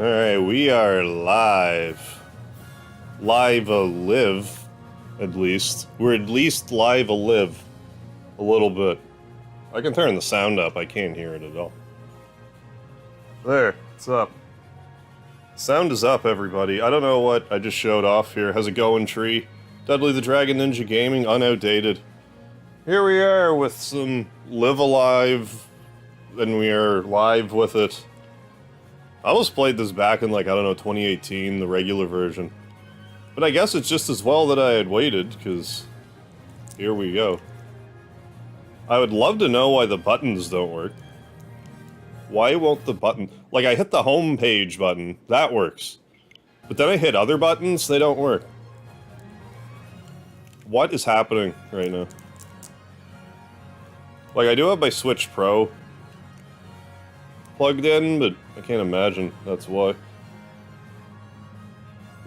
Alright, we are live. Live-a-live, at least. We're at least live-a-live. A little bit. I can turn the sound up, I can't hear it at all. There, it's up. Sound is up, everybody. I don't know what I just showed off here. How's it going, Tree? Dudley the Dragon Ninja Gaming, unoutdated. Here we are with some Live Alive, and we are live with it. I almost played this back in, like, I don't know, 2018, the regular version. But I guess it's just as well that I had waited, because here we go. I would love to know why the buttons don't work. Why won't the button... Like, I hit the home page button, that works. But then I hit other buttons, they don't work. What is happening right now? Like, I do have my Switch Pro plugged in, but I can't imagine that's why.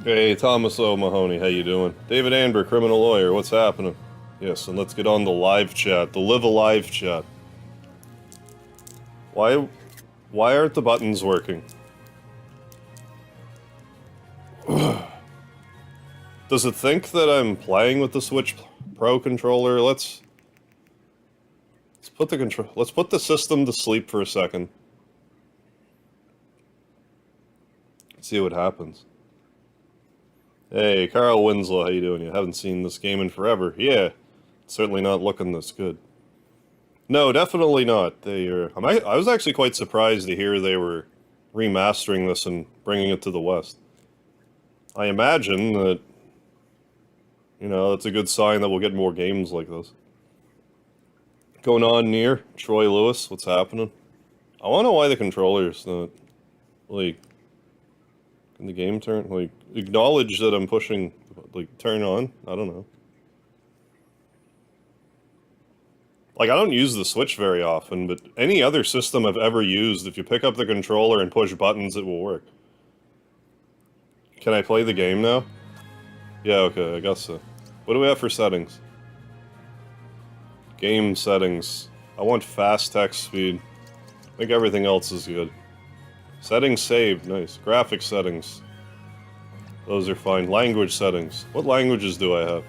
Hey, Thomas O'Mahony, how you doing? David Amber, criminal lawyer, what's happening? Yes, and let's get on the live chat, the Live Alive chat. Why aren't the buttons working? Does it think that I'm playing with the Switch Pro controller? Let's put the system to sleep for a second. See what happens. Hey, Carl Winslow, how you doing? You haven't seen this game in forever. Yeah, it's certainly not looking this good. No, definitely not. They are. I was actually quite surprised to hear they were remastering this and bringing it to the West. I imagine that, you know, that's a good sign that we'll get more games like this. Going on near Troy Lewis, what's happening? I want to know why the controller's not, like, can the game turn, like, acknowledge that I'm pushing, like, turn on? I don't know. Like, I don't use the Switch very often, but any other system I've ever used, if you pick up the controller and push buttons, it will work. Can I play the game now? Yeah, okay, I guess so. What do we have for settings? Game settings. I want fast text speed. I think everything else is good. Settings saved, nice. Graphics settings. Those are fine. Language settings. What languages do I have?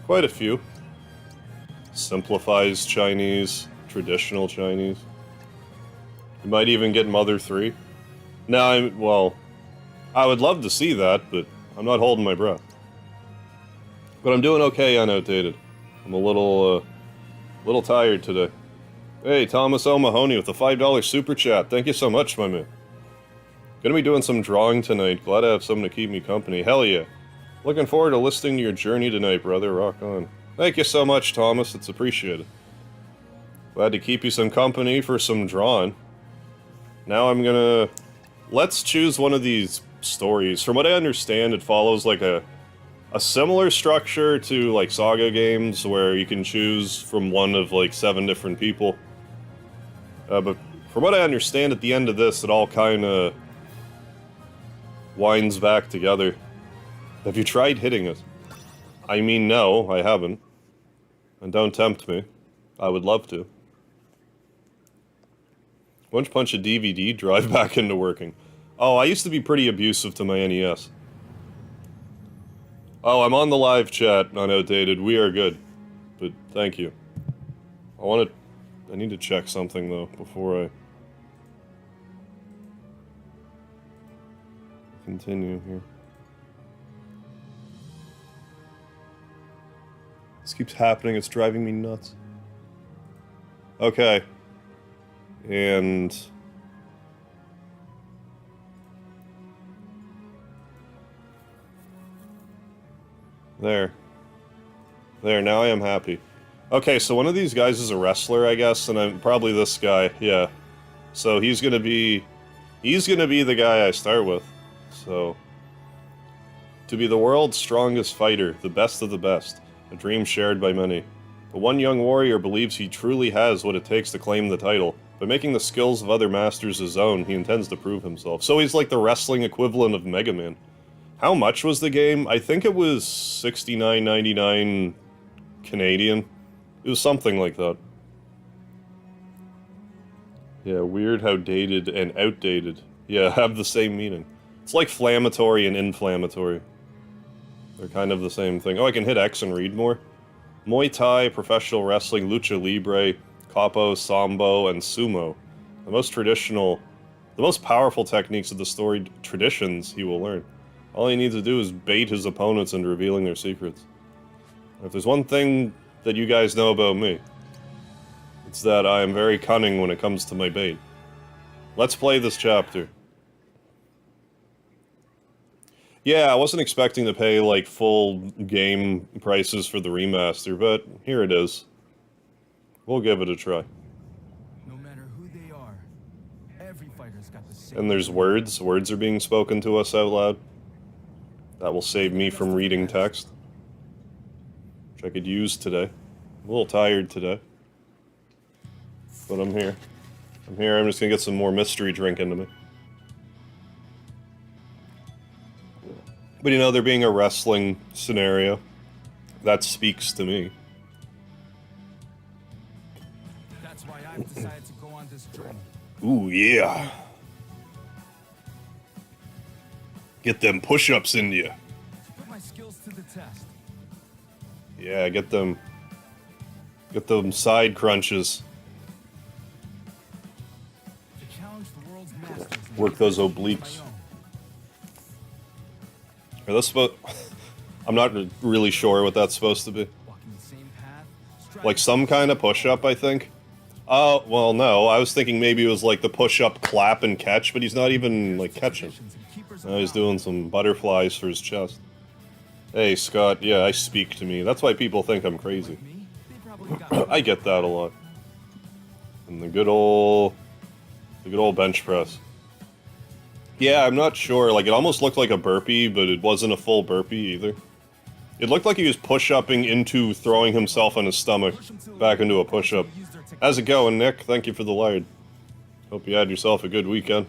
Quite a few. Simplifies Chinese. Traditional Chinese. You might even get Mother 3. Now, well, I would love to see that, but I'm not holding my breath. But I'm doing okay unoutdated. I'm a little tired today. Hey, Thomas O'Mahony with the $5 super chat. Thank you so much, my man. Gonna be doing some drawing tonight. Glad to have someone to keep me company. Hell yeah. Looking forward to listening to your journey tonight, brother. Rock on. Thank you so much, Thomas. It's appreciated. Glad to keep you some company for some drawing. Now I'm gonna... Let's choose one of these stories. From what I understand, it follows like a similar structure to like Saga games where you can choose from one of like 7 different people. But from what I understand, at the end of this, it all kind of winds back together. Have you tried hitting it? I mean, no, I haven't. And don't tempt me. I would love to. Once punch a DVD drive back into working. Oh, I used to be pretty abusive to my NES. Oh, I'm on the live chat, not outdated. We are good. But thank you. I need to check something, though, before I continue here. This keeps happening, it's driving me nuts. Okay. And... There, now I am happy. Okay, so one of these guys is a wrestler, I guess, and I'm probably this guy, yeah. So he's gonna be the guy I start with. So, to be the world's strongest fighter, the best of the best, a dream shared by many. But one young warrior believes he truly has what it takes to claim the title. By making the skills of other masters his own, he intends to prove himself. So he's like the wrestling equivalent of Mega Man. How much was the game? I think it was $69.99 Canadian. It was something like that. Yeah, weird how dated and outdated Yeah, have the same meaning. It's like flammatory and inflammatory. They're kind of the same thing. Oh, I can hit X and read more? Muay Thai, professional wrestling, lucha libre, capo, sambo, and sumo. The most powerful techniques of the storied traditions he will learn. All he needs to do is bait his opponents into revealing their secrets. If there's one thing that you guys know about me, it's that I am very cunning when it comes to my bait. Let's play this chapter. Yeah, I wasn't expecting to pay, like, full game prices for the remaster, but here it is. We'll give it a try. No matter who they are, every fighter's got the same. And there's words. Words are being spoken to us out loud. That will save me from reading text, which I could use today. I'm a little tired today, but I'm here. I'm here. I'm just gonna get some more mystery drink into me. But you know, there being a wrestling scenario, that speaks to me. That's why I've decided to go on this journey. Ooh, yeah. Get them push-ups in you. Put my skills to the test. Yeah, get them side crunches. To challenge the world's masters. Work those obliques. Are those supposed... I'm not really sure what that's supposed to be. Walking the same path, Like some kind of push-up, I think? Oh, well, no. I was thinking maybe it was like the push-up, clap, and catch, but he's not even, like, catching. Now he's doing some butterflies for his chest. Hey, Scott, yeah, I speak to me. That's why people think I'm crazy. I get that a lot. And the good old bench press. Yeah, I'm not sure. Like, it almost looked like a burpee, but it wasn't a full burpee either. It looked like he was push-upping into throwing himself on his stomach back into a push-up. How's it going, Nick? Thank you for the light. Hope you had yourself a good weekend.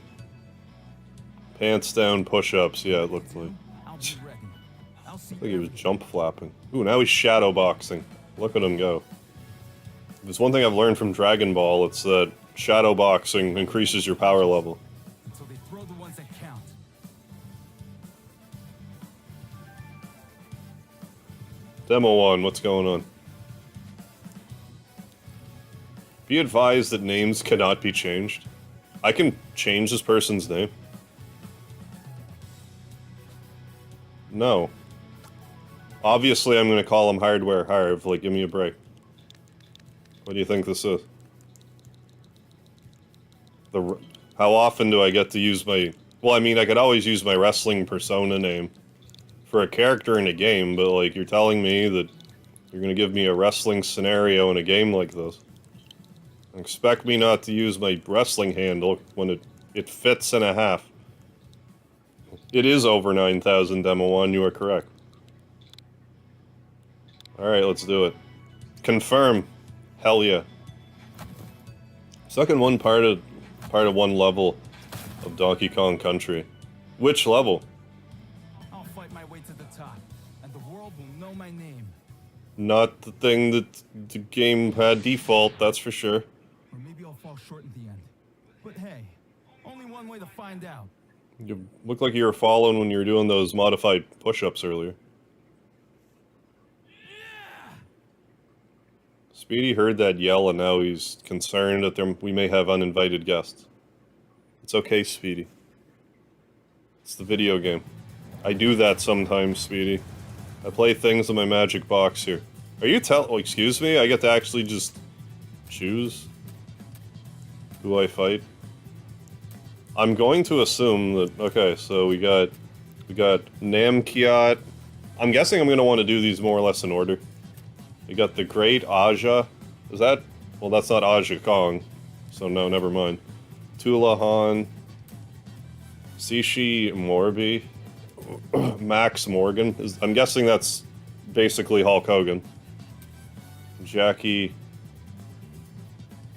Pants down push-ups. Yeah, it looked like. Looked like he was jump flapping. Ooh, now he's shadow boxing. Look at him go. If there's one thing I've learned from Dragon Ball, it's that shadow boxing increases your power level. Until they throw the ones that count. Demo 1, what's going on? Be advised that names cannot be changed. I can change this person's name. No. Obviously, I'm gonna call him Hardware Harv, like, give me a break. What do you think this is? How often do I get to use my... Well, I mean, I could always use my wrestling persona name for a character in a game, but, like, you're telling me that you're gonna give me a wrestling scenario in a game like this. Expect me not to use my wrestling handle when it fits in a half. It is over 9,000, Demo 1, you are correct. Alright, let's do it. Confirm. Hell yeah. Stuck in one part of one level of Donkey Kong Country. Which level? I'll fight my way to the top, and the world will know my name. Not the thing that the game had default, that's for sure. Or maybe I'll fall short in the end. But hey, only one way to find out. You looked like you were falling when you were doing those modified push-ups earlier. Speedy heard that yell and now he's concerned that we may have uninvited guests. It's okay, Speedy. It's the video game. I do that sometimes, Speedy. I play things in my magic box here. Are you oh, excuse me? I get to actually just choose who I fight? I'm going to assume that... Okay, so we got Namkiat. I'm guessing I'm going to want to do these more or less in order. We got the Great Aja. Is that... Well, that's not Aja Kong. So no, never mind. Tulahan. Sishi Morbi. Max Morgan. I'm guessing that's basically Hulk Hogan. Jackie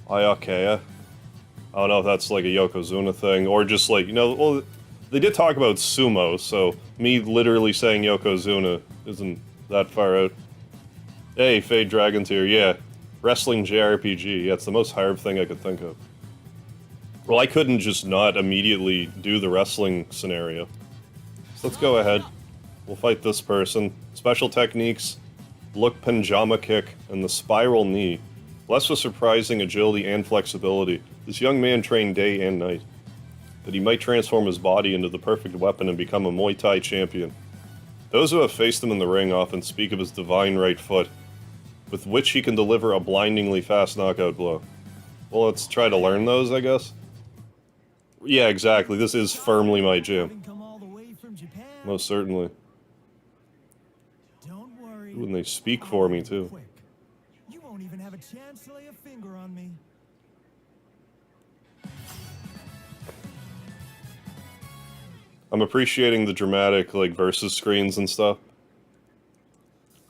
Ayakea. I don't know if that's like a Yokozuna thing, or just like, you know, well, they did talk about sumo, so me literally saying Yokozuna isn't that far out. Hey, Fade Dragon's here, yeah. Wrestling JRPG, yeah, it's the most hard thing I could think of. Well, I couldn't just not immediately do the wrestling scenario. So let's go ahead. We'll fight this person. Special techniques, look pajama kick, and the spiral knee. Blessed with surprising agility and flexibility, this young man trained day and night, that he might transform his body into the perfect weapon and become a Muay Thai champion. Those who have faced him in the ring often speak of his divine right foot, with which he can deliver a blindingly fast knockout blow. Well, let's try to learn those, I guess. Yeah, exactly. This is firmly my jam. Most certainly. Don't worry. Ooh, and they speak for me, too. Quick. You won't even have a chance to lay a finger on me. I'm appreciating the dramatic, like, versus screens and stuff.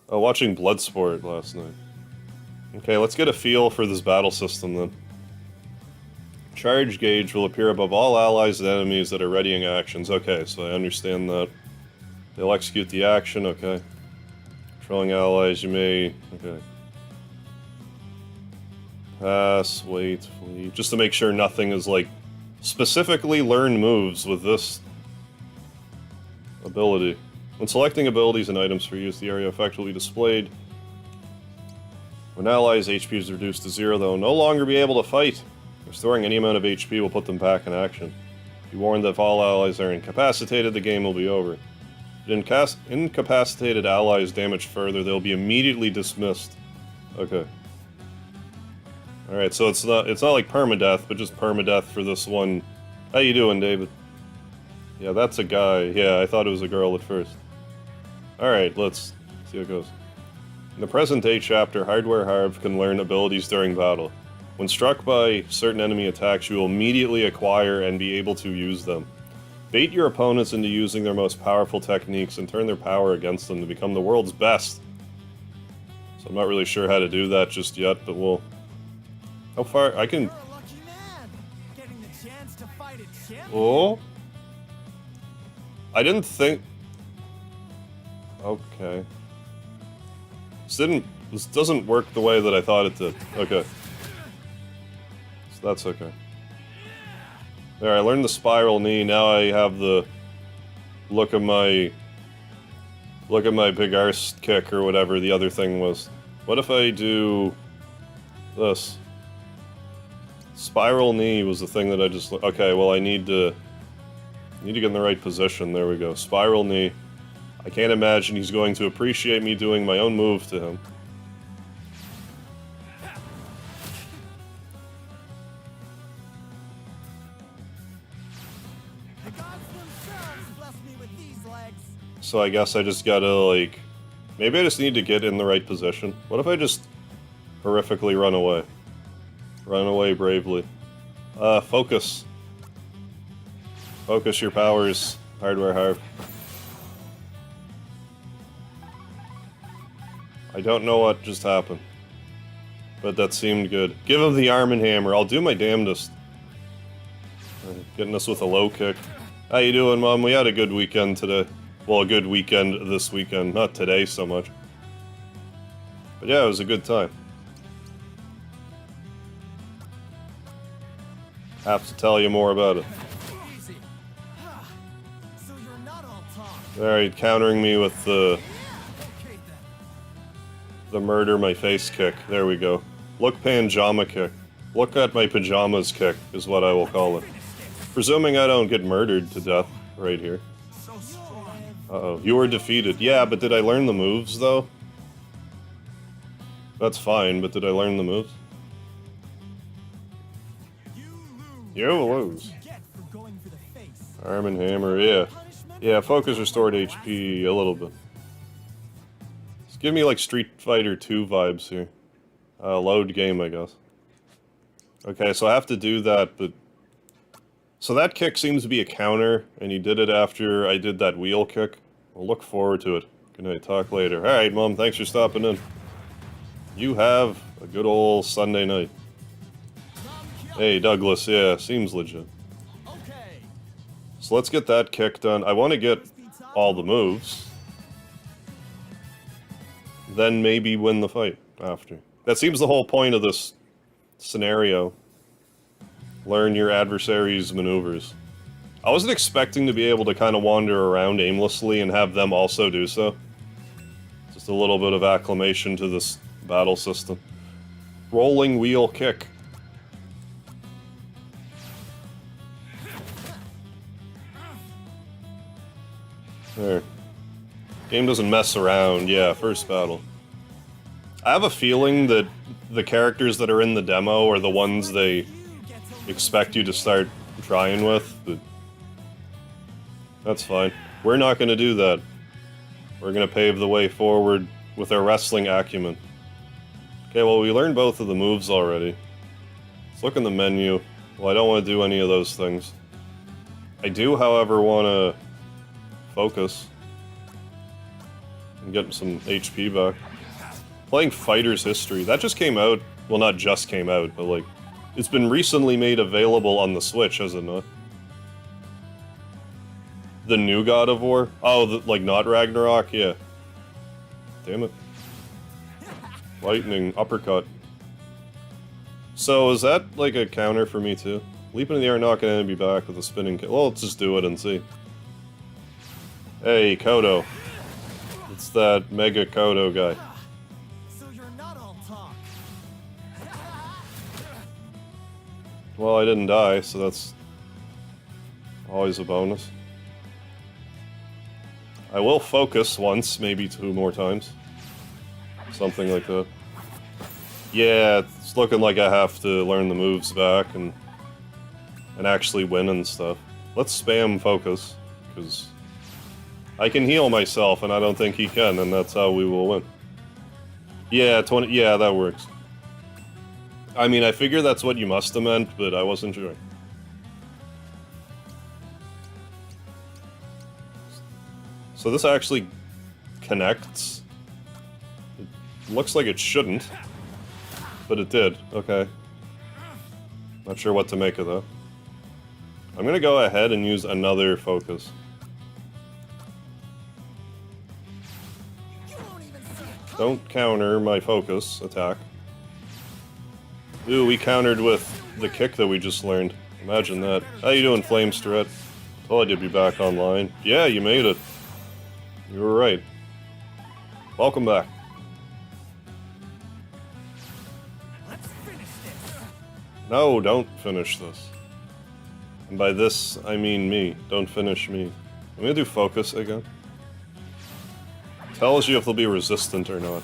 Watching Bloodsport last night. Okay, let's get a feel for this battle system, then. Charge gauge will appear above all allies and enemies that are readying actions. Okay, so I understand that. They'll execute the action, okay. Controlling allies, you may... Okay. Pass, wait, flee. Just to make sure nothing is, like, specifically learned moves with this ability. When selecting abilities and items for use, the area effect will be displayed. When allies' HP is reduced to 0, they'll no longer be able to fight. Restoring any amount of HP will put them back in action. Be warned that if all allies are incapacitated, the game will be over. If incapacitated allies damaged further, they'll be immediately dismissed. Okay. Alright, so it's not like permadeath, but just permadeath for this one. How you doing, David? Yeah, that's a guy. Yeah, I thought it was a girl at first. Alright, let's see how it goes. In the present-day chapter, Hardware Harv can learn abilities during battle. When struck by certain enemy attacks, you will immediately acquire and be able to use them. Bait your opponents into using their most powerful techniques and turn their power against them to become the world's best. So I'm not really sure how to do that just yet, but we'll... How far... I can... You're a lucky man, getting the chance to fight a champion. Oh? I didn't think... Okay. This doesn't work the way that I thought it did. Okay. So that's okay. There, I learned the spiral knee, now I have the... Look at my big arse kick or whatever the other thing was. What if I do... this? Spiral knee was the thing that I just... Okay, well I need to get in the right position. There we go. Spiral knee. I can't imagine he's going to appreciate me doing my own move to him. The gods themselves bless me with these legs. So I guess I just gotta, like... Maybe I just need to get in the right position. What if I just horrifically run away? Run away bravely. Focus. Focus your powers, Hardware Harv. I don't know what just happened, but that seemed good. Give him the arm and hammer. I'll do my damnedest. Getting us with a low kick. How you doing, Mom? We had a good weekend today. Well, a good weekend this weekend. Not today so much. But yeah, it was a good time. Have to tell you more about it. Easy. So you're not all talk. Alright, countering me with the Okay then. murder my face kick. There we go. Look pajama kick. Look at my pajamas kick is what I will call it. Presuming I don't get murdered to death right here. So strong. Uh-oh. You were defeated. Yeah, but did I learn the moves, though? That's fine, but did I learn the moves? You lose. Get for going for the face. Arm and hammer, yeah. Punishment? Yeah, focus restored HP a little bit. Just give me like Street Fighter 2 vibes here. Load game, I guess. Okay, so I have to do that, but... So that kick seems to be a counter, and he did it after I did that wheel kick. I'll look forward to it. Good night, talk later. Alright, Mom, thanks for stopping in. You have a good old Sunday night. Hey, Douglas, yeah, seems legit. Okay. So let's get that kick done. I want to get all the moves. Then maybe win the fight after. That seems the whole point of this scenario. Learn your adversary's maneuvers. I wasn't expecting to be able to kind of wander around aimlessly and have them also do so. Just a little bit of acclimation to this battle system. Rolling wheel kick. There. Game doesn't mess around. Yeah, first battle. I have a feeling that the characters that are in the demo are the ones they expect you to start trying with, but that's fine. We're not going to do that. We're going to pave the way forward with our wrestling acumen. Okay, well, we learned both of the moves already. Let's look in the menu. Well, I don't want to do any of those things. I do, however, want to focus and get some HP back. Playing Fighter's History. That just came out. Well, not just came out, but like, it's been recently made available on the Switch, has it not? The new God of War? Oh, like not Ragnarok? Yeah. Damn it. Lightning, uppercut. So is that like a counter for me too? Leap into the air, knock an enemy back with a spinning kick. Well, let's just do it and see. Hey, Kodo. It's that Mega Kodo guy. So you're not all talk. Well, I didn't die, so that's always a bonus. I will focus once, maybe 2 more times. Something like that. Yeah, it's looking like I have to learn the moves back and actually win and stuff. Let's spam focus, because I can heal myself and I don't think he can, and that's how we will win. Yeah, 20, yeah, that works. I mean, I figure that's what you must have meant, but I wasn't sure. So this actually connects. It looks like it shouldn't, but it did. Okay. Not sure what to make of that. I'm gonna go ahead and use another focus. Don't counter my focus attack. Ooh, we countered with the kick that we just learned. Imagine that. How you doing, Flame Strat? Told you to be back online. Yeah, you made it. You were right. Welcome back. Let's finish this. No, don't finish this. And by this, I mean me. Don't finish me. I'm gonna do focus again. Tells you if they'll be resistant or not.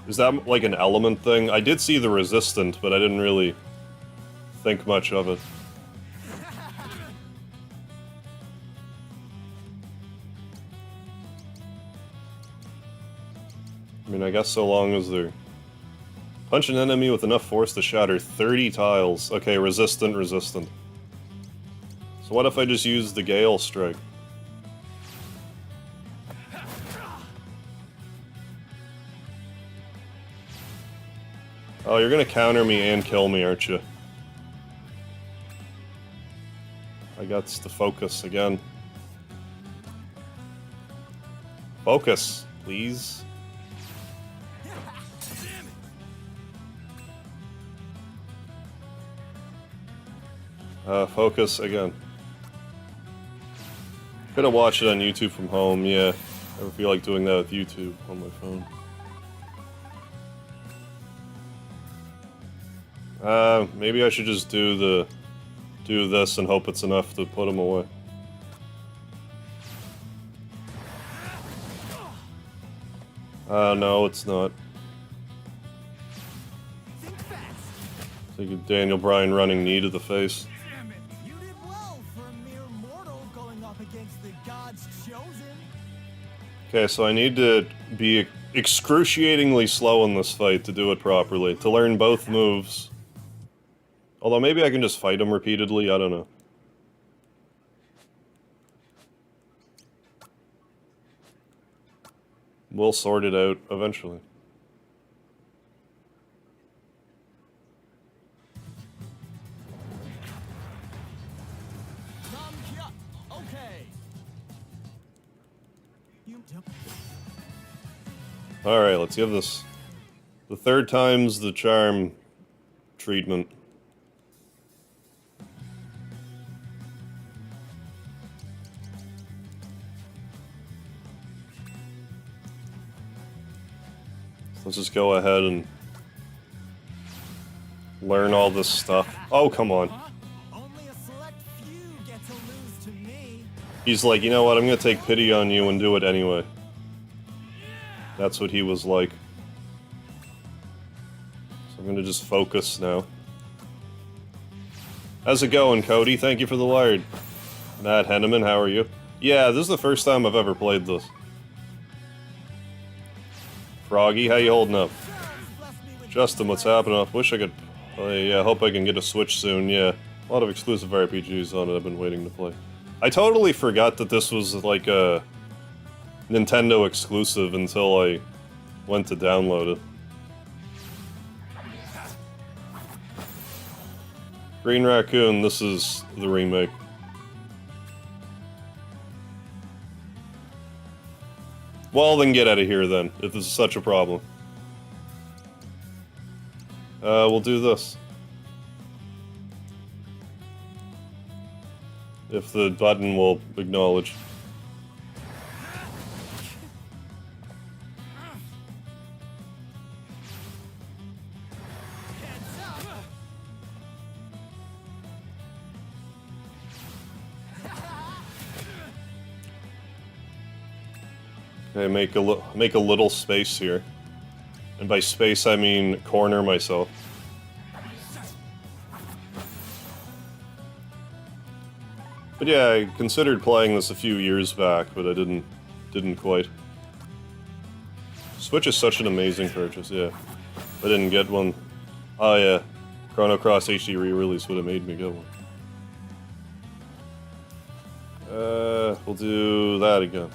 Is that like an element thing? I did see the resistant, but I didn't really think much of it. I mean, I guess so long as they're... Punch an enemy with enough force to shatter 30 tiles. Okay, resistant, resistant. So what if I just use the Gale Strike? Oh, you're gonna counter me and kill me, aren't you? I got to focus again. Focus, please. Focus again. Could have watched it on YouTube from home, yeah. I feel like doing that with YouTube on my phone. Maybe I should just do this and hope it's enough to put him away. No, it's not. Take a Daniel Bryan running knee to the face. Damn it. You did well for a mere mortal going up against the gods chosen. Okay, so I need to be excruciatingly slow in this fight to do it properly, to learn both moves. Although maybe I can just fight him repeatedly, I don't know. We'll sort it out eventually. Come here. Okay. Alright, let's give this... The third time's the charm treatment. Let's just go ahead and learn all this stuff. Oh, come on. Only a select few get to lose to me. He's like, you know what, I'm gonna take pity on you and do it anyway. That's what he was like. So I'm gonna just focus now. How's it going, Cody? Thank you for the lard. Matt Henneman, how are you? Yeah, this is the first time I've ever played this. Froggy, how you holding up? Justin, what's happening? I wish I could... I hope I can get a Switch soon, yeah. A lot of exclusive RPGs on it I've been waiting to play. I totally forgot that this was like a Nintendo exclusive until I went to download it. Green Raccoon, this is the remake. Well, then get out of here then, if this is such a problem. We'll do this. If the button will acknowledge. Okay, make a little space here. And by space, I mean corner myself. But yeah, I considered playing this a few years back, but I didn't quite. Switch is such an amazing purchase, yeah. If I didn't get one. Oh yeah, Chrono Cross HD re-release would have made me get one. We'll do that again.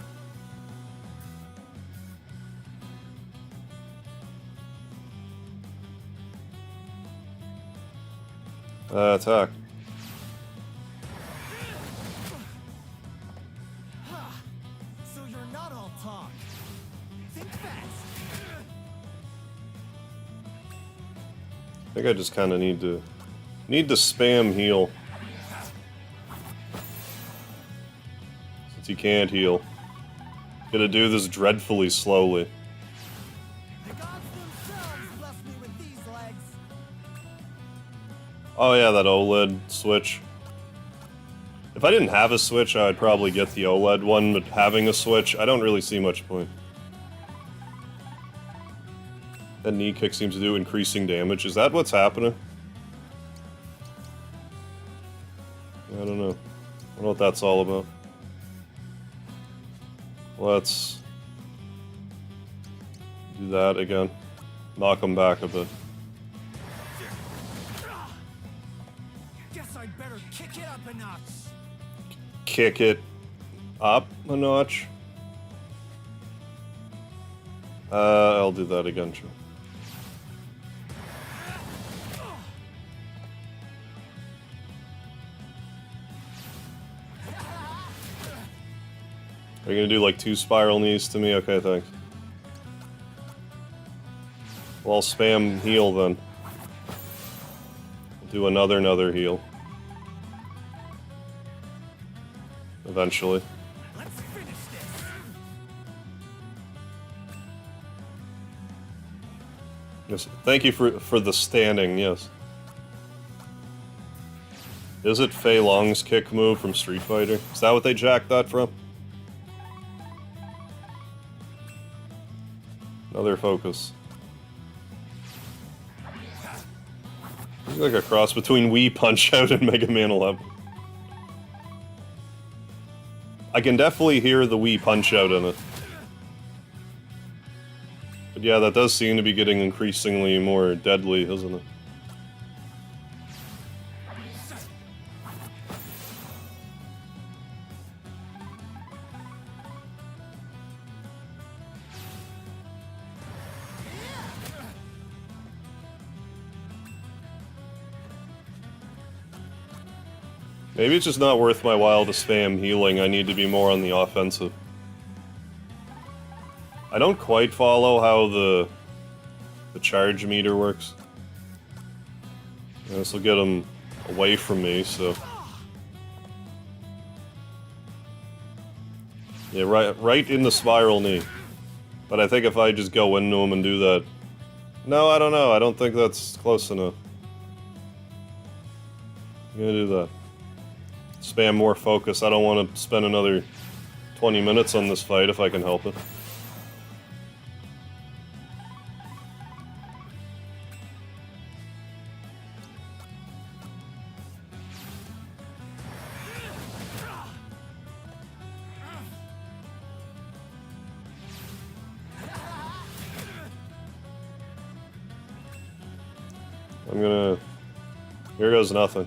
Attack. So you're not all talk. Think fast. I think I just kind of need to spam heal. Since he can't heal. Gonna do this dreadfully slowly. The gods themselves bless me with these legs. Oh yeah, that OLED Switch. If I didn't have a Switch, I'd probably get the OLED one, but having a Switch, I don't really see much point. That knee kick seems to do increasing damage. Is that what's happening? I don't know. I don't know what that's all about. Let's do that again. Knock him back a bit. Guess I'd better kick it up a notch. Kick it up a notch. I'll do that again, sure. Are you gonna do like 2 spiral knees to me? Okay, thanks. Well, I'll spam heal then. I'll do another heal. Eventually. Let's finish this. Yes, thank you for the standing, yes. Is it Fei Long's kick move from Street Fighter? Is that what they jacked that from? Another focus. It's like a cross between Wii Punch-Out and Mega Man 11. I can definitely hear the Wii Punch-Out in it. But yeah, that does seem to be getting increasingly more deadly, isn't it? Maybe it's just not worth my while to spam healing. I need to be more on the offensive. I don't quite follow how the charge meter works. This will get him away from me, so... Yeah, right in the spiral knee. But I think if I just go into him and do that... No, I don't know. I don't think that's close enough. I'm gonna do that. Spam more focus. I don't want to spend another 20 minutes on this fight if I can help it. I'm gonna... Here goes nothing.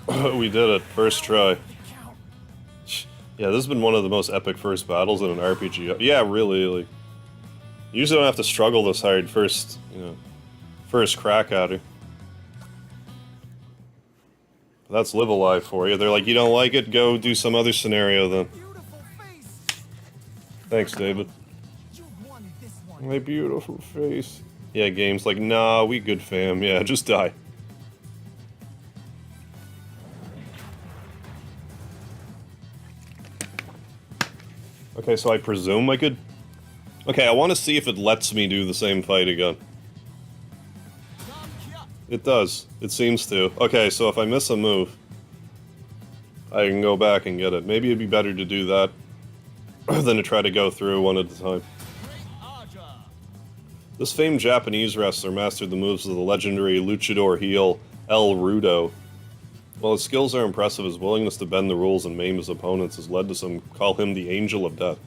We did it. First try. Yeah, this has been one of the most epic first battles in an RPG. Yeah, really, like... You usually don't have to struggle this hard first, you know, first crack at her. That's Live Alive for you. They're like, you don't like it? Go do some other scenario then. Thanks, David. My beautiful face. Yeah, game's like, nah, we good fam. Yeah, just die. Okay, so I presume I could... Okay, I want to see if it lets me do the same fight again. It does. It seems to. Okay, so if I miss a move, I can go back and get it. Maybe it'd be better to do that than to try to go through one at a time. This famed Japanese wrestler mastered the moves of the legendary luchador heel El Rudo. While his skills are impressive, his willingness to bend the rules and maim his opponents has led to some call him the Angel of Death.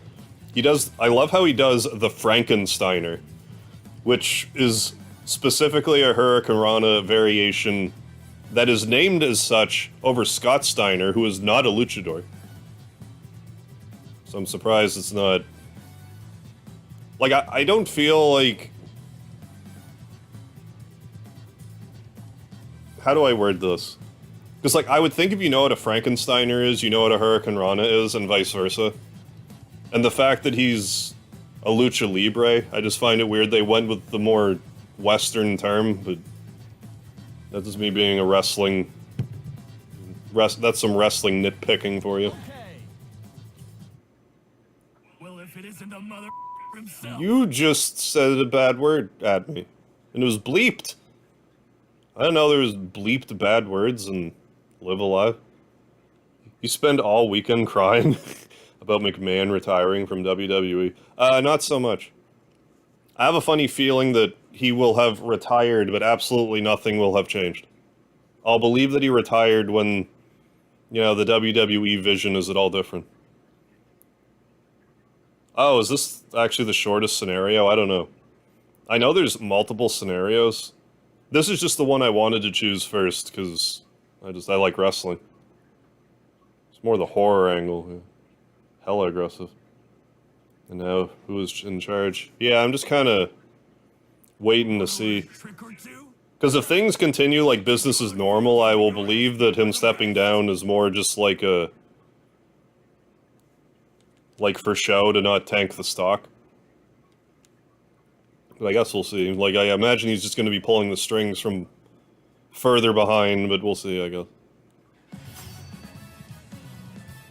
He does... I love how he does the Frankensteiner, which is specifically a Hurricanrana variation that is named as such over Scott Steiner, who is not a luchador. So I'm surprised it's not... Like, I don't feel like... How do I word this? Because, like, I would think if you know what a Frankensteiner is, you know what a Hurricanrana is, and vice versa. And the fact that he's a lucha libre, I just find it weird they went with the more Western term, but that's just me being a wrestling... that's some wrestling nitpicking for you. Okay. Well, if it isn't a mother himself. You just said a bad word at me. And it was bleeped. I didn't know there was bleeped bad words in Live Alive. You spend all weekend crying about McMahon retiring from WWE. Not so much. I have a funny feeling that he will have retired, but absolutely nothing will have changed. I'll believe that he retired when, you know, the WWE vision is at all different. Oh, is this actually the shortest scenario? I don't know. I know there's multiple scenarios. This is just the one I wanted to choose first, because I like wrestling. It's more the horror angle. Yeah. Hella aggressive. And now, who is in charge? Yeah, I'm just kind of waiting to see. Because if things continue like business as normal, I will believe that him stepping down is more just like a... like for show to not tank the stock. But I guess we'll see. Like, I imagine he's just going to be pulling the strings from further behind, but we'll see, I guess.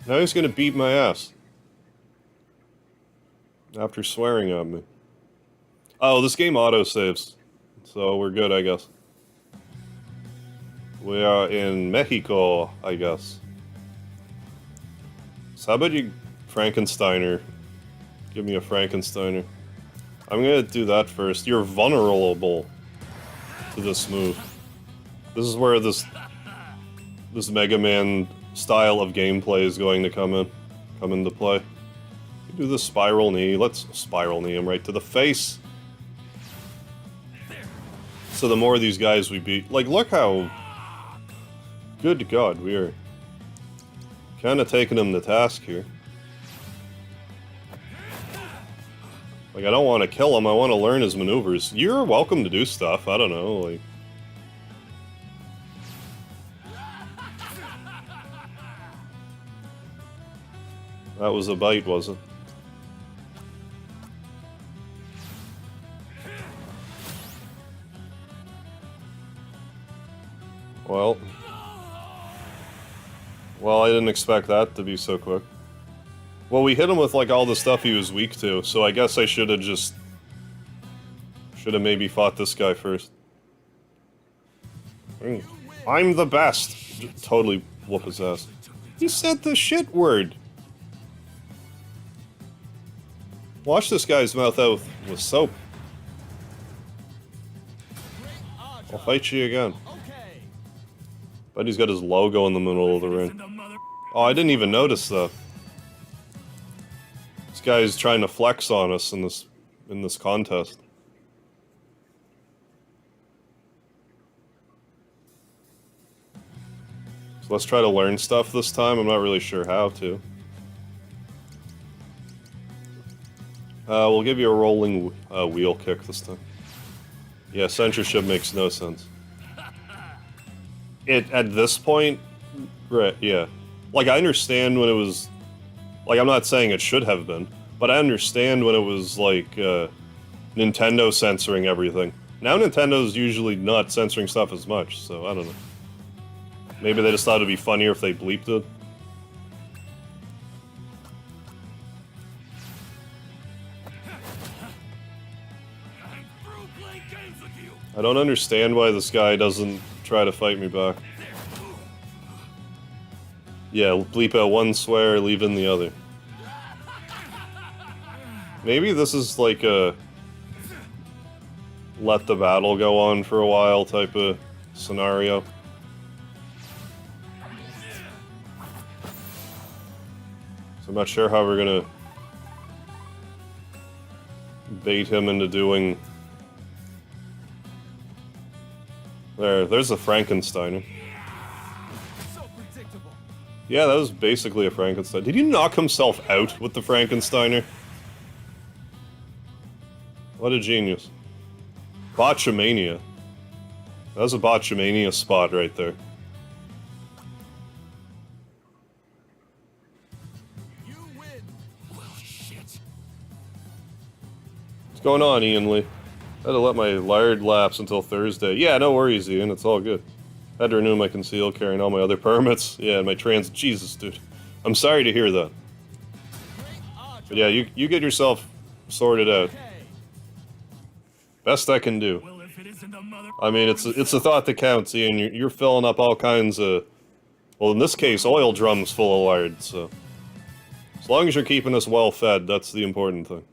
Now he's going to beat my ass. After swearing at me. Oh, this game auto-saves. So we're good, I guess. We are in Mexico, I guess. So how about you, Frankensteiner? Give me a Frankensteiner. I'm gonna do that first. You're vulnerable to this move. This is where this Mega Man style of gameplay is going to come into play. You do the spiral knee. Let's spiral knee him right to the face. So the more of these guys we beat, like, look how... Good God, we are kind of taking him to task here. Like, I don't want to kill him, I want to learn his maneuvers. You're welcome to do stuff, I don't know, like... That was a bite, was it? Well, I didn't expect that to be so quick. Well, we hit him with, like, all the stuff he was weak to, so I guess I should have just... should have maybe fought this guy first. I'm the best! Just totally whoop his ass. He said the shit word! Wash this guy's mouth out with soap. I'll fight you again. Okay. But he's got his logo in the middle of the ring. Oh, I didn't even notice that. This guy's trying to flex on us in this contest. So let's try to learn stuff this time. I'm not really sure how to. We'll give you a rolling wheel kick this time. Yeah, censorship makes no sense. At this point, right, yeah. Like, I understand when it was... Like, I'm not saying it should have been, but I understand when it was, like, Nintendo censoring everything. Now Nintendo's usually not censoring stuff as much, so I don't know. Maybe they just thought it'd be funnier if they bleeped it. I don't understand why this guy doesn't try to fight me back. Yeah, bleep out one swear, leave in the other. Maybe this is like a let the battle go on for a while type of scenario. So I'm not sure how we're gonna bait him into doing... There's a Frankensteiner. So predictable. Yeah, that was basically a Frankenstein. Did he knock himself out with the Frankensteiner? What a genius. Botchamania. That was a Botchamania spot right there. You win. Well, shit. What's going on, Ian Lee? I had to let my lard lapse until Thursday. Yeah, no worries, Ian. It's all good. I had to renew my conceal carry and all my other permits. Yeah, and my trans... Jesus, dude. I'm sorry to hear that. But yeah, you get yourself sorted out. Okay. Best I can do. Well, if it isn't a mother... I mean, it's a thought that counts, Ian. You're filling up all kinds of... Well, in this case, oil drums full of lard, so... As long as you're keeping us well fed, that's the important thing.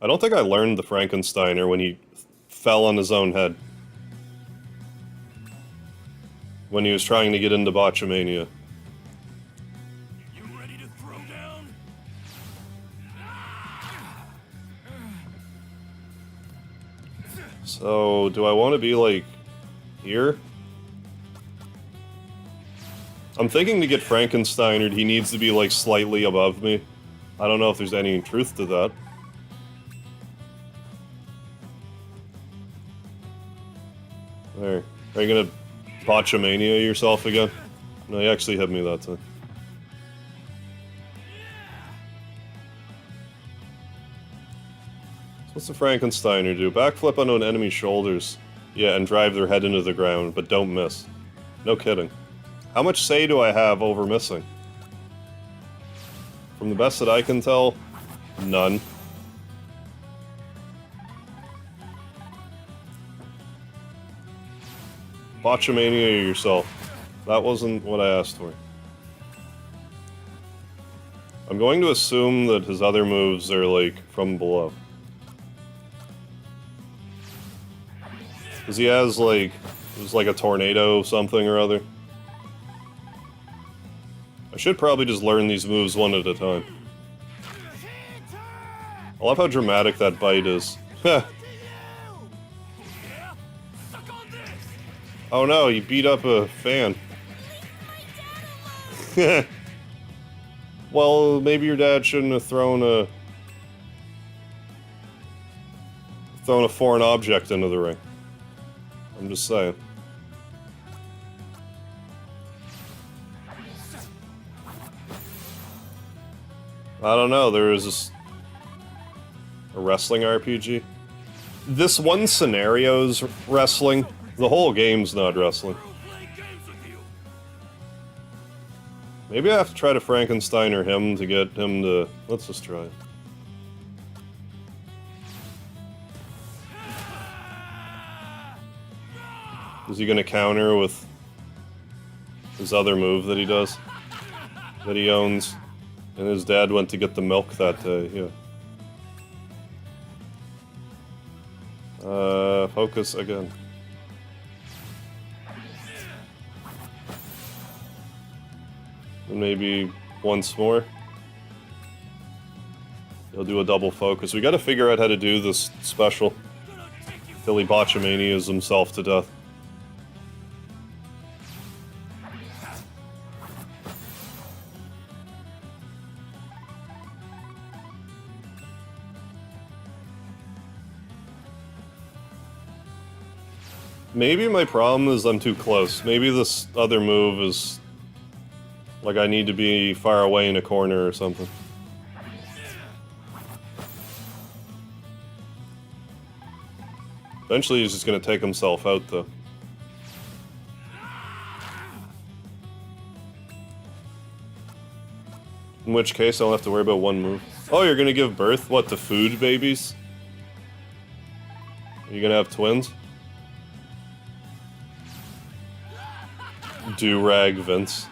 I don't think I learned the Frankensteiner when he fell on his own head. When he was trying to get into Botchamania. You ready to throw down? So, do I want to be, like, here? I'm thinking to get Frankensteinered, he needs to be, like, slightly above me. I don't know if there's any truth to that. There. Are you gonna Botchamania yourself again? No, you actually hit me that time. So what's the Frankensteiner do? Backflip onto an enemy's shoulders. Yeah, and drive their head into the ground, but don't miss. No kidding. How much say do I have over missing? From the best that I can tell, none. Botchamania yourself. That wasn't what I asked for. I'm going to assume that his other moves are, like, from below. Because he has, like... There's, like, a tornado something or other. I should probably just learn these moves one at a time. I love how dramatic that bite is. Heh. Oh no, you beat up a fan. Well, maybe your dad shouldn't have thrown a foreign object into the ring. I'm just saying. I don't know, there is a wrestling RPG. This one scenario's wrestling. The whole game's not wrestling. Play games with you. Maybe I have to try to Frankensteiner him to get him to... Let's just try it. Is he gonna counter with his other move that he does? That he owns? And his dad went to get the milk that day, yeah. Focus again. And maybe once more. He'll do a double focus. We gotta figure out how to do this special. Till he botchamanias himself to death. Maybe my problem is I'm too close. Maybe this other move is... like I need to be far away in a corner or something. Eventually he's just gonna take himself out though. In which case I don't have to worry about one move. Oh, you're gonna give birth? What, to food babies? Are you gonna have twins? Do-rag Vince.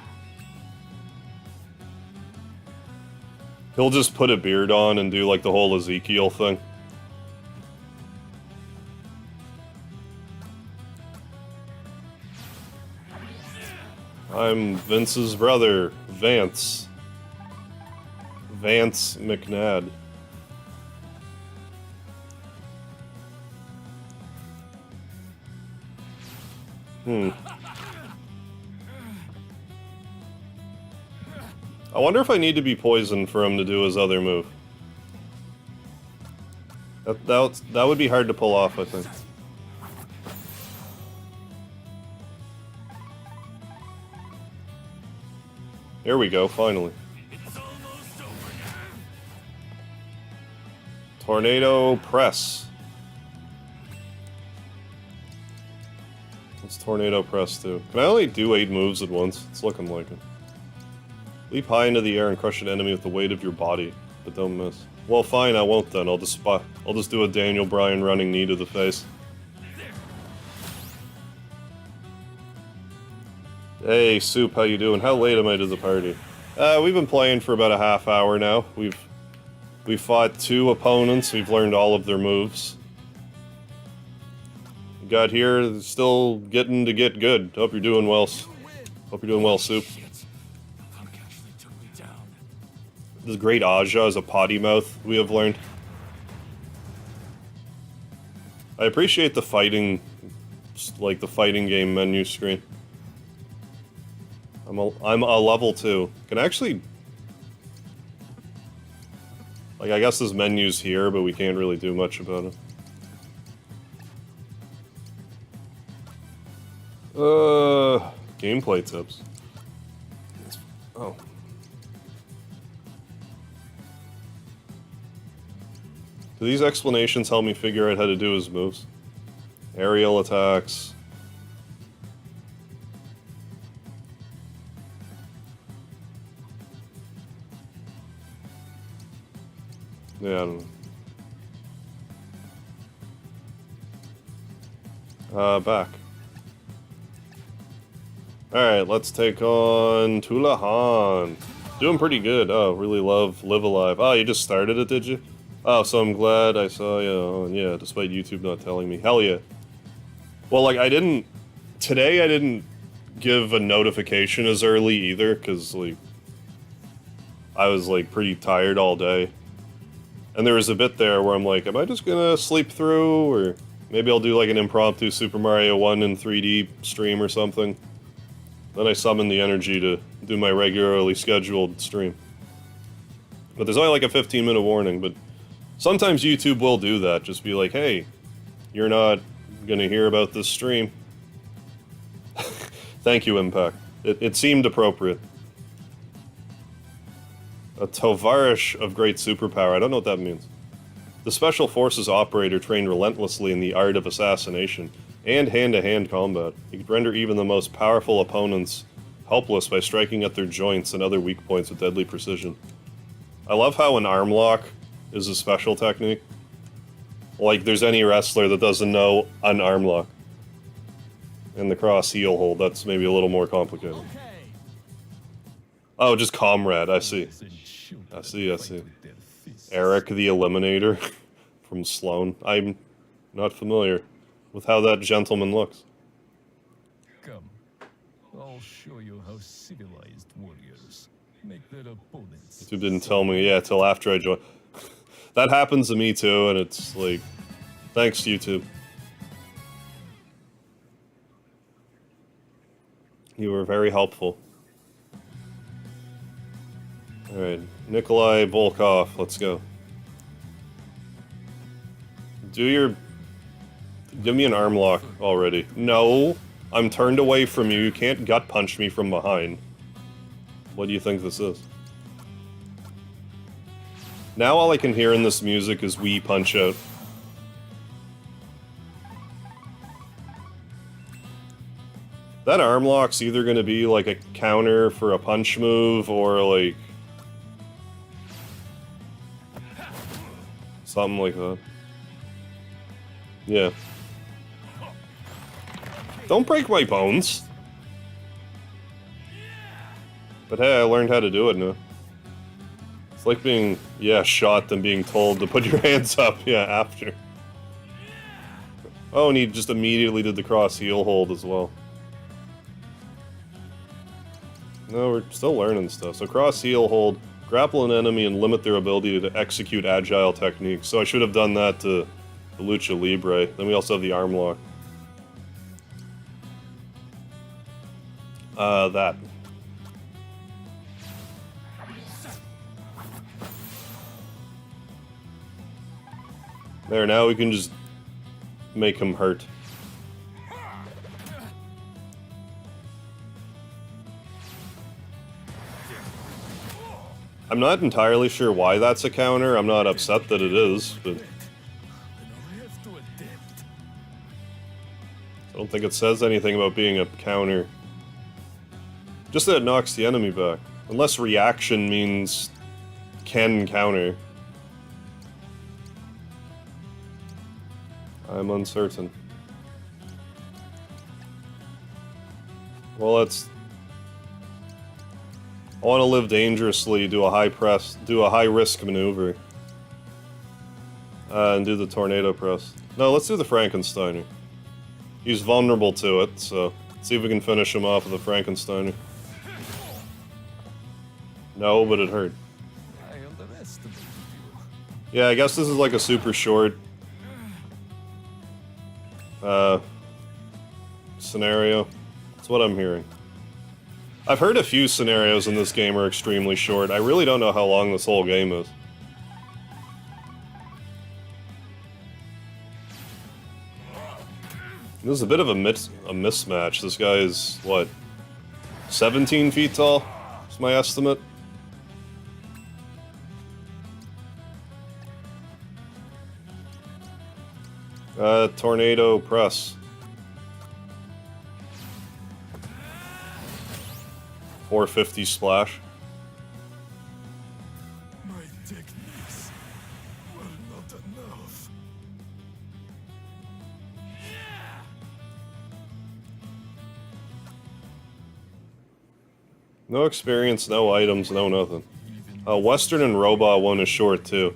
He'll just put a beard on and do like the whole Ezekiel thing. I'm Vince's brother, Vance. Vance McNadd. I wonder if I need to be poisoned for him to do his other move. That would be hard to pull off, I think. Here we go, finally. It's almost over now. Tornado Press. What's Tornado Press do? Can I only do 8 moves at once? It's looking like it. Leap high into the air and crush an enemy with the weight of your body, but don't miss. Well, fine, I won't then. I'll just do a Daniel Bryan running knee to the face. Hey, Soup, how you doing? How late am I to the party? We've been playing for about a half hour now. We've fought 2 opponents. We've learned all of their moves. We got here, still getting to get good. Hope you're doing well. Hope you're doing well, Soup. Punk actually took me down. This great Aja is a potty mouth, we have learned. I appreciate the fighting, like the fighting game menu screen. I'm a level 2. Can actually... like, I guess this menu's here, but we can't really do much about it. Gameplay tips. Oh. Do these explanations help me figure out how to do his moves? Aerial attacks. Yeah, I don't know. Back. Alright, let's take on Tulahan. Doing pretty good. Oh, really love Live Alive. Oh, you just started it, did you? Oh, so I'm glad I saw you on, yeah, despite YouTube not telling me. Hell yeah. Well, like, today I didn't give a notification as early either, because, like, I was, like, pretty tired all day. And there was a bit there where I'm like, am I just gonna sleep through, or maybe I'll do like an impromptu Super Mario 1 in 3D stream or something. Then I summoned the energy to do my regularly scheduled stream. But there's only like a 15-minute warning, but sometimes YouTube will do that. Just be like, hey, you're not gonna hear about this stream. Thank you, Impact. It seemed appropriate. A Tovarish of great superpower. I don't know what that means. The Special Forces operator trained relentlessly in the art of assassination and hand-to-hand combat. He could render even the most powerful opponents helpless by striking at their joints and other weak points with deadly precision. I love how an arm lock is a special technique. Like, there's any wrestler that doesn't know an arm lock. And the cross heel hold, that's maybe a little more complicated. Okay. Oh, just comrade, I see. I see. Eric the Eliminator from Sloan. I'm not familiar with how that gentleman looks. Come, I'll show you how civilized warriors make their opponents. YouTube didn't tell me, yeah, till after I joined. That happens to me too, and it's like, thanks YouTube. You were very helpful. Alright, Nikolai Volkov, let's go. Give me an arm lock already. No, I'm turned away from you. You can't gut punch me from behind. What do you think this is? Now all I can hear in this music is Wii Punch Out. That arm lock's either gonna be like a counter for a punch move or like something like that. Yeah. Don't break my bones. But hey, I learned how to do it now. It's like being, yeah, shot than being told to put your hands up, yeah, after. Oh, and he just immediately did the cross heel hold as well. No, we're still learning stuff. So cross heel hold, grapple an enemy and limit their ability to execute agile techniques. So I should have done that to the Lucha Libre. Then we also have the arm lock. That. There, now we can just make him hurt. I'm not entirely sure why that's a counter. I'm not upset that it is, but I don't think it says anything about being a counter. Just that it knocks the enemy back. Unless reaction means can counter. I'm uncertain. Well, let's... I want to live dangerously, do a high press, do a high risk maneuver. And do the tornado press. No, let's do the Frankensteiner. He's vulnerable to it, so let's see if we can finish him off with a Frankensteiner. No, but it hurt. I underestimated you. Yeah, I guess this is like a super short scenario. That's what I'm hearing. I've heard a few scenarios in this game are extremely short. I really don't know how long this whole game is. This is a bit of a mismatch. This guy is, what, 17 feet tall? Is my estimate. Tornado press. 450 splash. My techniques were not enough. No experience, no items, no nothing. Western and Robot 1 is short too.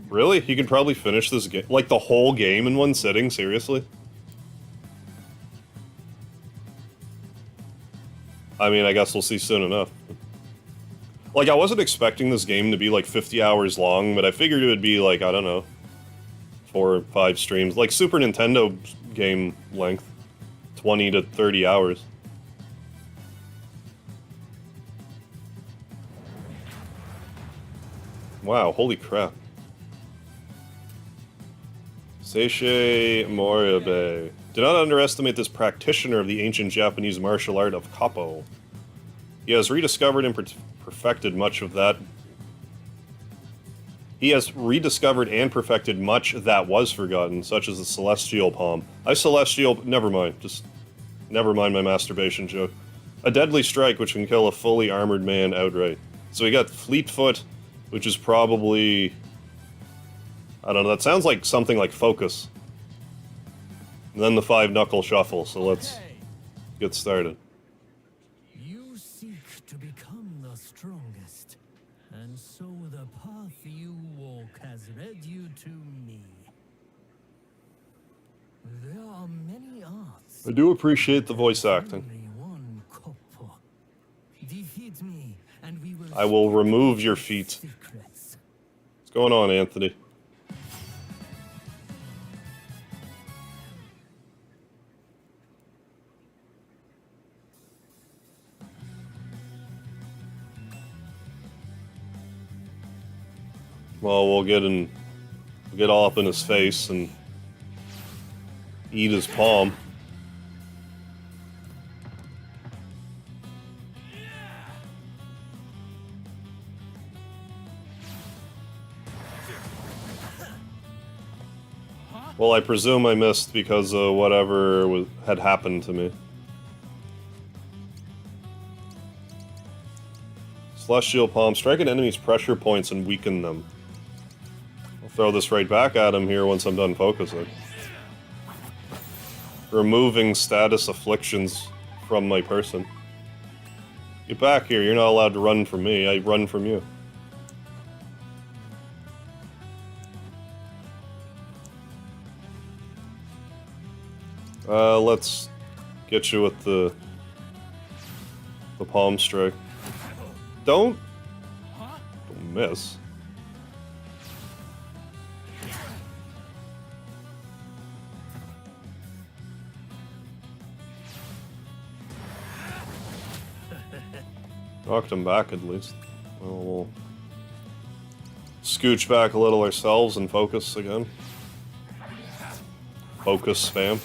Really? You could probably finish this game, like the whole game in one sitting? Seriously? I mean, I guess we'll see soon enough. Like, I wasn't expecting this game to be like 50 hours long, but I figured it would be like, I don't know, 4 or 5 streams. Like Super Nintendo game length. 20 to 30 hours. Wow, holy crap. Seisei Moribe. Do not underestimate this practitioner of the ancient Japanese martial art of Kappo. He has rediscovered and perfected much of that. He has rediscovered and perfected much that was forgotten, such as the Celestial Palm. Never mind, just never mind my masturbation joke. A deadly strike which can kill a fully armored man outright. So we got Fleetfoot, which is probably... I don't know, that sounds like something like Focus. And then the 5-knuckle shuffle, so let's Okay. get started. You seek to become the strongest, and so the path you walk has led you to me. There are many arts. I do appreciate the voice acting. Only one couple. Defeat me, and we will I will share remove your feet. secrets. What's going on, Anthony? Well, we'll get all up in his face and eat his palm. Well, I presume I missed because of whatever had happened to me. Celestial Palm. Strike at enemies' pressure points and weaken them. I'll throw this right back at him here once I'm done focusing. Removing status afflictions from my person. Get back here, you're not allowed to run from me, I run from you. Let's get you with the palm strike. Don't miss. Knocked him back at least. Well, we'll scooch back a little ourselves and focus again. Focus spam.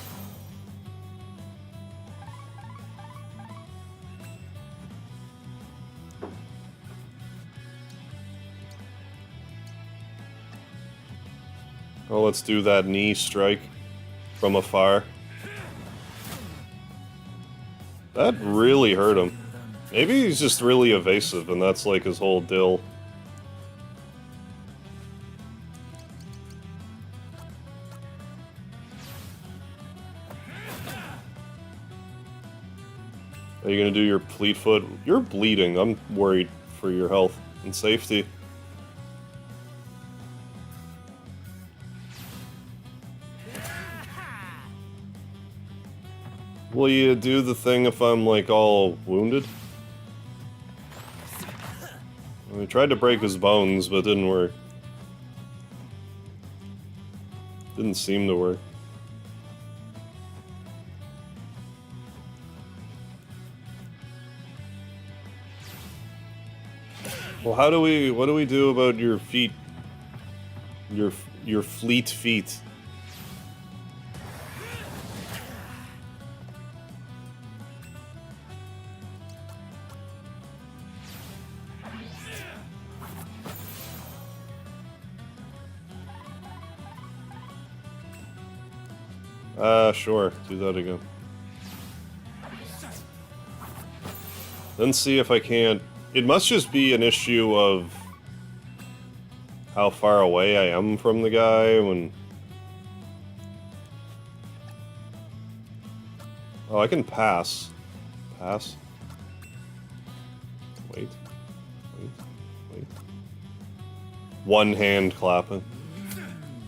Oh, let's do that knee strike from afar. That really hurt him. Maybe he's just really evasive and that's like his whole deal. Are you gonna do your Fleetfoot? You're bleeding. I'm worried for your health and safety. Will you do the thing if I'm, like, all wounded? I tried to break his bones, but it didn't work. Didn't seem to work. Well, what do we do about your feet? Your fleet feet? Sure. Do that again. Then see if I can't... It must just be an issue of how far away I am from the guy when... Oh, I can pass. Pass. Wait. Wait. One hand clapping.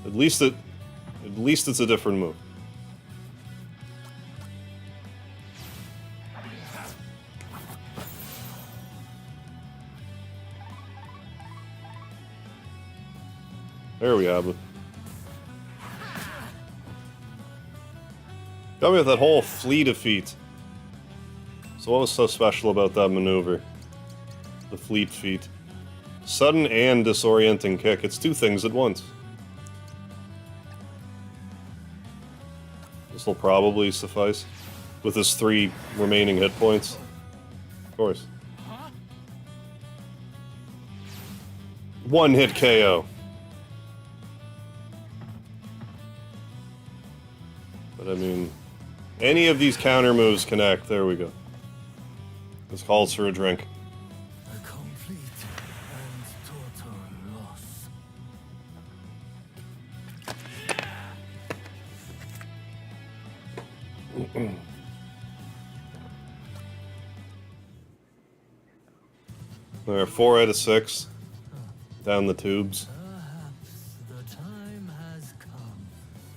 At least it's a different move. There we have it. Got me with that whole fleet of feet. So what was so special about that maneuver? The fleet feet. Sudden and disorienting kick. It's two things at once. This will probably suffice. With his 3 remaining hit points. Of course. One hit KO. But I mean, any of these counter moves connect. There we go. This calls for a drink. A complete and total loss. There are 4 out of 6. Down the tubes. Perhaps the time has come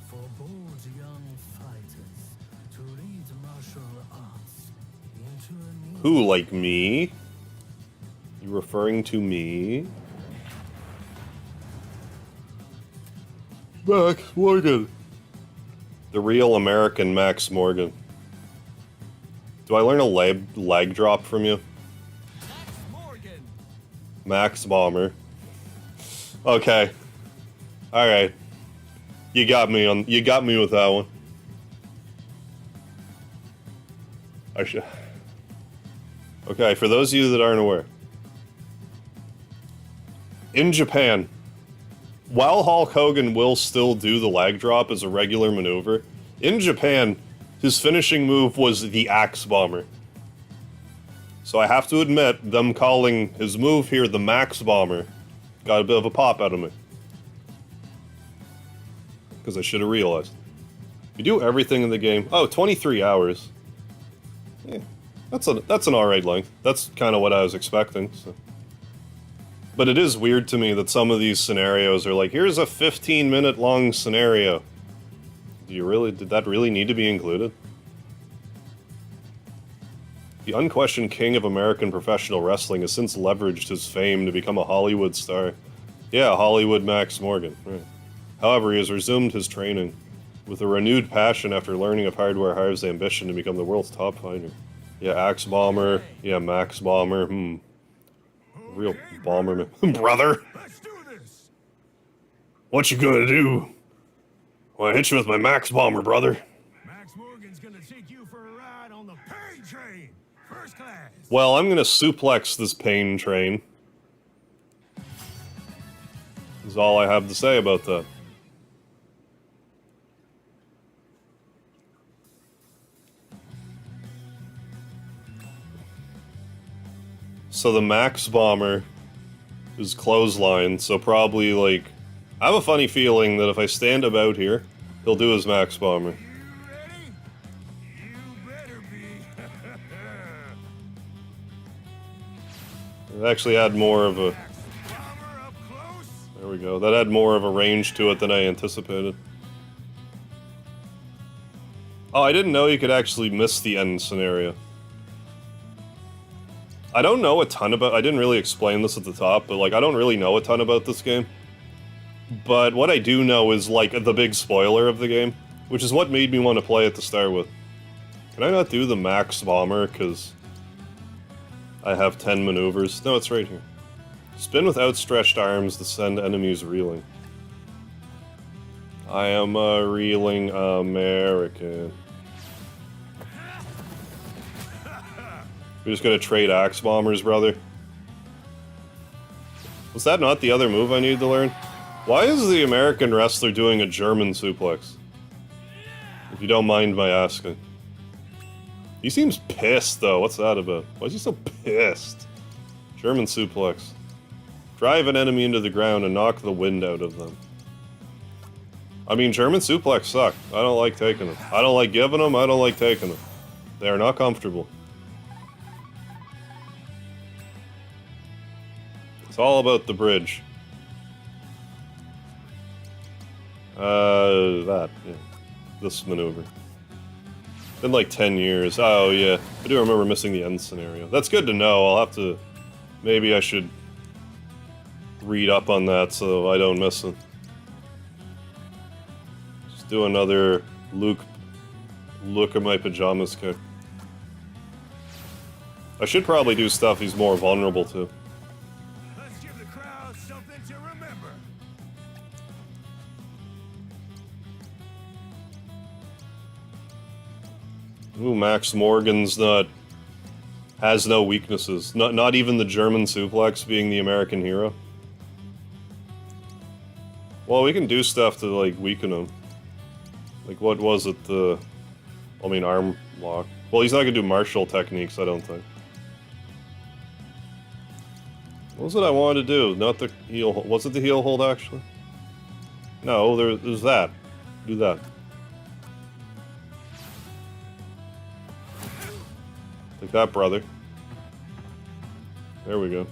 for bold young fighters to lead martial arts into a new... Who, like me? You referring to me? Max Morgan. The real American Max Morgan. Do I learn a leg drop from you? Max Morgan. Max Bomber. Okay. Alright. You got me with that one. I should. Okay, for those of you that aren't aware. In Japan, while Hulk Hogan will still do the leg drop as a regular maneuver, in Japan, his finishing move was the Axe Bomber. So I have to admit, them calling his move here the Max Bomber got a bit of a pop out of me. Because I should have realized. You do everything in the game. Oh, 23 hours. Yeah, that's an alright length. That's kind of what I was expecting. So. But it is weird to me that some of these scenarios are like, here's a 15-minute long scenario. Did that really need to be included? The unquestioned king of American professional wrestling has since leveraged his fame to become a Hollywood star. Yeah, Hollywood Max Morgan. Right. However, he has resumed his training with a renewed passion after learning of Hardware Harv's ambition to become the world's top fighter. Yeah, Axe Bomber. Yeah, Max Bomber. Real bomber, brother. Let's do this. What you gonna do? Well, I hit you with my Max Bomber, brother. Max Morgan's gonna take you for a ride on the pain train, first class. Well, I'm gonna suplex this pain train. Is all I have to say about that. So the Max Bomber is clothesline, so probably, like... I have a funny feeling that if I stand about here, he'll do his Max Bomber. You ready? You better be. It actually had more of a... Bomber up close. There we go. That had more of a range to it than I anticipated. Oh, I didn't know you could actually miss the end scenario. I don't know a ton about... I didn't really explain this at the top, but, like, I don't really know a ton about this game. But what I do know is, like, the big spoiler of the game, which is what made me want to play it to start with. Can I not do the Max Bomber, because I have 10 maneuvers? No, it's right here. Spin with outstretched arms to send enemies reeling. I am a reeling American. We're just gonna trade Axe Bombers, brother. Was that not the other move I needed to learn? Why is the American wrestler doing a German suplex? If you don't mind my asking. He seems pissed, though. What's that about? Why is he so pissed? German suplex. Drive an enemy into the ground and knock the wind out of them. I mean, German suplex suck. I don't like taking them. I don't like giving them, I don't like taking them. They are not comfortable. It's all about the bridge. Yeah. This maneuver. Been like 10 years. Oh, yeah. I do remember missing the end scenario. That's good to know. I'll have to... Maybe I should read up on that so I don't miss it. Just do another look at my pajamas kick. I should probably do stuff he's more vulnerable to. Let's give the crowd something to remember. Ooh, Max Morgan's has no weaknesses. Not even the German suplex being the American hero. Well, we can do stuff to, like, weaken him. Like, what was it, arm lock. Well, he's not gonna do martial techniques, I don't think. What was it I wanted to do? Not the heel hold. Was it the heel hold, actually? No, there's that. Do that. Like that, brother. There we go.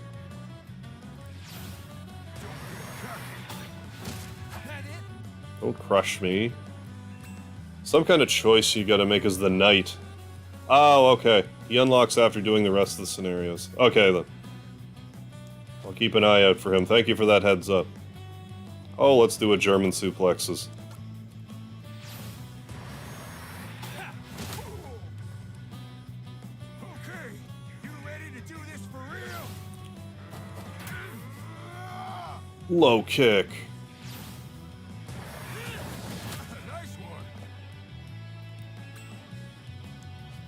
Don't crush me. Some kind of choice you gotta make as the knight. Oh, okay. He unlocks after doing the rest of the scenarios. Okay, then. I'll keep an eye out for him. Thank you for that heads up. Oh, let's do a German suplexes. Okay, you ready to do this for real? Low kick. Nice one.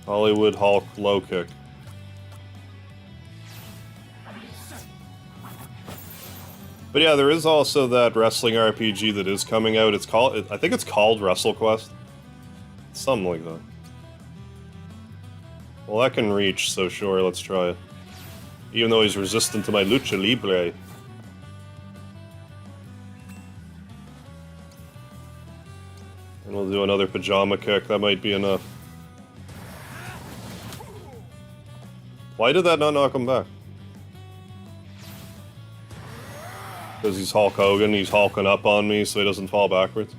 Hollywood Hulk low kick. But yeah, there is also that wrestling RPG that is coming out. It's called, I think it's called WrestleQuest. Something like that. Well, that can reach, so sure, let's try it. Even though he's resistant to my Lucha Libre. And we'll do another pajama kick, that might be enough. Why did that not knock him back? Because he's Hulk Hogan, he's hulking up on me so he doesn't fall backwards.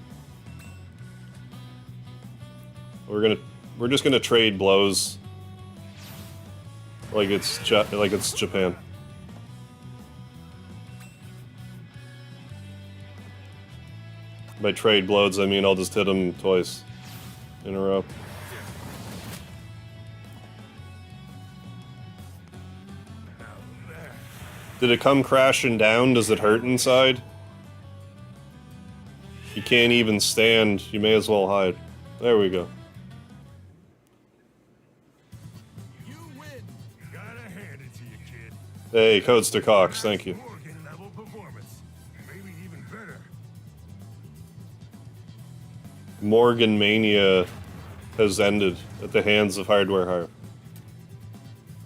We're just gonna trade blows. Like it's Japan. By trade blows, I mean I'll just hit him twice in a row. Did it come crashing down? Does it hurt inside? You can't even stand. You may as well hide. There we go. You win. Gotta hand it to you, kid. Hey, Codester Cox, thank you. Morgan level performance. Maybe even better. Morgan Mania has ended at the hands of Hardware Hire.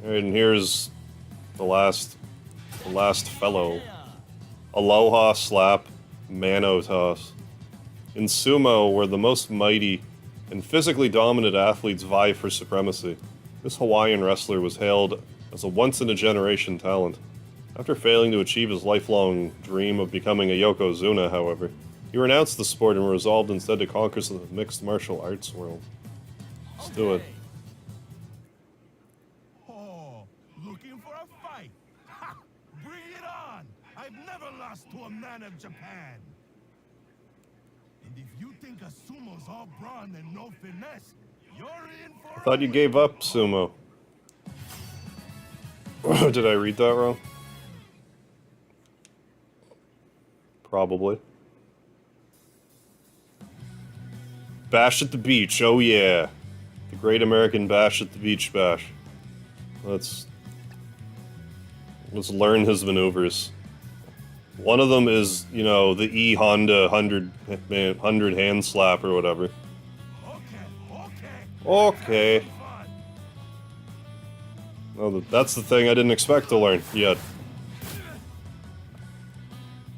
Alright, and here's the last fellow. Aloha Slap, Mano Toss. In sumo, where the most mighty and physically dominant athletes vie for supremacy, this Hawaiian wrestler was hailed as a once-in-a-generation talent. After failing to achieve his lifelong dream of becoming a Yokozuna, however, he renounced the sport and resolved instead to conquer the mixed martial arts world. Let's do it. Oh, looking for a fight? Ha! Bring it on! I've never lost to a man of Japan. And if you think a sumo's all brawn and no finesse, you're in for I thought you gave up sumo. Did I read that wrong? Probably. Bash at the beach, oh yeah. The Great American Bash at the Beach Bash. Let's learn his maneuvers. One of them is, you know, the E Honda 100 hand slap or whatever. Okay. Well, that's the thing I didn't expect to learn yet.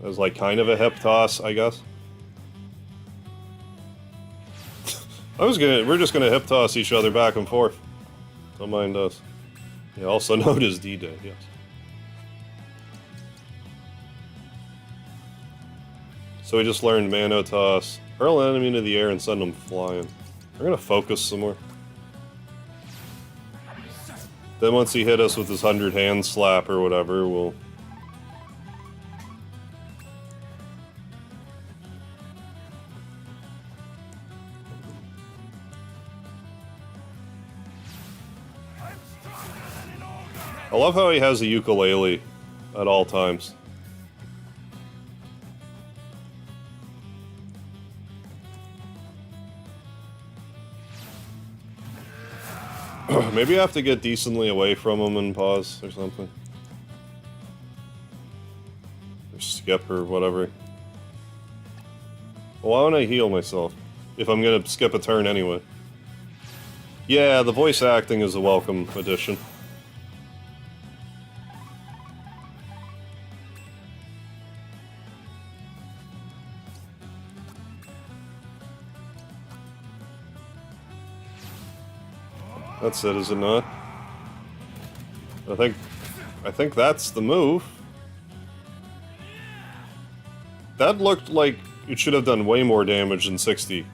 That was like kind of a hip toss, I guess. We're just gonna hip toss each other back and forth. Don't mind us. Yeah, also known as D-Day, yes. So we just learned Mano Toss. Hurl an enemy into the air and send them flying. We're gonna focus some more. Then once he hit us with his 100 hand slap or whatever, we'll... I love how he has a ukulele at all times. Maybe I have to get decently away from him and pause or something. Or skip or whatever. Why don't I heal myself? If I'm gonna skip a turn anyway. Yeah, the voice acting is a welcome addition. That's it, is it not? I think that's the move. That looked like it should have done way more damage than 60.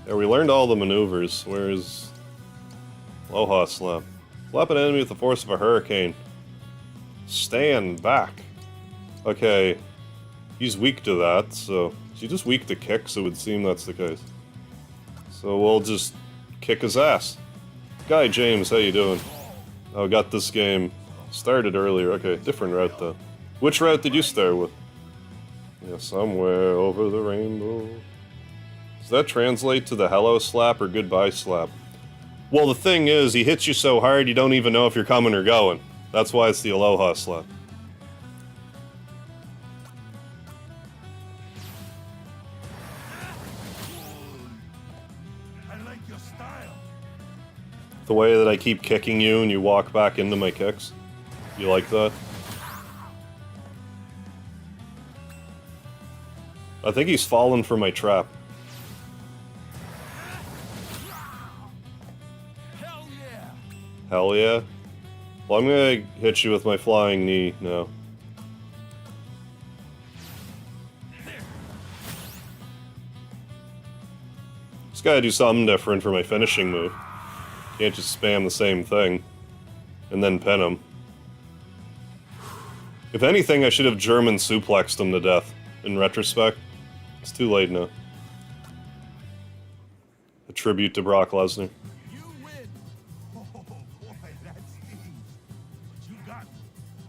Yeah, we learned all the maneuvers. Where's Aloha Slap? Slap an enemy with the force of a hurricane. Stand back. Okay. He's weak to that, so... Is he just weak to kicks? It would seem that's the case. So we'll just kick his ass. Guy James, how you doing? Oh, got this game started earlier. Okay, different route though. Which route did you start with? Yeah, somewhere over the rainbow. Does that translate to the hello slap or goodbye slap? Well, the thing is, he hits you so hard you don't even know if you're coming or going. That's why it's the aloha slap. I like your style. The way that I keep kicking you and you walk back into my kicks. You like that? I think he's fallen for my trap. Hell yeah! Hell yeah. Well, I'm gonna hit you with my flying knee now. Just gotta do something different for my finishing move. Can't just spam the same thing and then pin him. If anything, I should have German suplexed him to death, in retrospect. It's too late now. A tribute to Brock Lesnar. You win! Oh boy, that stings. But you got me.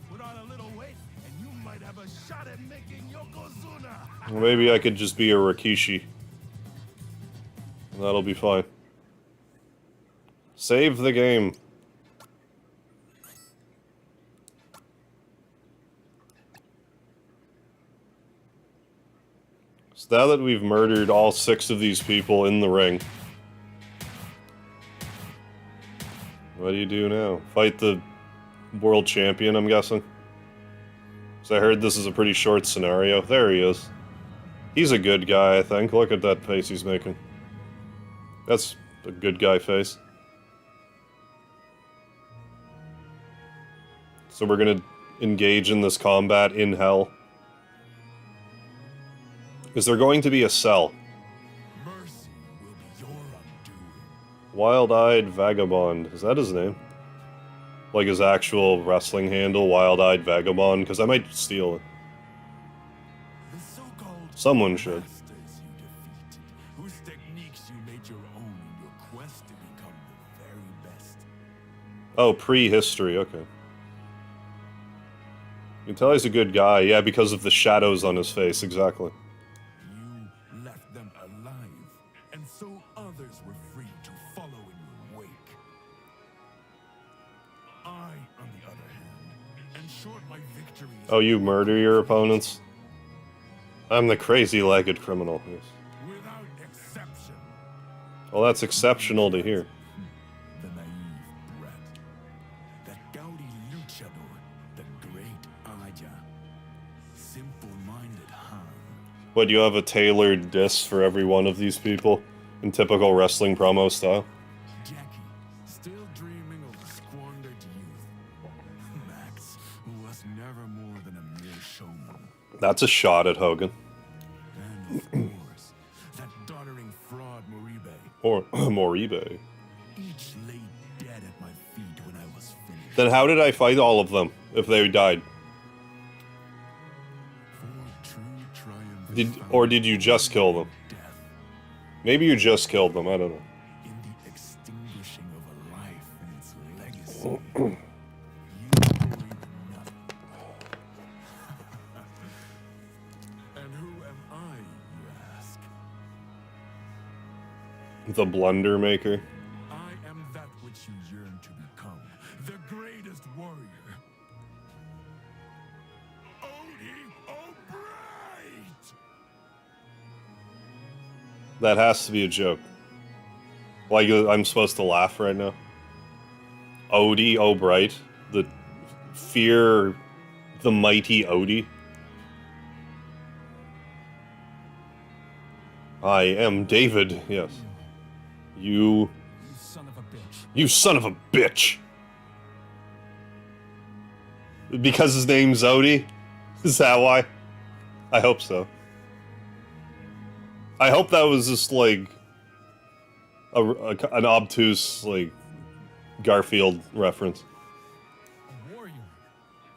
Put on a little weight, and you might have a shot at making Yokozuna! Well, maybe I could just be a Rikishi. And that'll be fine. Save the game. So now that we've murdered all 6 of these people in the ring, what do you do now? Fight the world champion, I'm guessing? So I heard this is a pretty short scenario. There he is. He's a good guy, I think. Look at that face he's making. That's a good guy face. So we're gonna engage in this combat in hell. Is there going to be a cell? Mercy will be your undoing. Wild-Eyed Vagabond. Is that his name? Like his actual wrestling handle, Wild-Eyed Vagabond? Because I might steal it. The so-called Someone should. masters you defeated, whose techniques you made your own in your quest to become the very best. Oh, pre-history, okay. You can tell he's a good guy, yeah, because of the shadows on his face, exactly. You left them alive, and so others were free to follow in your wake. I, on the other hand, ensure my victories. Oh, you murder your opponents? I'm the crazy-legged criminal, yes. Without exception. Well, that's exceptional to hear. The naive brat. That gaudy luchador, the great Aja. Simple-minded Han. What, you have a tailored diss for every one of these people? In typical wrestling promo style? Jackie, still dreaming of a squandered youth. Max, who was never more than a mere showman. That's a shot at Hogan. And of course, that doddering fraud Moribe. Or Moribe. Each lay dead at my feet when I was finished. Then how did I fight all of them, if they died? For true triumph is Did, found or did you just kill them? in death, Maybe you just killed them, I don't know. in the extinguishing of a life and its legacy. You owe nothing. And who am I, you ask? The Blunder Maker. I am that which you yearn to become, the greatest warrior. Odie O'Bright! That has to be a joke. Like, I'm supposed to laugh right now. Odie O'Bright. The fear the mighty Odie. I am David, yes. You You son of a bitch! Because his name's Odie? Is that why? I hope so. I hope that was just, like, an obtuse, like, Garfield reference. A warrior,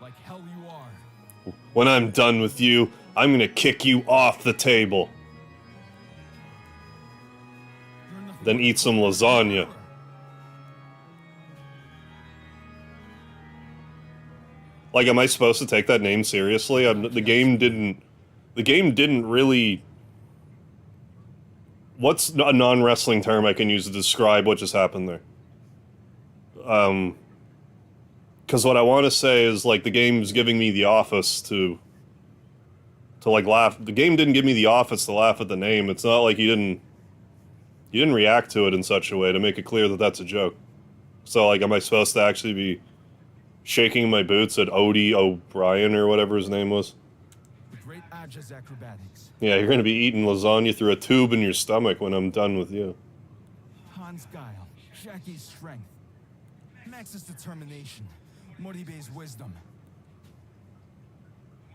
like hell you are. When I'm done with you, I'm gonna kick you off the table. Then eat some lasagna. Like, am I supposed to take that name seriously? The game didn't really... What's a non-wrestling term I can use to describe what just happened there? Because what I want to say is, like, the game's giving me the office to like, laugh. The game didn't give me the office to laugh at the name. It's not like you didn't react to it in such a way to make it clear that that's a joke. So, like, am I supposed to actually be shaking my boots at Odie O'Brien or whatever his name was? The great Aja's acrobatics. Yeah, you're gonna be eating lasagna through a tube in your stomach when I'm done with you. Han's guile, Shaki's strength, Max's determination, Moribe's wisdom.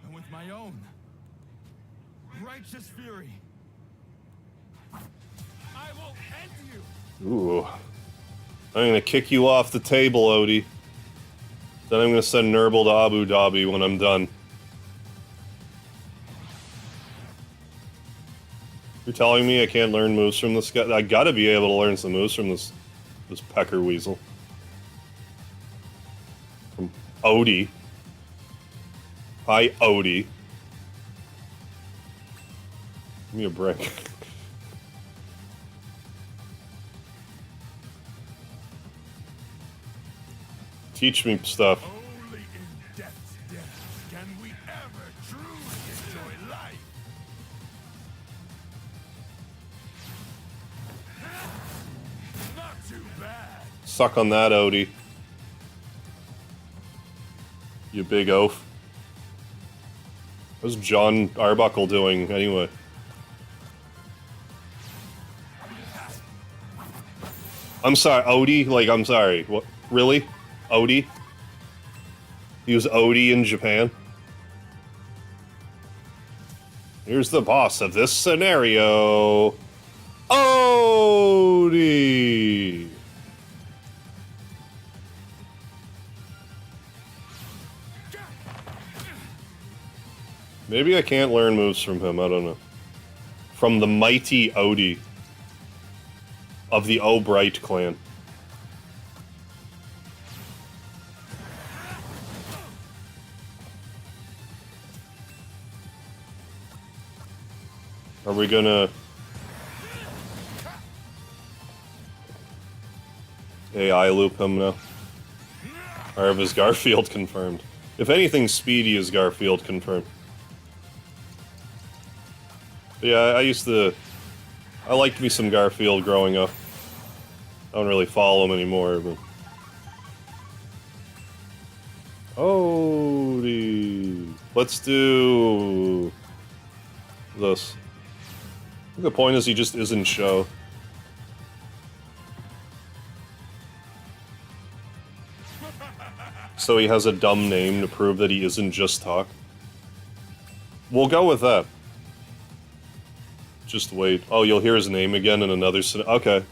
And with my own righteous fury, I will end you! Ooh. I'm gonna kick you off the table, Odie. Then I'm gonna send Nurble to Abu Dhabi when I'm done. You're telling me I can't learn moves from this guy? I gotta be able to learn some moves from this pecker weasel. From Odie. Hi, Odie. Give me a break. Teach me stuff. Only in death's depths can we ever truly enjoy life. Not too bad. Suck on that, Odie. You big oaf. What's John Arbuckle doing, anyway? I'm sorry, Odie? Like, I'm sorry. What? Really? Odie? He was Odie in Japan? Here's the boss of this scenario. Odie! Maybe I can't learn moves from him, I don't know. From the mighty Odie of the O'Bright clan. Are we gonna... AI loop him now? Or is Garfield confirmed? If anything, Speedy is Garfield confirmed. But yeah, I liked me some Garfield growing up. I don't really follow him anymore, but... Odie... Let's do... this. I think the point is he just isn't show. So he has a dumb name to prove that he isn't just talk. We'll go with that. Just wait. Oh, you'll hear his name again in another... Okay.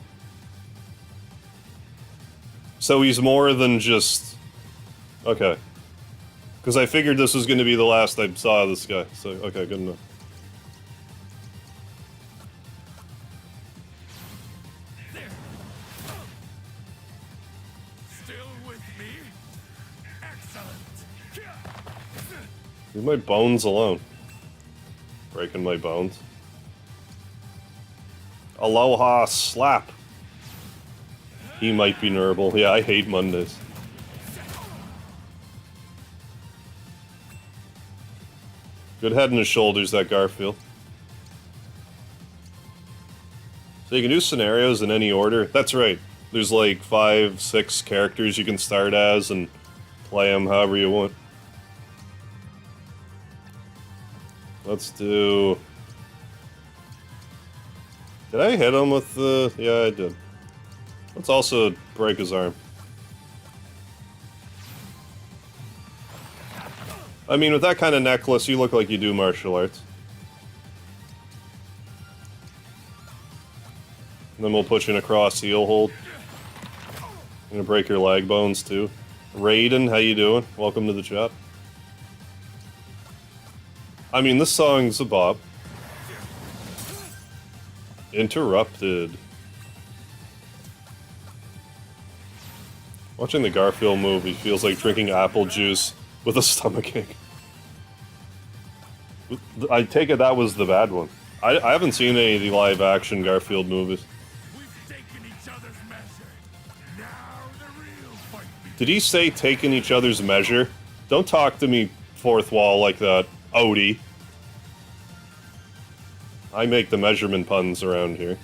So he's more than just... Okay. Because I figured this was going to be the last I saw of this guy. So, okay, good enough. Leave my bones alone. Breaking my bones. Aloha slap. He might be Nurble. Yeah, I hate Mondays. Good head and shoulders, that Garfield. So you can do scenarios in any order. That's right. There's like 5, 6 characters you can start as and play them however you want. Let's do... Did I hit him with the... Yeah, I did. Let's also break his arm. I mean, with that kind of necklace, you look like you do martial arts. And then we'll put you in a cross heel hold. I'm gonna break your leg bones too. Raiden, how you doing? Welcome to the chat. I mean, this song's a bop. Interrupted. Watching the Garfield movie feels like drinking apple juice with a stomachache. I take it that was the bad one. I haven't seen any of the live-action Garfield movies. We've taken each other's measure. Now the real fight begins. Did he say taking each other's measure? Don't talk to me fourth wall like that, Odie. I make the measurement puns around here.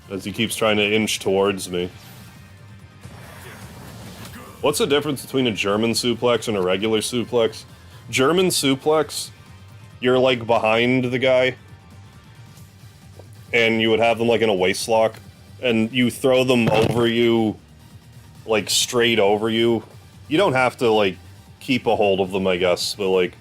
As he keeps trying to inch towards me. What's the difference between a German suplex and a regular suplex? German suplex, you're like behind the guy, and you would have them like in a waist lock, and you throw them over you, like straight over you. You don't have to like keep a hold of them, I guess, but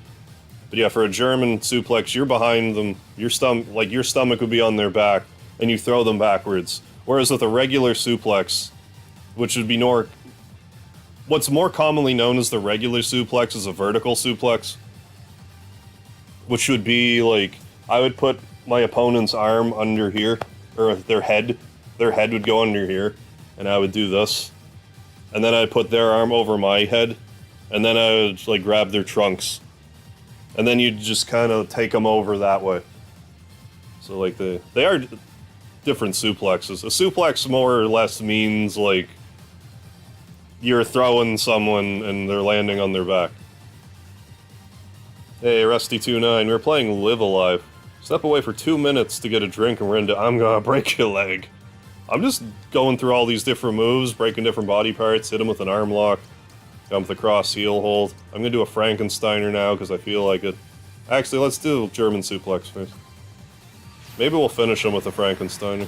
yeah, for a German suplex, you're behind them, your stomach would be on their back, and you throw them backwards. Whereas with a regular suplex, which would be what's more commonly known as the regular suplex is a vertical suplex, which would be like, I would put my opponent's arm under here, or their head would go under here, and I would do this, and then I'd put their arm over my head, and then I would like grab their trunks, and then you'd just kind of take them over that way. So like they are different suplexes. A suplex more or less means like you're throwing someone and they're landing on their back. Hey, Rusty29, we're playing Live Alive. Step away for 2 minutes to get a drink and we're into I'm gonna break your leg. I'm just going through all these different moves, breaking different body parts, hit him with an arm lock, come with a cross heel hold. I'm gonna do a Frankensteiner now because I feel like it. Actually, let's do German suplex first. Maybe we'll finish him with a Frankensteiner.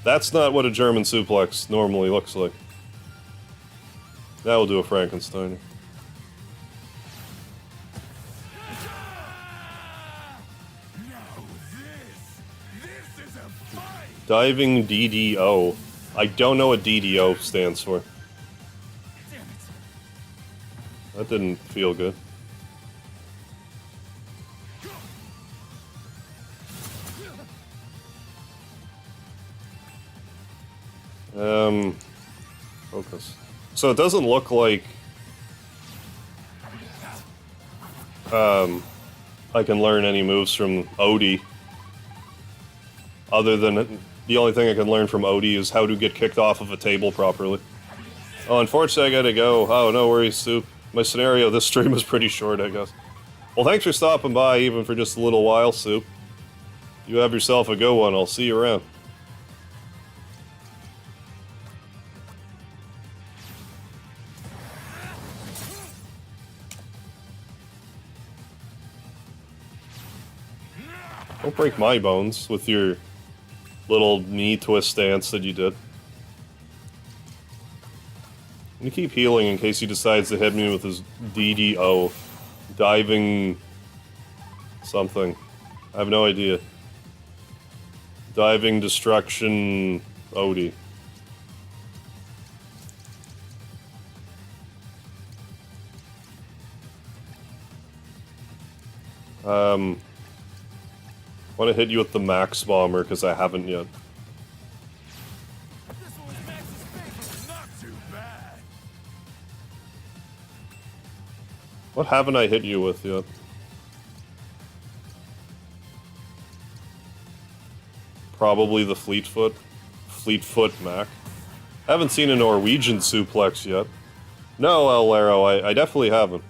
That's not what a German suplex normally looks like. Now we'll do a Frankensteiner. This is a fight. Diving DDO. I don't know what DDO stands for. Damn it. That didn't feel good. Focus. So it doesn't look like I can learn any moves from Odie. Other than the only thing I can learn from Odie is how to get kicked off of a table properly. Oh, unfortunately I gotta go. Oh, no worries, Soup. My scenario this stream was pretty short, I guess. Well, thanks for stopping by, even for just a little while, Soup. You have yourself a good one. I'll see you around. Don't break my bones with your little knee twist dance that you did. I'm gonna keep healing in case he decides to hit me with his DDO. Diving... something. I have no idea. Diving Destruction... Odie. I want to hit you with the Max Bomber, because I haven't yet. This one was Max's favorite. Not too bad. What haven't I hit you with yet? Probably the Fleetfoot. Fleetfoot Mac. I haven't seen a Norwegian suplex yet. No, El Laro, I definitely haven't.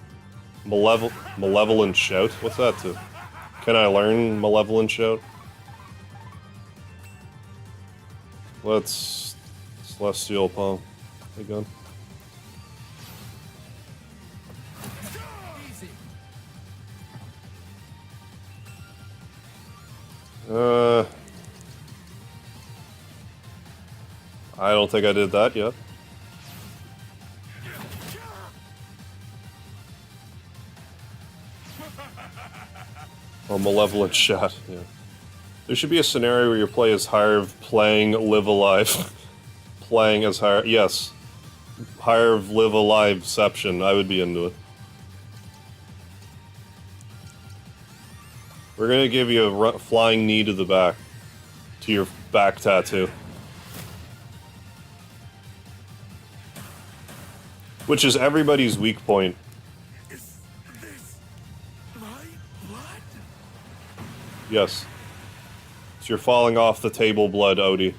Malevolent Shout? What's that to? Can I learn Malevolent Shout? Let's... Celestial Palm. Hey, gun. Easy. I don't think I did that yet. Oh, malevolent shot, yeah. There should be a scenario where you play as Harv playing Live Alive. Playing as Harv, yes. Harv Live Aliveception, I would be into it. We're gonna give you a flying knee to the back. To your back tattoo. Which is everybody's weak point. Is this my blood? Yes. So you're falling off the table blood, Odie.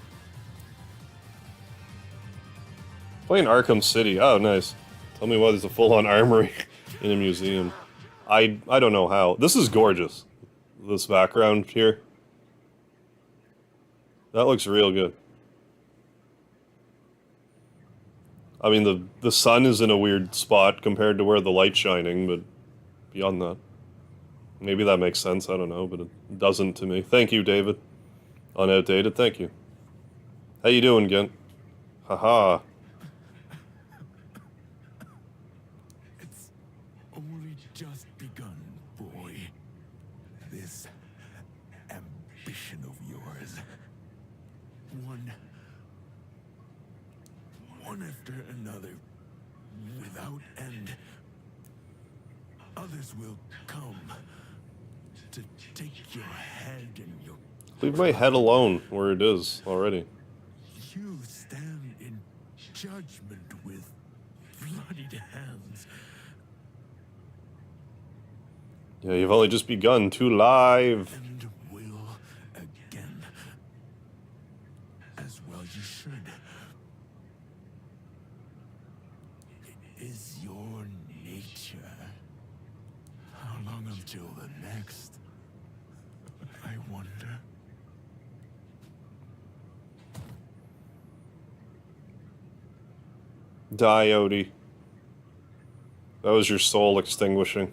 Playing Arkham City. Oh, nice. Tell me why there's a full-on armory in a museum. I don't know how. This is gorgeous. This background here. That looks real good. I mean, the sun is in a weird spot compared to where the light's shining, but beyond that. Maybe that makes sense, I don't know, but it doesn't to me. Thank you, David. On Outdated, thank you. How you doing, Gent? Haha. It's only just begun, boy. This ambition of yours. One after another, without end. Others will come to take your head and your... Leave my head alone where it is already. You stand in judgment with bloodied hands. Yeah, you've only just begun to live. And will again. As well you should. It is your nature. How long until the next? I wonder. Die, Odie. That was your soul extinguishing.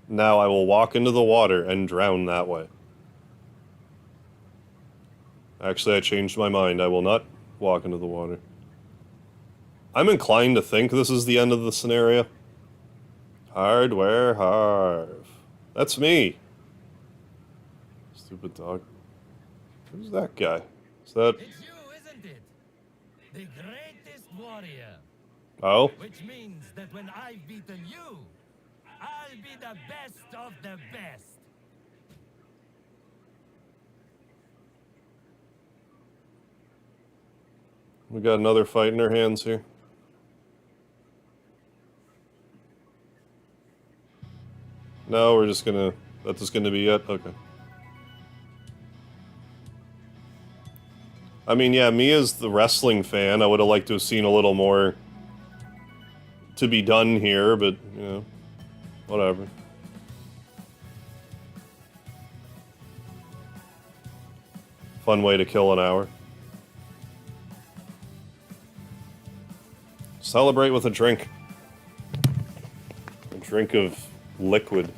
Now I will walk into the water and drown that way. Actually, I changed my mind. I will not walk into the water. I'm inclined to think this is the end of the scenario. Hardware Harv. That's me. Stupid dog. Who's that guy? Is that... It's you, isn't it? The greatest warrior. Oh? Which means that when I've beaten you, I'll be the best of the best. We got another fight in our hands here. No, we're just gonna... That's just gonna be it? Okay. I mean, yeah, me as the wrestling fan, I would have liked to have seen a little more to be done here, but, you know, whatever. Fun way to kill an hour. Celebrate with a drink. A drink of liquid.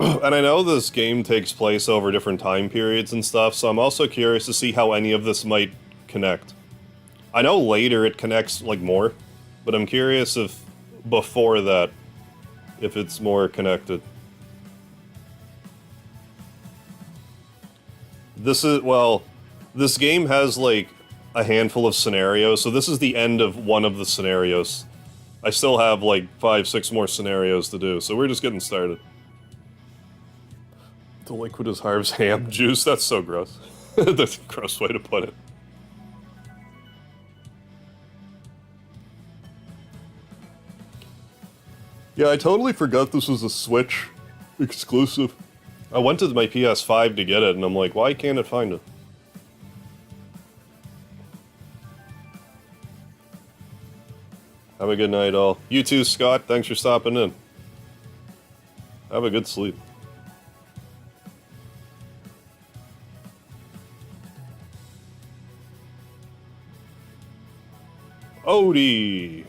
And I know this game takes place over different time periods and stuff, so I'm also curious to see how any of this might connect. I know later it connects, like, more, but I'm curious if before that, if it's more connected. This is, well, this game has, like, a handful of scenarios, so this is the end of one of the scenarios. I still have, like, 5-6 more scenarios to do, so we're just getting started. The liquid is Harv's ham juice? That's so gross. That's a gross way to put it. Yeah, I totally forgot this was a Switch exclusive. I went to my PS5 to get it, and I'm like, why can't it find it? Have a good night, all. You too, Scott. Thanks for stopping in. Have a good sleep. Odie!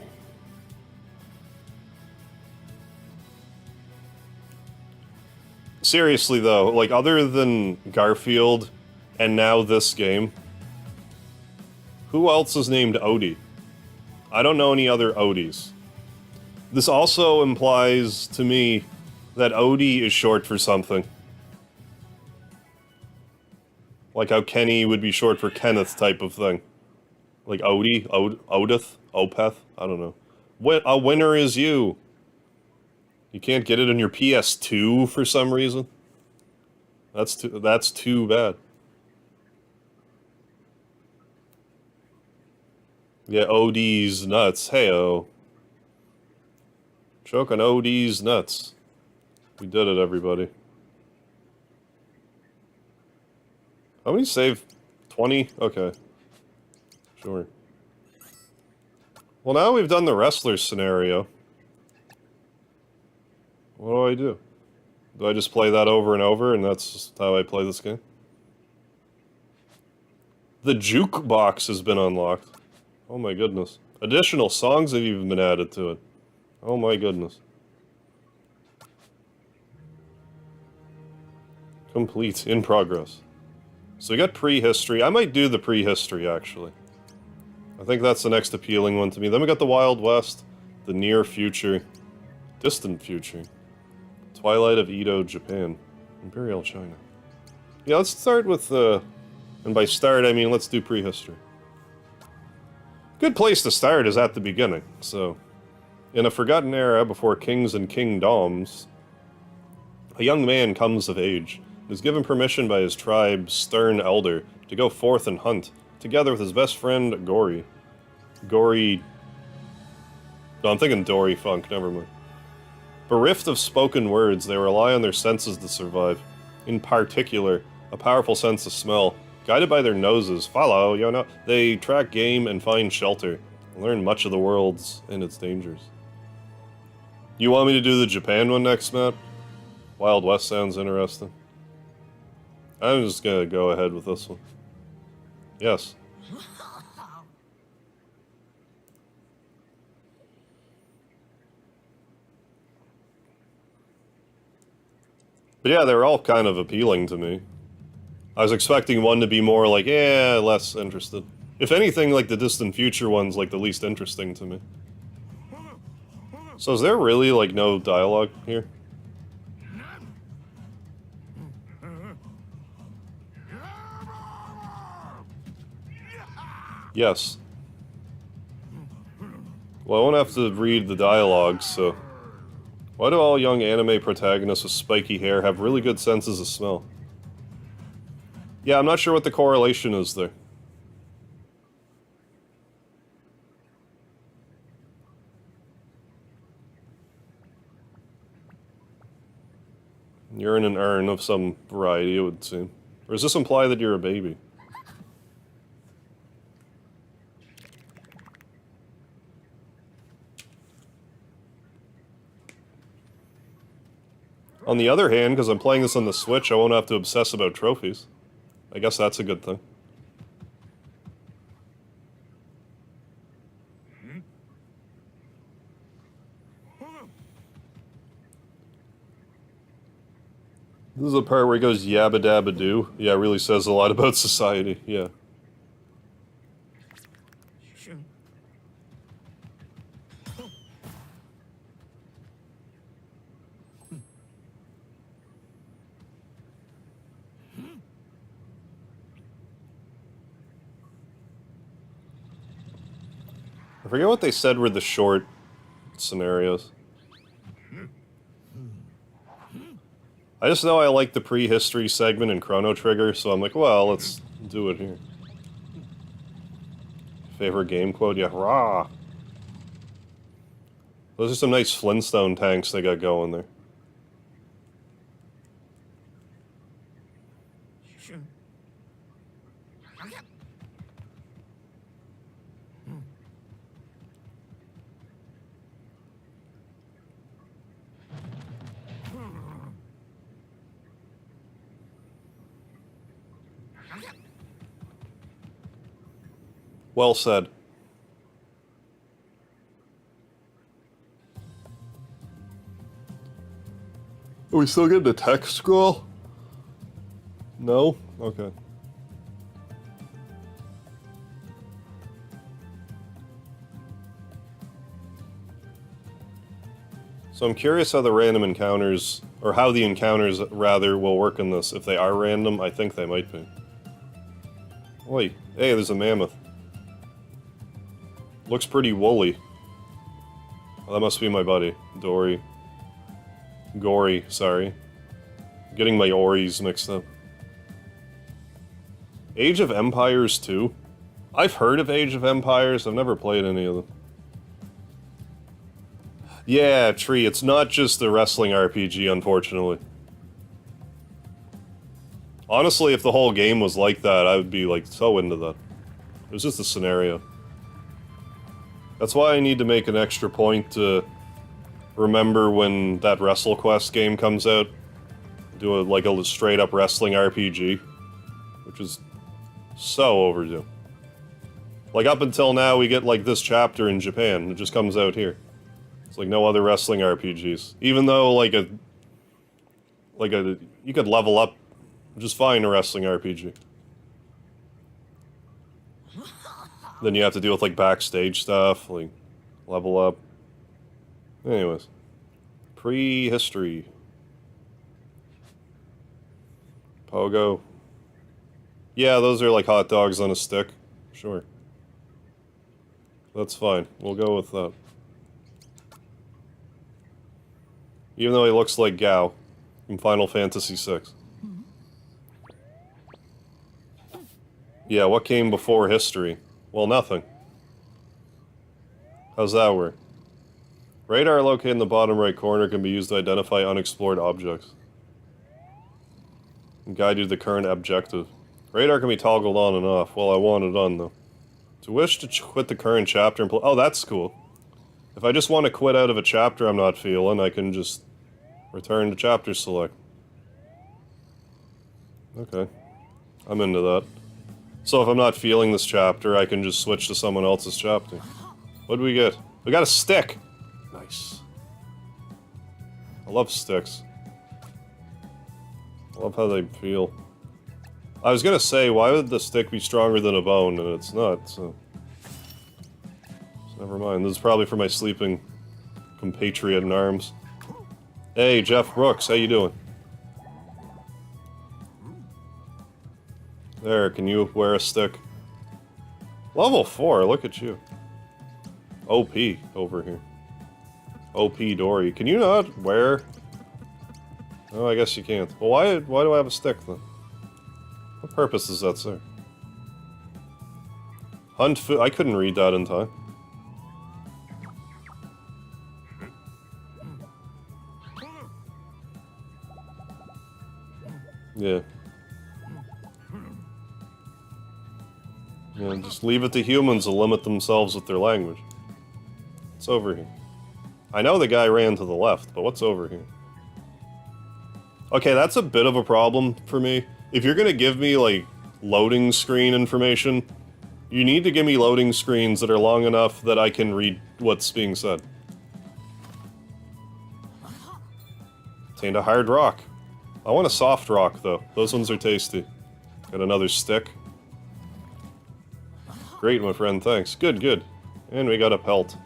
Seriously though, like other than Garfield and now this game, who else is named Odie? I don't know any other Odies. This also implies to me that Odie is short for something. Like how Kenny would be short for Kenneth type of thing. Like Odie, Odith, Opeth, I don't know. A winner is you. You can't get it on your PS2 for some reason. That's too bad. Yeah, Odie's nuts. Heyo. Choke on Odie's nuts. We did it, everybody. How many save? 20? Okay. Sure. Well, now we've done the wrestler scenario. What do I do? Do I just play that over and over, and that's just how I play this game? The jukebox has been unlocked. Oh my goodness. Additional songs have even been added to it. Oh my goodness. Complete. In progress. So we got prehistory. I might do the prehistory, actually. I think that's the next appealing one to me. Then we got the Wild West, the near future, distant future, Twilight of Edo, Japan, Imperial China. Yeah, let's start with, and by start I mean let's do prehistory. Good place to start is at the beginning, so... In a forgotten era before kings and kingdoms, a young man comes of age, and is given permission by his tribe's stern elder to go forth and hunt, together with his best friend, Gory. Gory... No, I'm thinking Dory Funk, never mind. Bereft of spoken words, they rely on their senses to survive. In particular, a powerful sense of smell. Guided by their noses, follow, you know, they track game and find shelter, and learn much of the world's and its dangers. You want me to do the Japan one next, Matt? Wild West sounds interesting. I'm just gonna go ahead with this one. Yes. But yeah, they're all kind of appealing to me. I was expecting one to be more like, less interested. If anything, like the distant future one's like the least interesting to me. So is there really like no dialogue here? Yes. Well, I won't have to read the dialogue, so... Why do all young anime protagonists with spiky hair have really good senses of smell? Yeah, I'm not sure what the correlation is there. You're in an urn of some variety, it would seem. Or does this imply that you're a baby? On the other hand, because I'm playing this on the Switch, I won't have to obsess about trophies. I guess that's a good thing. This is the part where he goes yabba dabba doo. Yeah, it really says a lot about society, yeah. I forget what they said were the short scenarios. I just know I like the prehistory segment in Chrono Trigger, so I'm like, well, let's do it here. Favorite game quote? Yeah, rah! Those are some nice Flintstone tanks they got going there. Well said. we still getting the text scroll? No? Okay. So I'm curious how the random encounters, or how the encounters, rather, will work in this. If they are random, I think they might be. Oi. Hey, there's a mammoth. Looks pretty woolly. Oh, that must be my buddy. Dory. Gory, sorry. Getting my Oris mixed up. Age of Empires 2? I've heard of Age of Empires, I've never played any of them. Yeah, Tree, it's not just a wrestling RPG, unfortunately. Honestly, if the whole game was like that, I would be, like, so into that. It was just a scenario. That's why I need to make an extra point to remember when that WrestleQuest game comes out. Do like a straight-up wrestling RPG. Which is so overdue. Like, up until now, we get, like, this chapter in Japan. It just comes out here. It's like no other wrestling RPGs. Even though, like a... You could level up just fine a wrestling RPG. Then you have to deal with, like, backstage stuff, like, level up. Anyways. Prehistory. Pogo. Yeah, those are like hot dogs on a stick. Sure. That's fine. We'll go with that. Even though he looks like Gao from Final Fantasy VI. Yeah, what came before history? Well, nothing. How's that work? Radar located in the bottom right corner can be used to identify unexplored objects. And guide you to the current objective. Radar can be toggled on and off. Well, I want it on, though. To wish to quit the current chapter and oh, that's cool. If I just want to quit out of a chapter I'm not feeling, I can just return to chapter select. Okay. I'm into that. So if I'm not feeling this chapter, I can just switch to someone else's chapter. What do we get? We got a stick! Nice. I love sticks. I love how they feel. I was gonna say, why would the stick be stronger than a bone, and it's not, so... Never mind, this is probably for my sleeping compatriot in arms. Hey, Jeff Brooks, how you doing? There, can you wear a stick? Level 4, look at you. OP over here. OP Dory. Can you not wear... Oh, I guess you can't. Well, why do I have a stick, then? What purpose does that serve? Hunt food... I couldn't read that in time. Yeah. Yeah, just leave it to humans to limit themselves with their language. What's over here? I know the guy ran to the left, but what's over here? Okay, that's a bit of a problem for me. If you're gonna give me, like, loading screen information, you need to give me loading screens that are long enough that I can read what's being said. Obtained a hard rock. I want a soft rock, though. Those ones are tasty. Got another stick. Great, my friend, thanks. Good, good. And we got a pelt.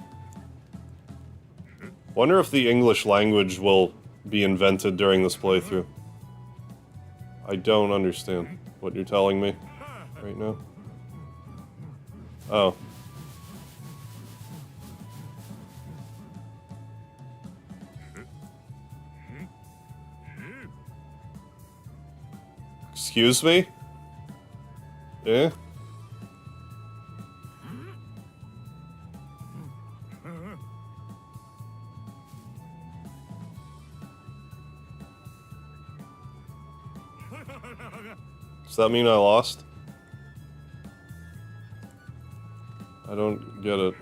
Wonder if the English language will be invented during this playthrough. I don't understand what you're telling me right now. Oh. Excuse me? Yeah? Does that mean I lost? I don't get it.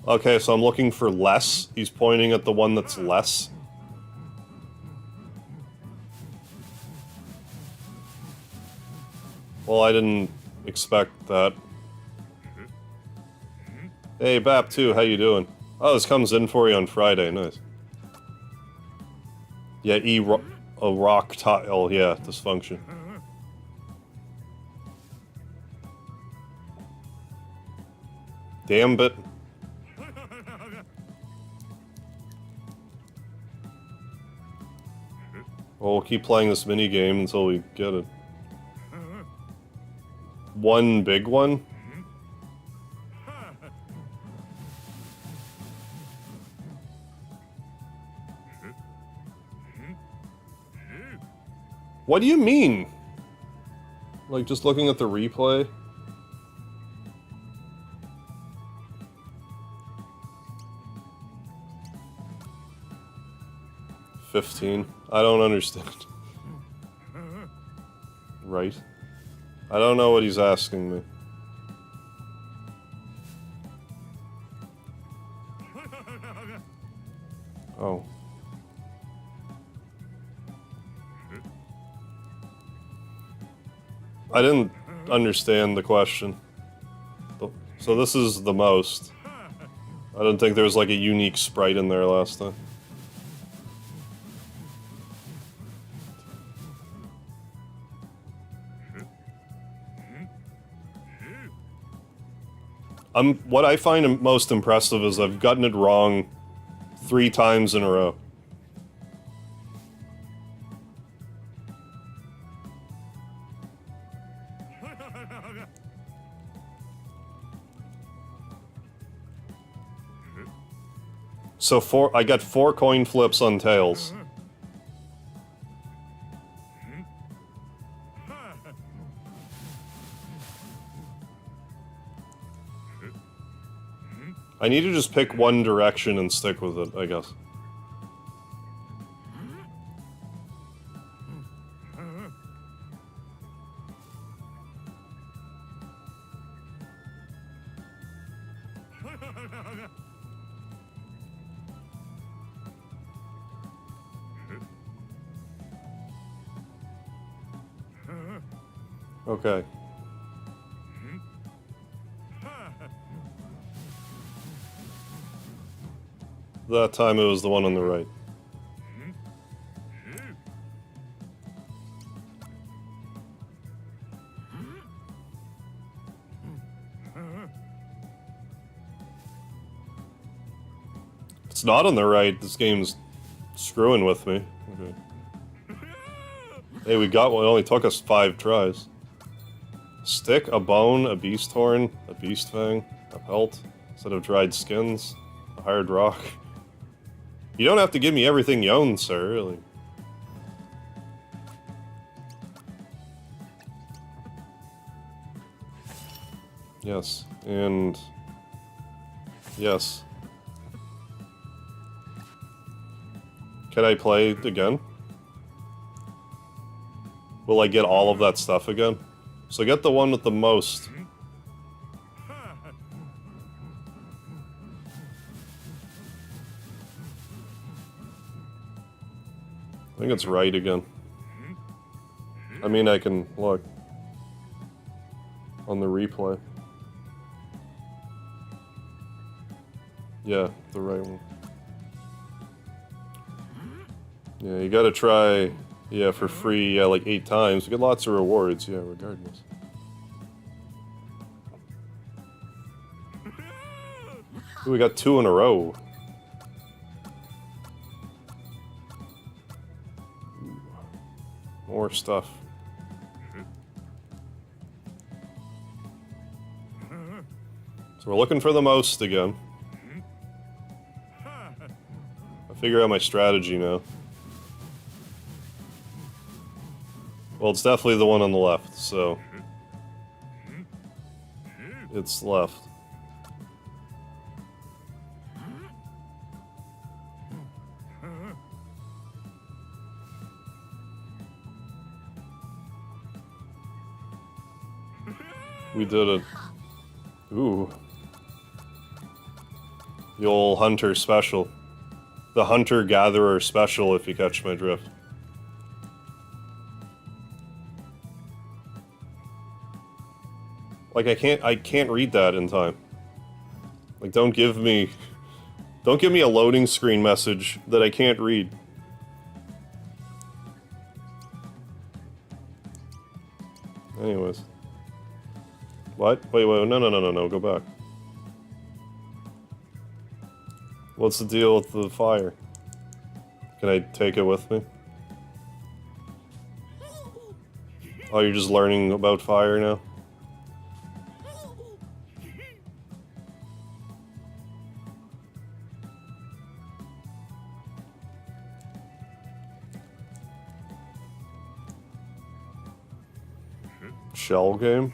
Okay, so I'm looking for less. He's pointing at the one that's less. Well, I didn't expect that. Hey, Bap2, how you doing? Oh, this comes in for you on Friday. Nice. Yeah, a rock tile. Yeah, dysfunction. Damn it. Well, we'll keep playing this mini game until we get it. One big one? What do you mean? Like, just looking at the replay? $15. I don't understand. Right. I don't know what he's asking me. Oh. I didn't understand the question. So this is the most. I didn't think there was like a unique sprite in there last time. What I find most impressive is I've gotten it wrong 3 times in a row. So I got 4 coin flips on tails. I need to just pick one direction and stick with it, I guess. Okay. That time it was the one on the right. If it's not on the right, this game's screwing with me. Okay. Hey, we got one. It only took us 5 tries. Stick, a bone, a beast horn, a beast fang, a pelt, a set of dried skins, a hard rock. You don't have to give me everything you own, sir, really. Yes, and... yes. Can I play it again? Will I get all of that stuff again? So get the one with the most. I think it's right again. I mean, I can look on the replay. Yeah, the right one. Yeah, you gotta try, yeah, for free, yeah, like 8 times. You get lots of rewards, yeah, regardless. Ooh, we got 2 in a row. More stuff. So we're looking for the most again. I figure out my strategy now. Well, it's definitely the one on the left, so... it's left. We did it. Ooh. The old hunter special. The hunter-gatherer special, if you catch my drift. Like, I can't read that in time. Like, don't give me Don't give me a loading screen message that I can't read. Anyways. What? Wait, no, go back. What's the deal with the fire? Can I take it with me? Oh, you're just learning about fire now? Shell game?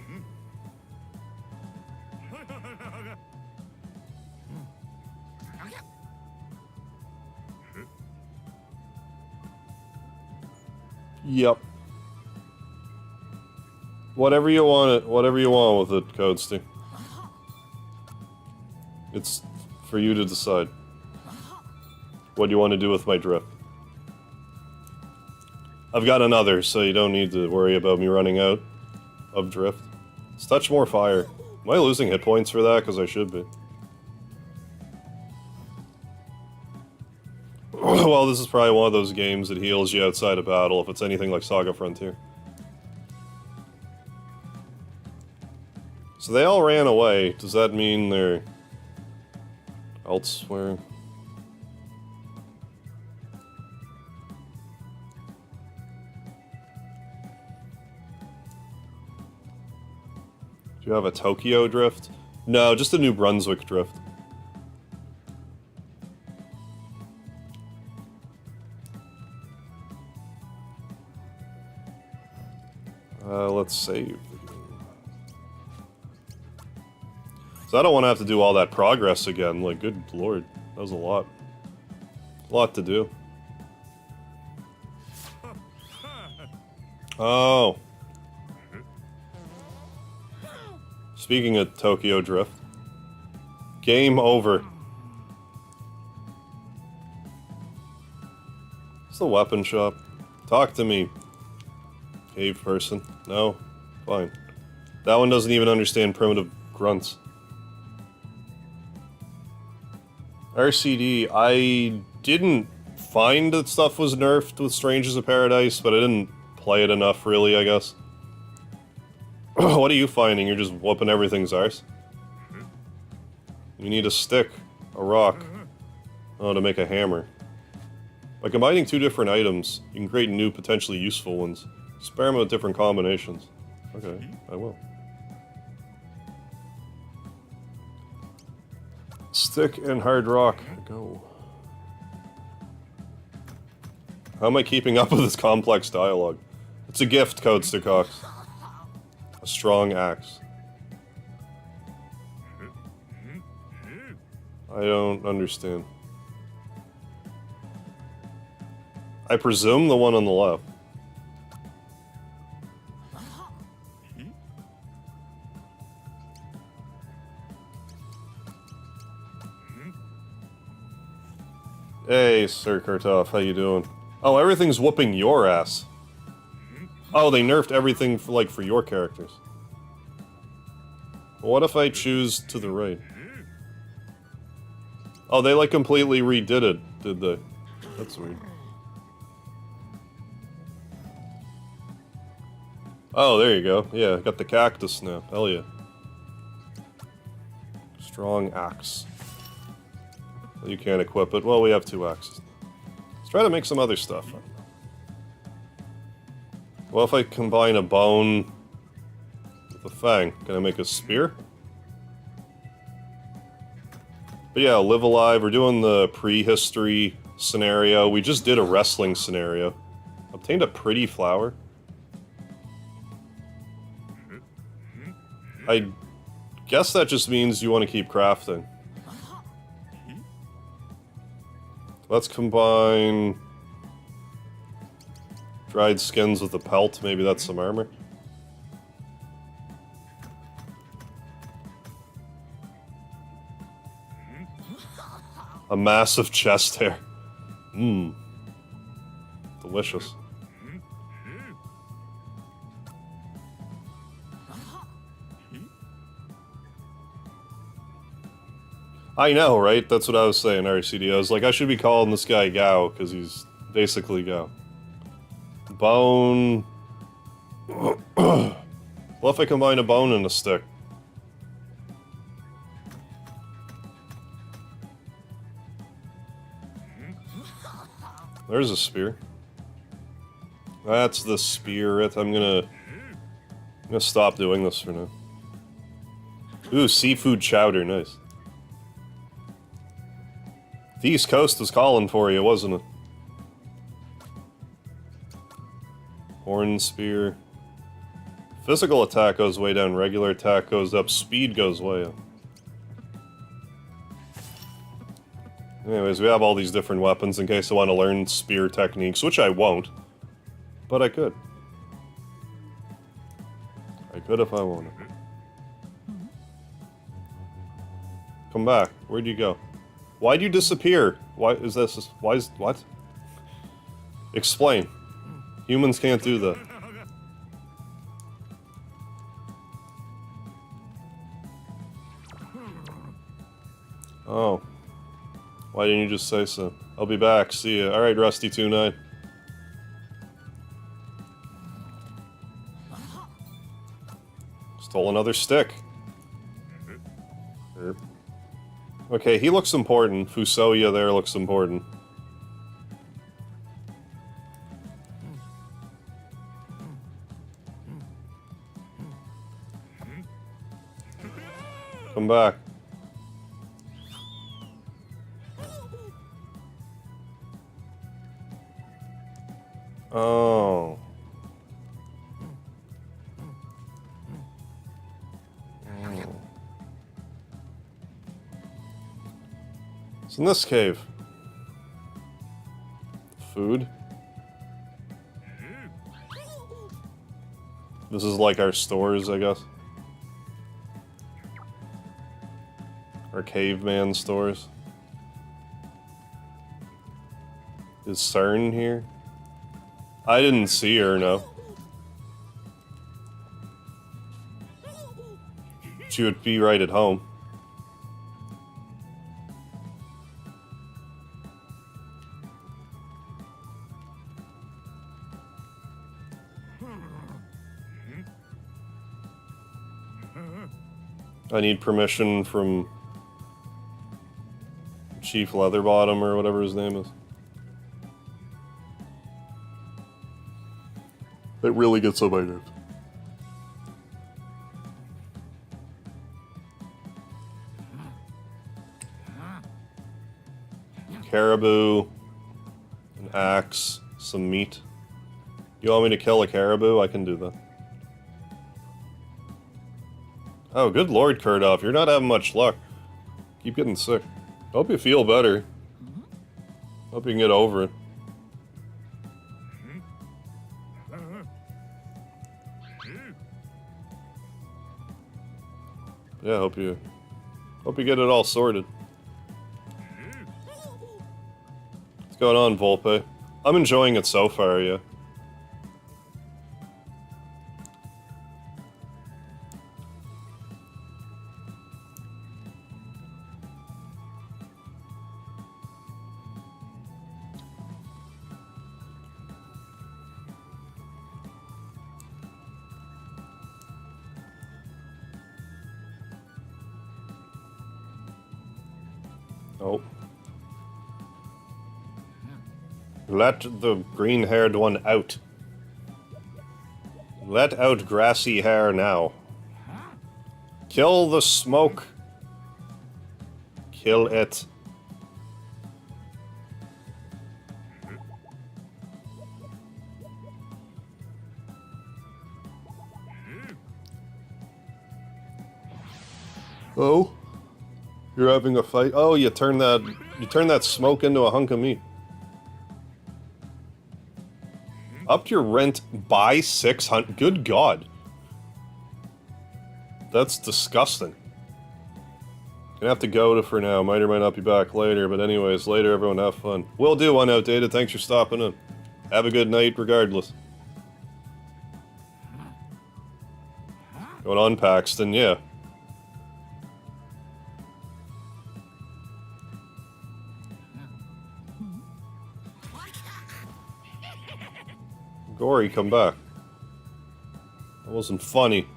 Yep. Whatever you want with it, Codesty. It's for you to decide. What do you want to do with my drift? I've got another, so you don't need to worry about me running out of drift. Let's touch more fire. Am I losing hit points for that? Because I should be. Well, this is probably one of those games that heals you outside of battle if it's anything like Saga Frontier. So they all ran away. Does that mean they're elsewhere? Do you have a Tokyo drift? No, just a New Brunswick drift. Let's save. So I don't want to have to do all that progress again. Like, good lord, that was a lot. A lot to do. Oh. Speaking of Tokyo Drift. Game over. It's the weapon shop. Talk to me. Cave person. No? Fine. That one doesn't even understand primitive grunts. RCD, I didn't find that stuff was nerfed with Strangers of Paradise, but I didn't play it enough, really, I guess. What are you finding? You're just whooping everything's arse? You need a stick, a rock, to make a hammer. By combining two different items, you can create new, potentially useful ones. Experiment with different combinations. Okay, I will. Stick and hard rock. Go. How am I keeping up with this complex dialogue? It's a gift, Codestickox. A strong axe. I don't understand. I presume the one on the left. Hey, Sir Kurtov, how you doing? Oh, everything's whooping your ass. Oh, they nerfed everything for your characters. What if I choose to the right? Oh, they like completely redid it, did they? That's weird. Oh, there you go. Yeah, got the cactus now. Hell yeah. Strong axe. You can't equip it. Well, we have 2 axes. Let's try to make some other stuff. Well, if I combine a bone with a fang, can I make a spear? But yeah, live alive. We're doing the prehistory scenario. We just did a wrestling scenario. Obtained a pretty flower. I guess that just means you want to keep crafting. Let's combine dried skins with a pelt. Maybe that's some armor. A massive chest hair. Mmm. Delicious. I know, right? That's what I was saying, RCD. I was like, I should be calling this guy Gao, because he's basically Gao. Bone... What if I combine a bone and a stick? There's a spear. That's the spirit. I'm gonna stop doing this for now. Ooh, seafood chowder, nice. The East Coast was calling for you, wasn't it? Horn spear. Physical attack goes way down, regular attack goes up, speed goes way up. Anyways, we have all these different weapons in case I want to learn spear techniques, which I won't. But I could. I could if I wanted. Come back. Where'd you go? Why'd you disappear? Why is this? Why is... what? Explain. Humans can't do that. Oh. Why didn't you just say so? I'll be back. See ya. Alright, Rusty29. Stole another stick. Okay, he looks important. Fusoya there looks important. Come back. Oh. It's in this cave. Food. This is like our stores, I guess. Our caveman stores. Is CERN here? I didn't see her, no. She would be right at home. I need permission from Chief Leatherbottom or whatever his name is. It really gets on my nerves. Caribou, an axe, some meat. You want me to kill a caribou? I can do that. Oh, good lord, Kurdoff, you're not having much luck. Keep getting sick. Hope you feel better. Hope you can get over it. Yeah, hope you get it all sorted. What's going on, Volpe? I'm enjoying it so far, yeah. Oh. Let the green-haired one out. Let out grassy hair now. Kill the smoke. Kill it. Oh? You're having a fight? Oh, you turn that smoke into a hunk of meat. Upped your rent by 600. Good God. That's disgusting. Gonna have to go for now. Might or might not be back later, but anyways, later everyone have fun. Will do, Unoutdated. Thanks for stopping in. Have a good night regardless. Going on, Paxton, yeah. Gory, come back. That wasn't funny.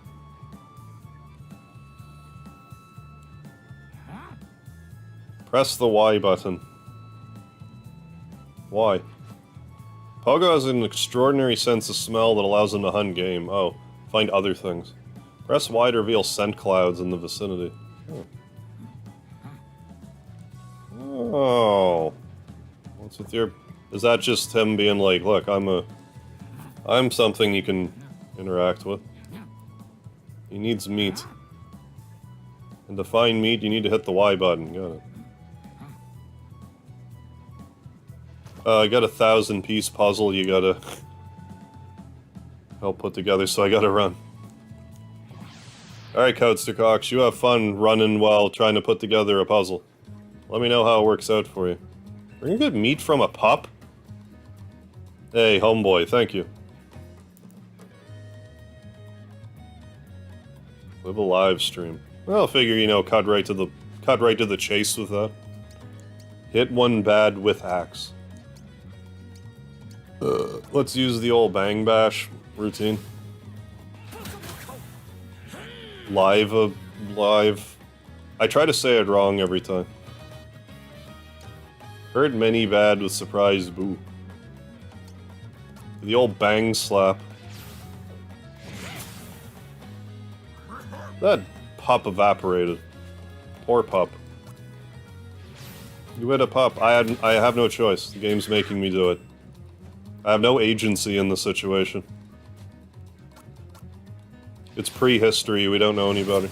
Press the Y button. Why? Pogo has an extraordinary sense of smell that allows him to hunt game. Oh, find other things. Press Y to reveal scent clouds in the vicinity. Oh. What's with your... Is that just him being like, look, I'm something you can interact with. He needs meat. And to find meat, you need to hit the Y button. Got it. I got a 1,000-piece puzzle you gotta help put together, so I gotta run. Alright, Coatster Cox, you have fun running while trying to put together a puzzle. Let me know how it works out for you. We're gonna get meat from a pup? Hey, homeboy, thank you. Live a live stream. Well, I'll figure, you know, cut right to the chase with that. Hit one bad with axe. Let's use the old bang bash routine. Live. I try to say it wrong every time. Heard many bad with surprise boo. The old bang slap. That pup evaporated. Poor pup. You hit a pup. I have no choice. The game's making me do it. I have no agency in the situation. It's prehistory, we don't know any better.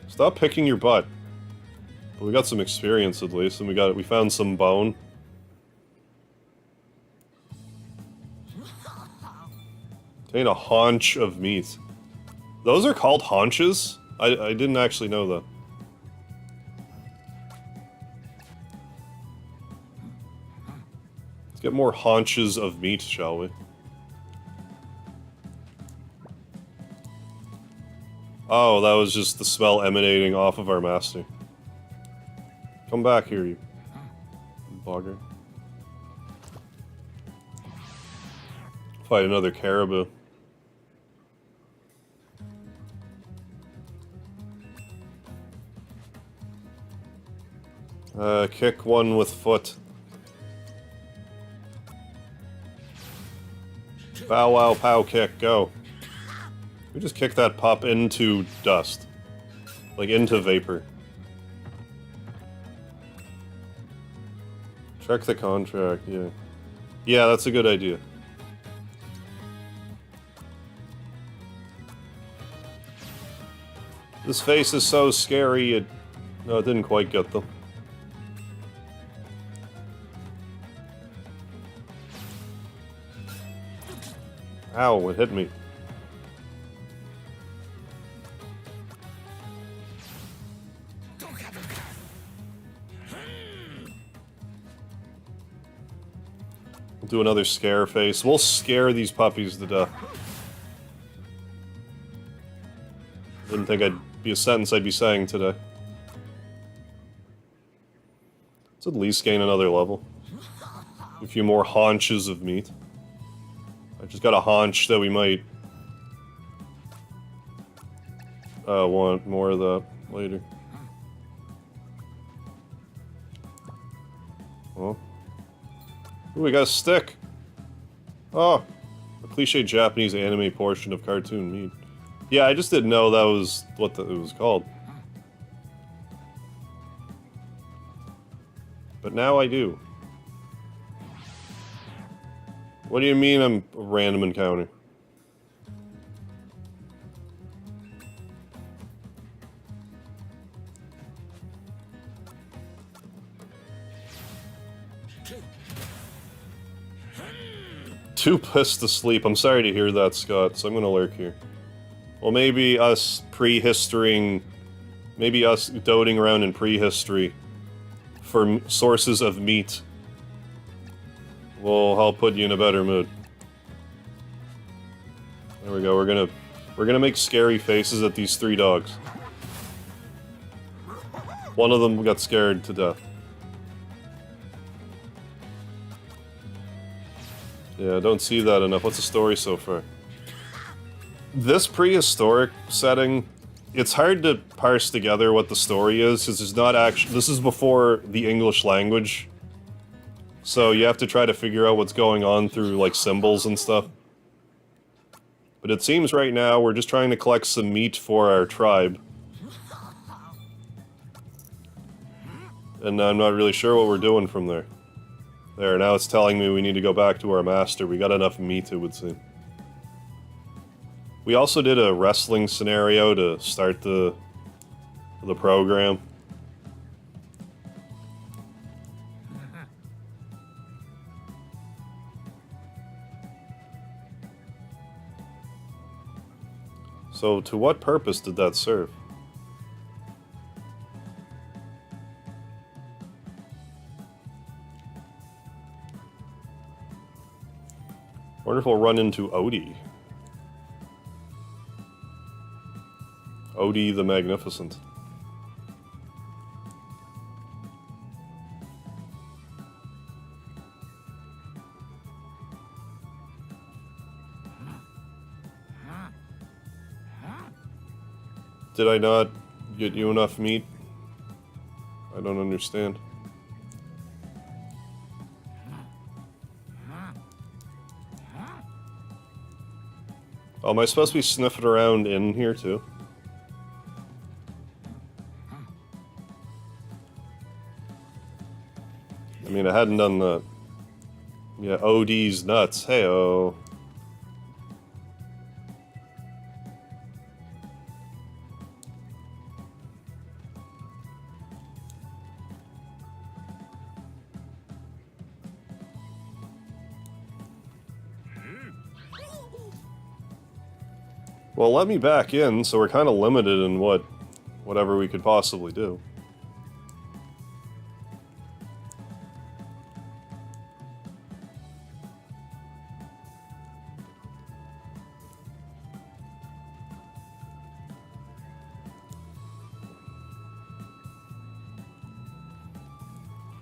Stop picking your butt. But we got some experience at least, and we found some bone. Obtain a haunch of meat. Those are called haunches? I didn't actually know that. Let's get more haunches of meat, shall we? Oh, that was just the smell emanating off of our master. Come back here, you bugger. Fight another caribou. Kick one with foot. Bow wow pow kick, go. We just kick that pup into dust. Like into vapor. Check the contract, yeah. Yeah, that's a good idea. This face is so scary, no, it didn't quite get them. Ow, it hit me. We'll do another scare face. We'll scare these puppies to death. Didn't think I'd be a sentence I'd be saying today. Let's at least gain another level. A few more haunches of meat. I just got a haunch that we might want more of that later. Oh. Ooh, we got a stick! Oh! A cliche Japanese anime portion of cartoon meat. Yeah, I just didn't know that was what it was called. But now I do. What do you mean I'm a random encounter? Too pissed to sleep. I'm sorry to hear that, Scott, so I'm gonna lurk here. Well, maybe us prehistorying... Maybe us doting around in prehistory for sources of meat will help put you in a better mood. There we go, we're gonna make scary faces at these three dogs. One of them got scared to death. Yeah, I don't see that enough. What's the story so far? This prehistoric setting, it's hard to parse together what the story is, because it's not actually... This is before the English language. So you have to try to figure out what's going on through, like, symbols and stuff. But it seems right now we're just trying to collect some meat for our tribe. And I'm not really sure what we're doing from there. There, now it's telling me we need to go back to our master. We got enough meat, it would seem. We also did a wrestling scenario to start the program. So, to what purpose did that serve? Wonder if we'll run into Odie. Odie the Magnificent. Did I not get you enough meat? I don't understand. Oh, am I supposed to be sniffing around in here too? I mean, I hadn't done that. Yeah, OD's nuts. Hey-oh. Well, let me back in, so we're kind of limited in whatever we could possibly do.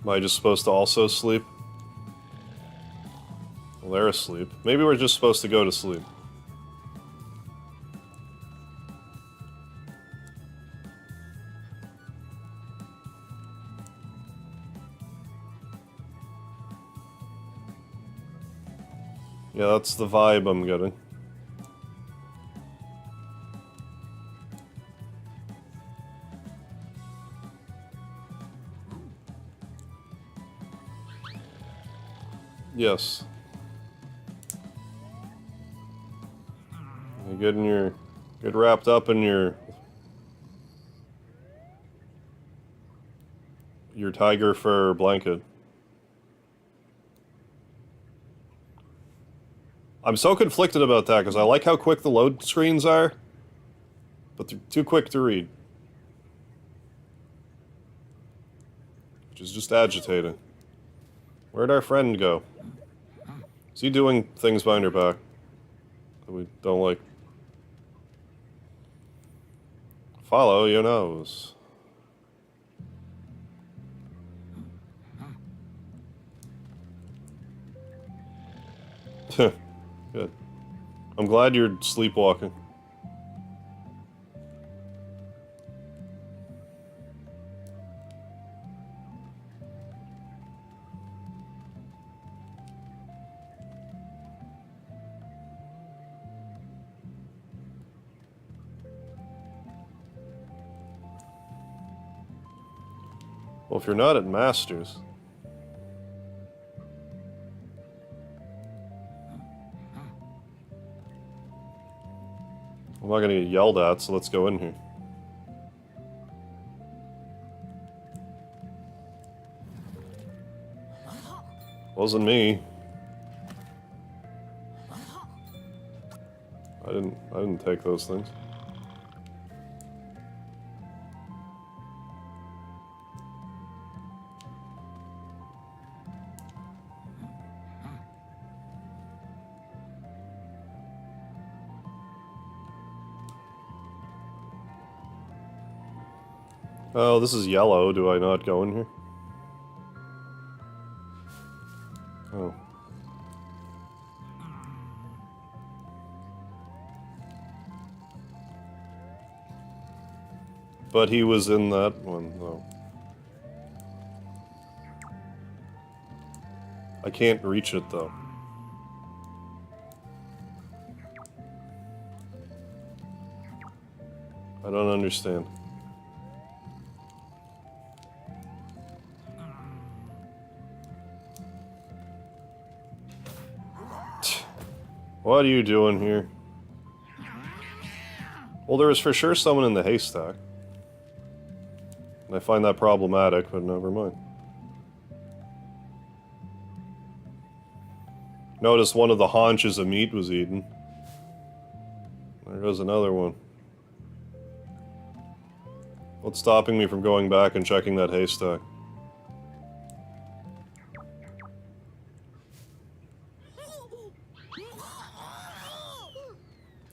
Am I just supposed to also sleep? Well, they're asleep. Maybe we're just supposed to go to sleep. Yeah, that's the vibe I'm getting. Yes. You're get wrapped up in your tiger fur blanket. I'm so conflicted about that, because I like how quick the load screens are, but they're too quick to read. Which is just agitating. Where'd our friend go? Is he doing things behind her back that we don't like? Follow your nose. Good. I'm glad you're sleepwalking. Well, if you're not at Masters... I'm not gonna get yelled at, so let's go in here. Wasn't me. I didn't take those things. Oh, this is yellow. Do I not go in here? Oh. But he was in that one, though. I can't reach it, though. I don't understand. What are you doing here? Well, there was for sure someone in the haystack. And I find that problematic, but never mind. Notice one of the haunches of meat was eaten. There goes another one. What's stopping me from going back and checking that haystack?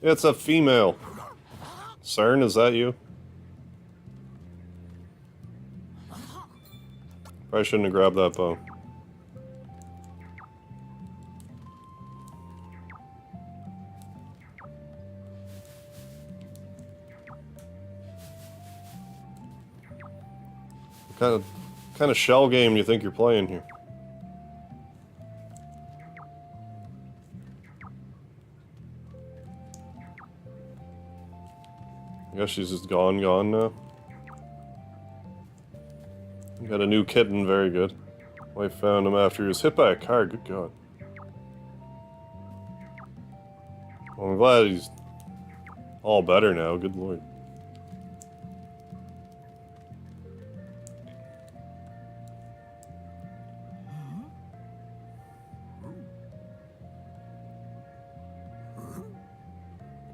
It's a female. CERN, is that you? Probably shouldn't have grabbed that bone. What kind of shell game do you think you're playing here? I guess she's just gone now. Got a new kitten, very good. Wife found him after he was hit by a car, good god. Well, I'm glad he's all better now, good lord.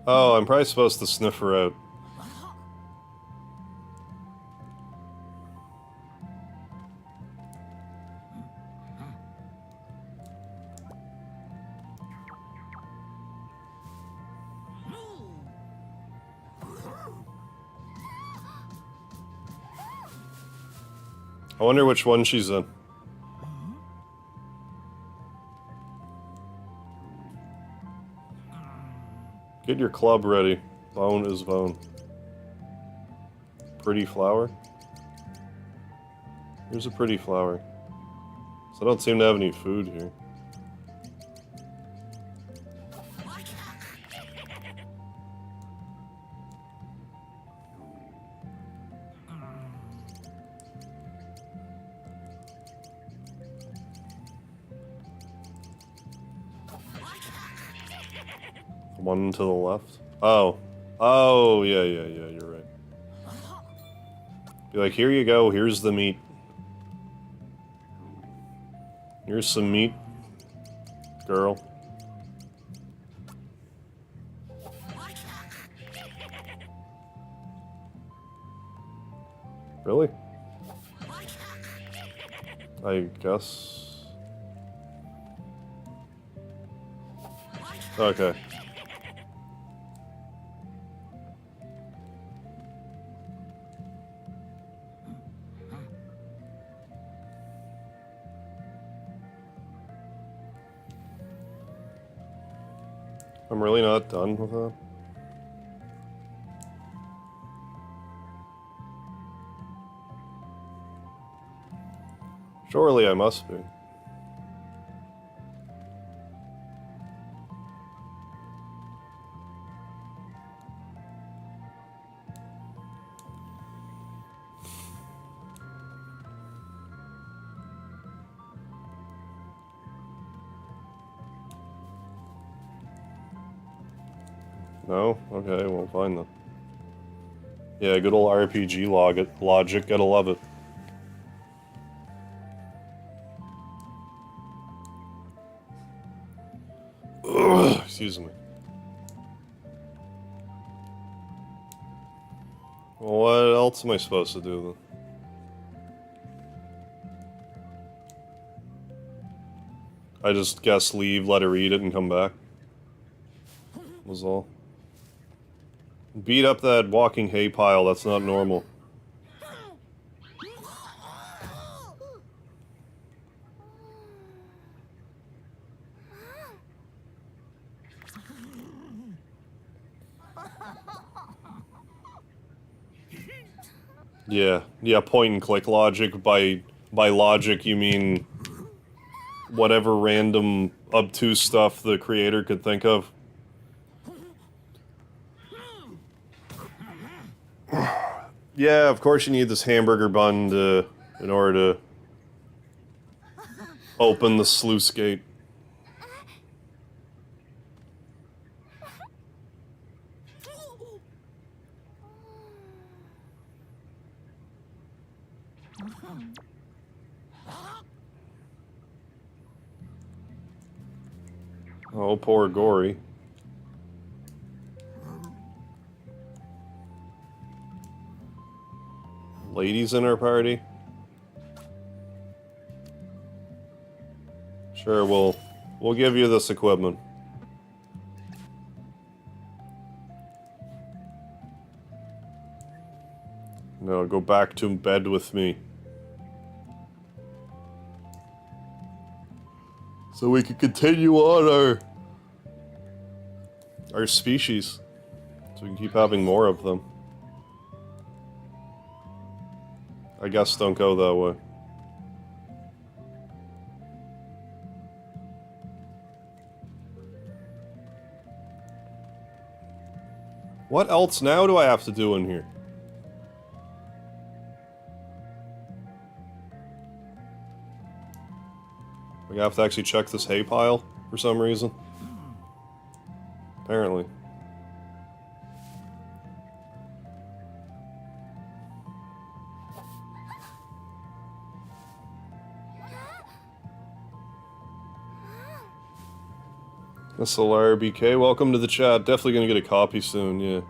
Oh, I'm probably supposed to sniff her out. I wonder which one she's in. Get your club ready. Bone is bone. Pretty flower? Here's a pretty flower. So I don't seem to have any food here. One to the left. Oh. Oh, yeah, you're right. Be like, here you go, here's the meat. Here's some meat, girl. Really? I guess. Okay. I'm really not done with that. Surely I must be. No? Okay, we'll find them. Yeah, good old RPG logic, gotta love it. Ugh, excuse me. Well, what else am I supposed to do then? I just guess leave, let her eat it, and come back. Was all. Beat up that walking hay pile, that's not normal. Yeah, yeah, point and click logic. By logic, you mean whatever random obtuse stuff the creator could think of. Yeah, of course you need this hamburger bun in order to open the sluice gate. Oh, poor Gory. Ladies in our party? Sure, we'll give you this equipment. No, go back to bed with me. So we can continue on our species. So we can keep having more of them. I guess don't go that way. What else now do I have to do in here? We have to actually check this hay pile for some reason. Apparently. SLR BK, welcome to the chat. Definitely gonna get a copy soon, yeah.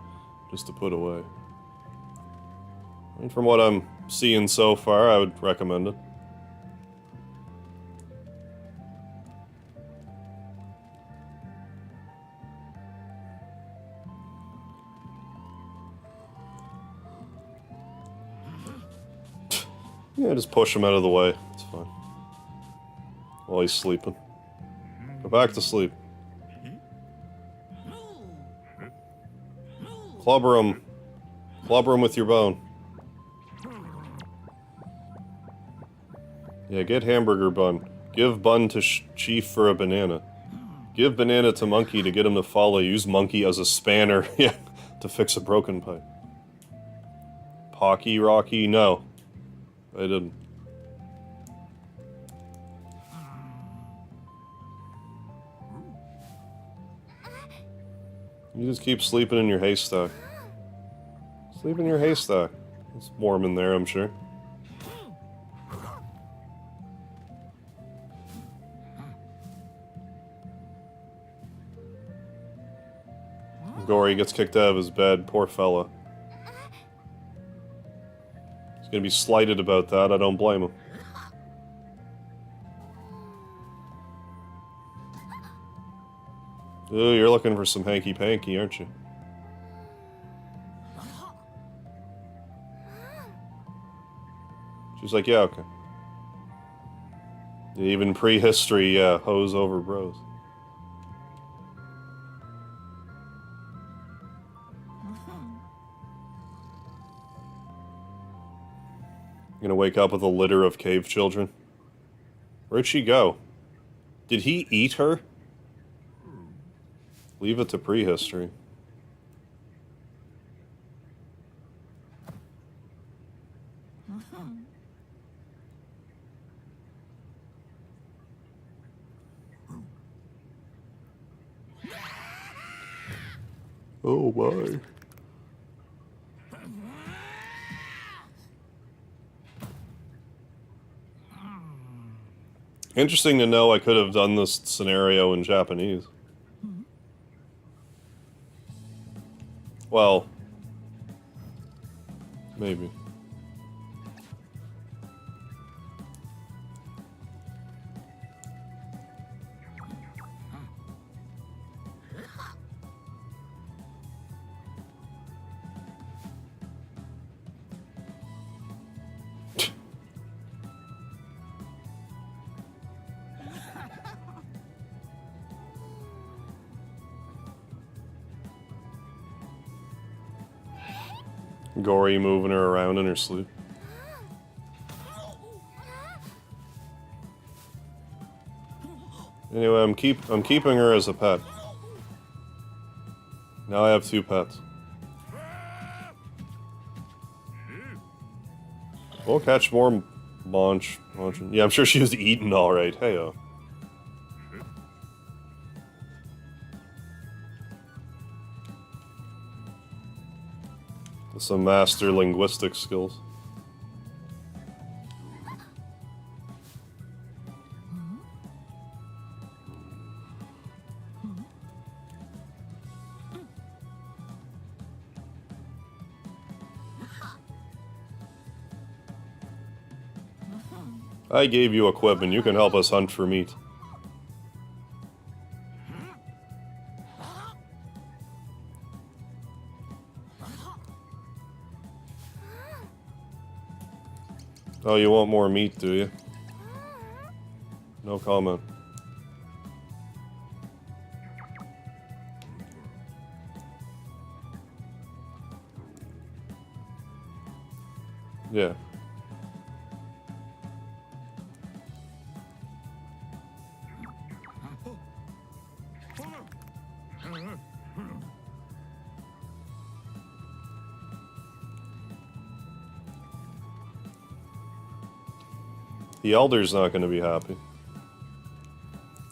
Just to put away. And from what I'm seeing so far, I would recommend it. Yeah, just push him out of the way. It's fine. While he's sleeping. Go back to sleep. Clubber him. Clubber him with your bone. Yeah, get hamburger bun. Give bun to Chief for a banana. Give banana to Monkey to get him to follow. Use Monkey as a spanner, yeah, to fix a broken pipe. Pocky Rocky? No. I didn't. You just keep sleeping in your haystack. Sleep in your haystack. It's warm in there, I'm sure. Gory gets kicked out of his bed, poor fella. He's gonna be slighted about that, I don't blame him. Ooh, you're looking for some hanky-panky, aren't you? She's like, yeah, okay. Even prehistory, yeah, hoes over bros. I'm gonna wake up with a litter of cave children. Where'd she go? Did he eat her? Leave it to prehistory. Oh my. Interesting to know I could have done this scenario in Japanese. Well, maybe. Gory moving her around in her sleep. Anyway, I'm keeping her as a pet. Now I have 2 pets. We'll catch more munch. Yeah, I'm sure she was eaten alright. Hey-oh. Some master linguistic skills. I gave you equipment. You can help us hunt for meat. Oh, you want more meat, do you? No comment. Yeah. The Elder's not going to be happy.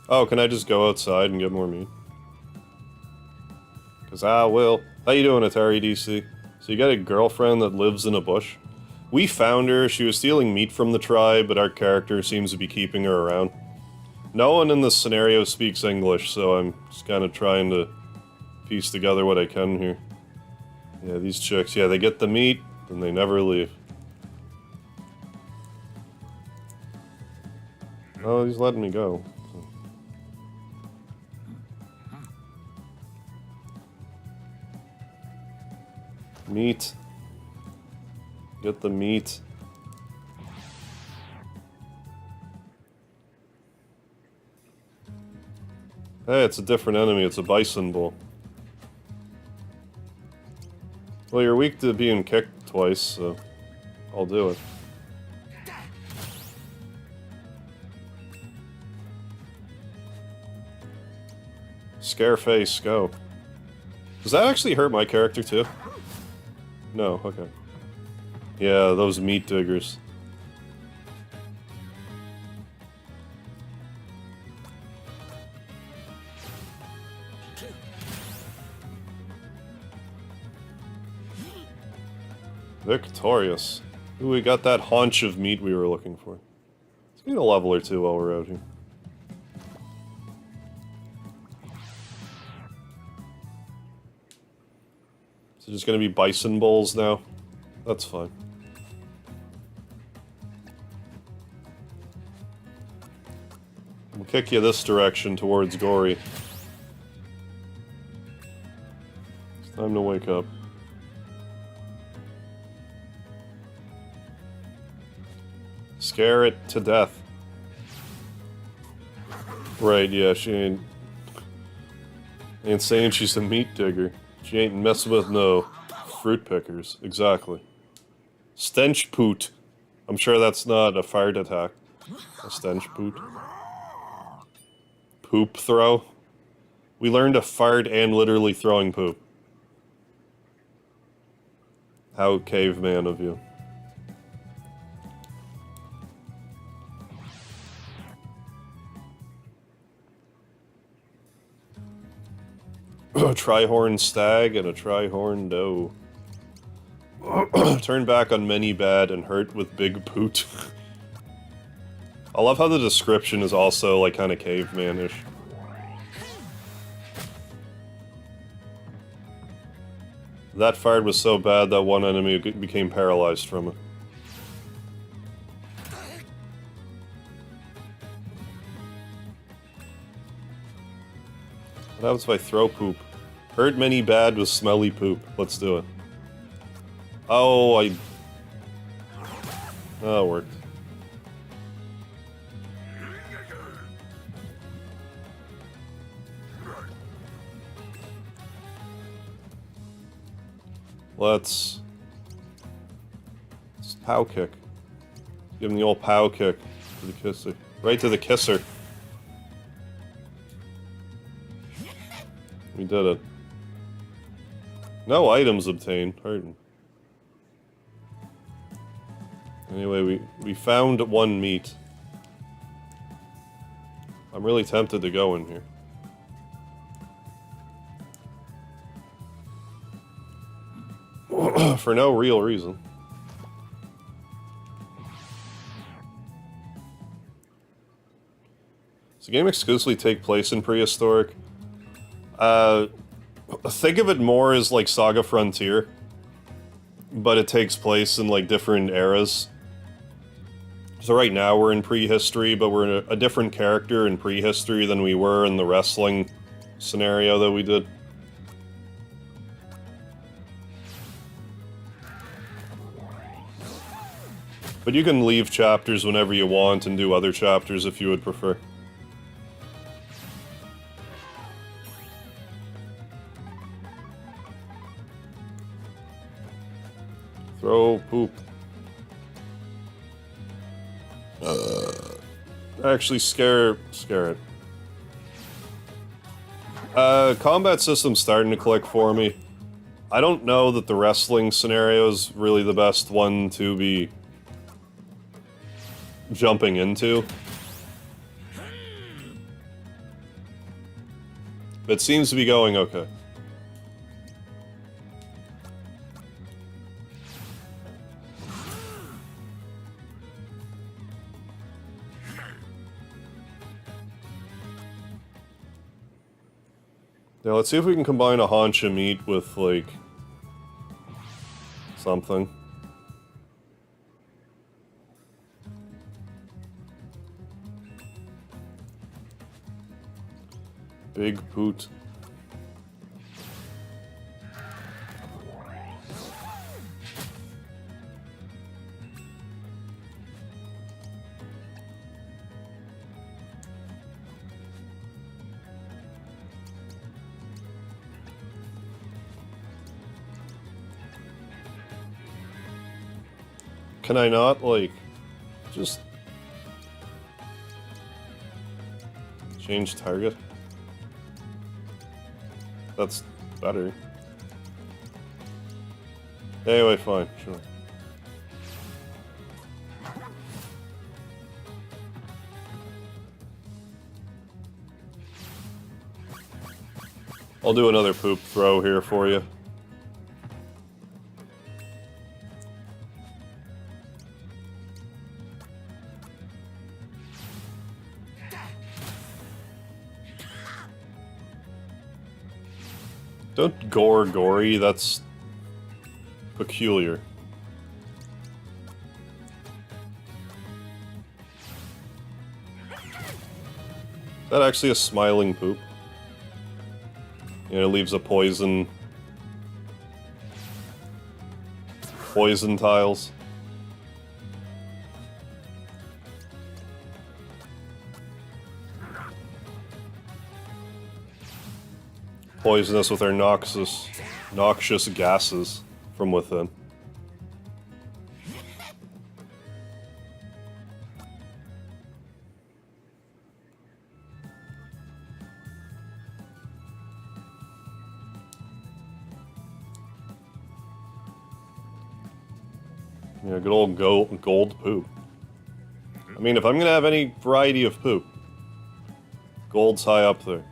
Oh, can I just go outside and get more meat? Because I will. How you doing, Atari DC? So you got a girlfriend that lives in a bush? We found her. She was stealing meat from the tribe, but our character seems to be keeping her around. No one in this scenario speaks English, so I'm just kind of trying to piece together what I can here. Yeah, these chicks, yeah, they get the meat, and they never leave. Oh, he's letting me go. Meat. Get the meat. Hey, it's a different enemy. It's a bison bull. Well, you're weak to being kicked twice, so I'll do it. Scareface, go. Does that actually hurt my character too? No, okay. Yeah, those meat diggers. Victorious. Ooh, we got that haunch of meat we were looking for. Let's get a level or 2 while we're out here. So just gonna be bison bulls now? That's fine. We'll kick you this direction towards Gory. It's time to wake up. Scare it to death. Right, yeah, she ain't saying she's a meat digger. She ain't messing with no fruit pickers. Exactly. Stench poot. I'm sure that's not a fart attack. A stench poot. Poop throw. We learned to fart and literally throwing poop. How caveman of you. A tri-horn stag and a tri-horn doe. Turn back on many bad and hurt with big poot. I love how the description is also like kind of caveman-ish. That fart was so bad that one enemy became paralyzed from it. What happens if I throw poop? Hurt many bad with smelly poop. Let's do it. Oh, it worked. Let's Pow kick. Give him the old pow kick to the kisser. Right to the kisser. We did it. No items obtained. Hurting. Anyway, we found one meat. I'm really tempted to go in here. For no real reason. Does the game exclusively take place in prehistoric? Think of it more as like Saga Frontier, but it takes place in like different eras. So right now we're in prehistory, but we're a different character in prehistory than we were in the wrestling scenario that we did. But you can leave chapters whenever you want and do other chapters if you would prefer. Throw poop. Actually, scare it. Combat system's starting to click for me. I don't know that the wrestling scenario is really the best one to be jumping into. It seems to be going okay. Now let's see if we can combine a haunch of meat with, like, something. Big poot. Can I not, like, just change target? That's better. Anyway, fine, sure. I'll do another poop throw here for you. Don't gore gory, that's peculiar. Is that actually a smiling poop? You know, it leaves a poison tiles. Poisonous with our noxious gases from within. Yeah, good old gold poop. I mean, if I'm gonna have any variety of poop, gold's high up there.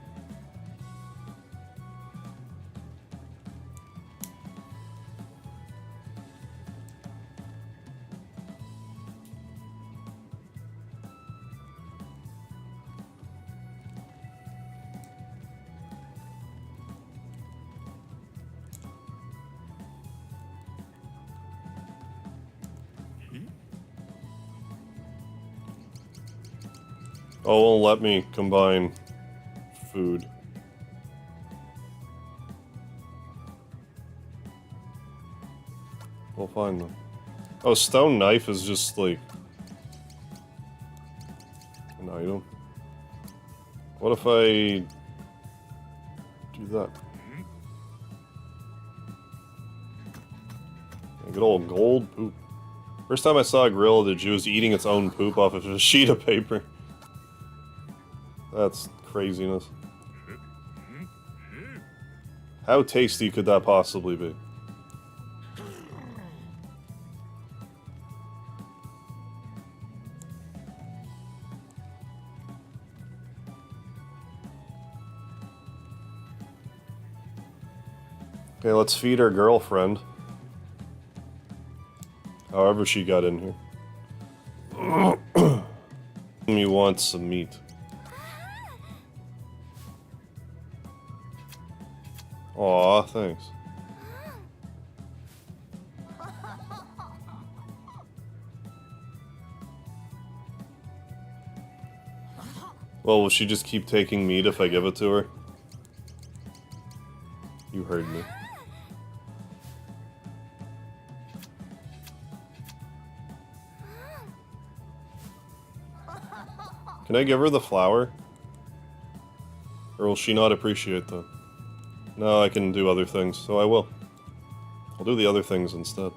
Oh, it won't let me combine food. We'll find them. Oh, stone knife is just like an item. What if I do that? Good old gold poop. First time I saw a gorilla, the Jew was eating its own poop off of a sheet of paper. That's craziness. How tasty could that possibly be? Okay, let's feed our girlfriend. However she got in here. You want some meat. Aw, thanks. Well, will she just keep taking meat if I give it to her? You heard me. Can I give her the flower? Or will she not appreciate that? No, I can do other things, so I will. I'll do the other things instead.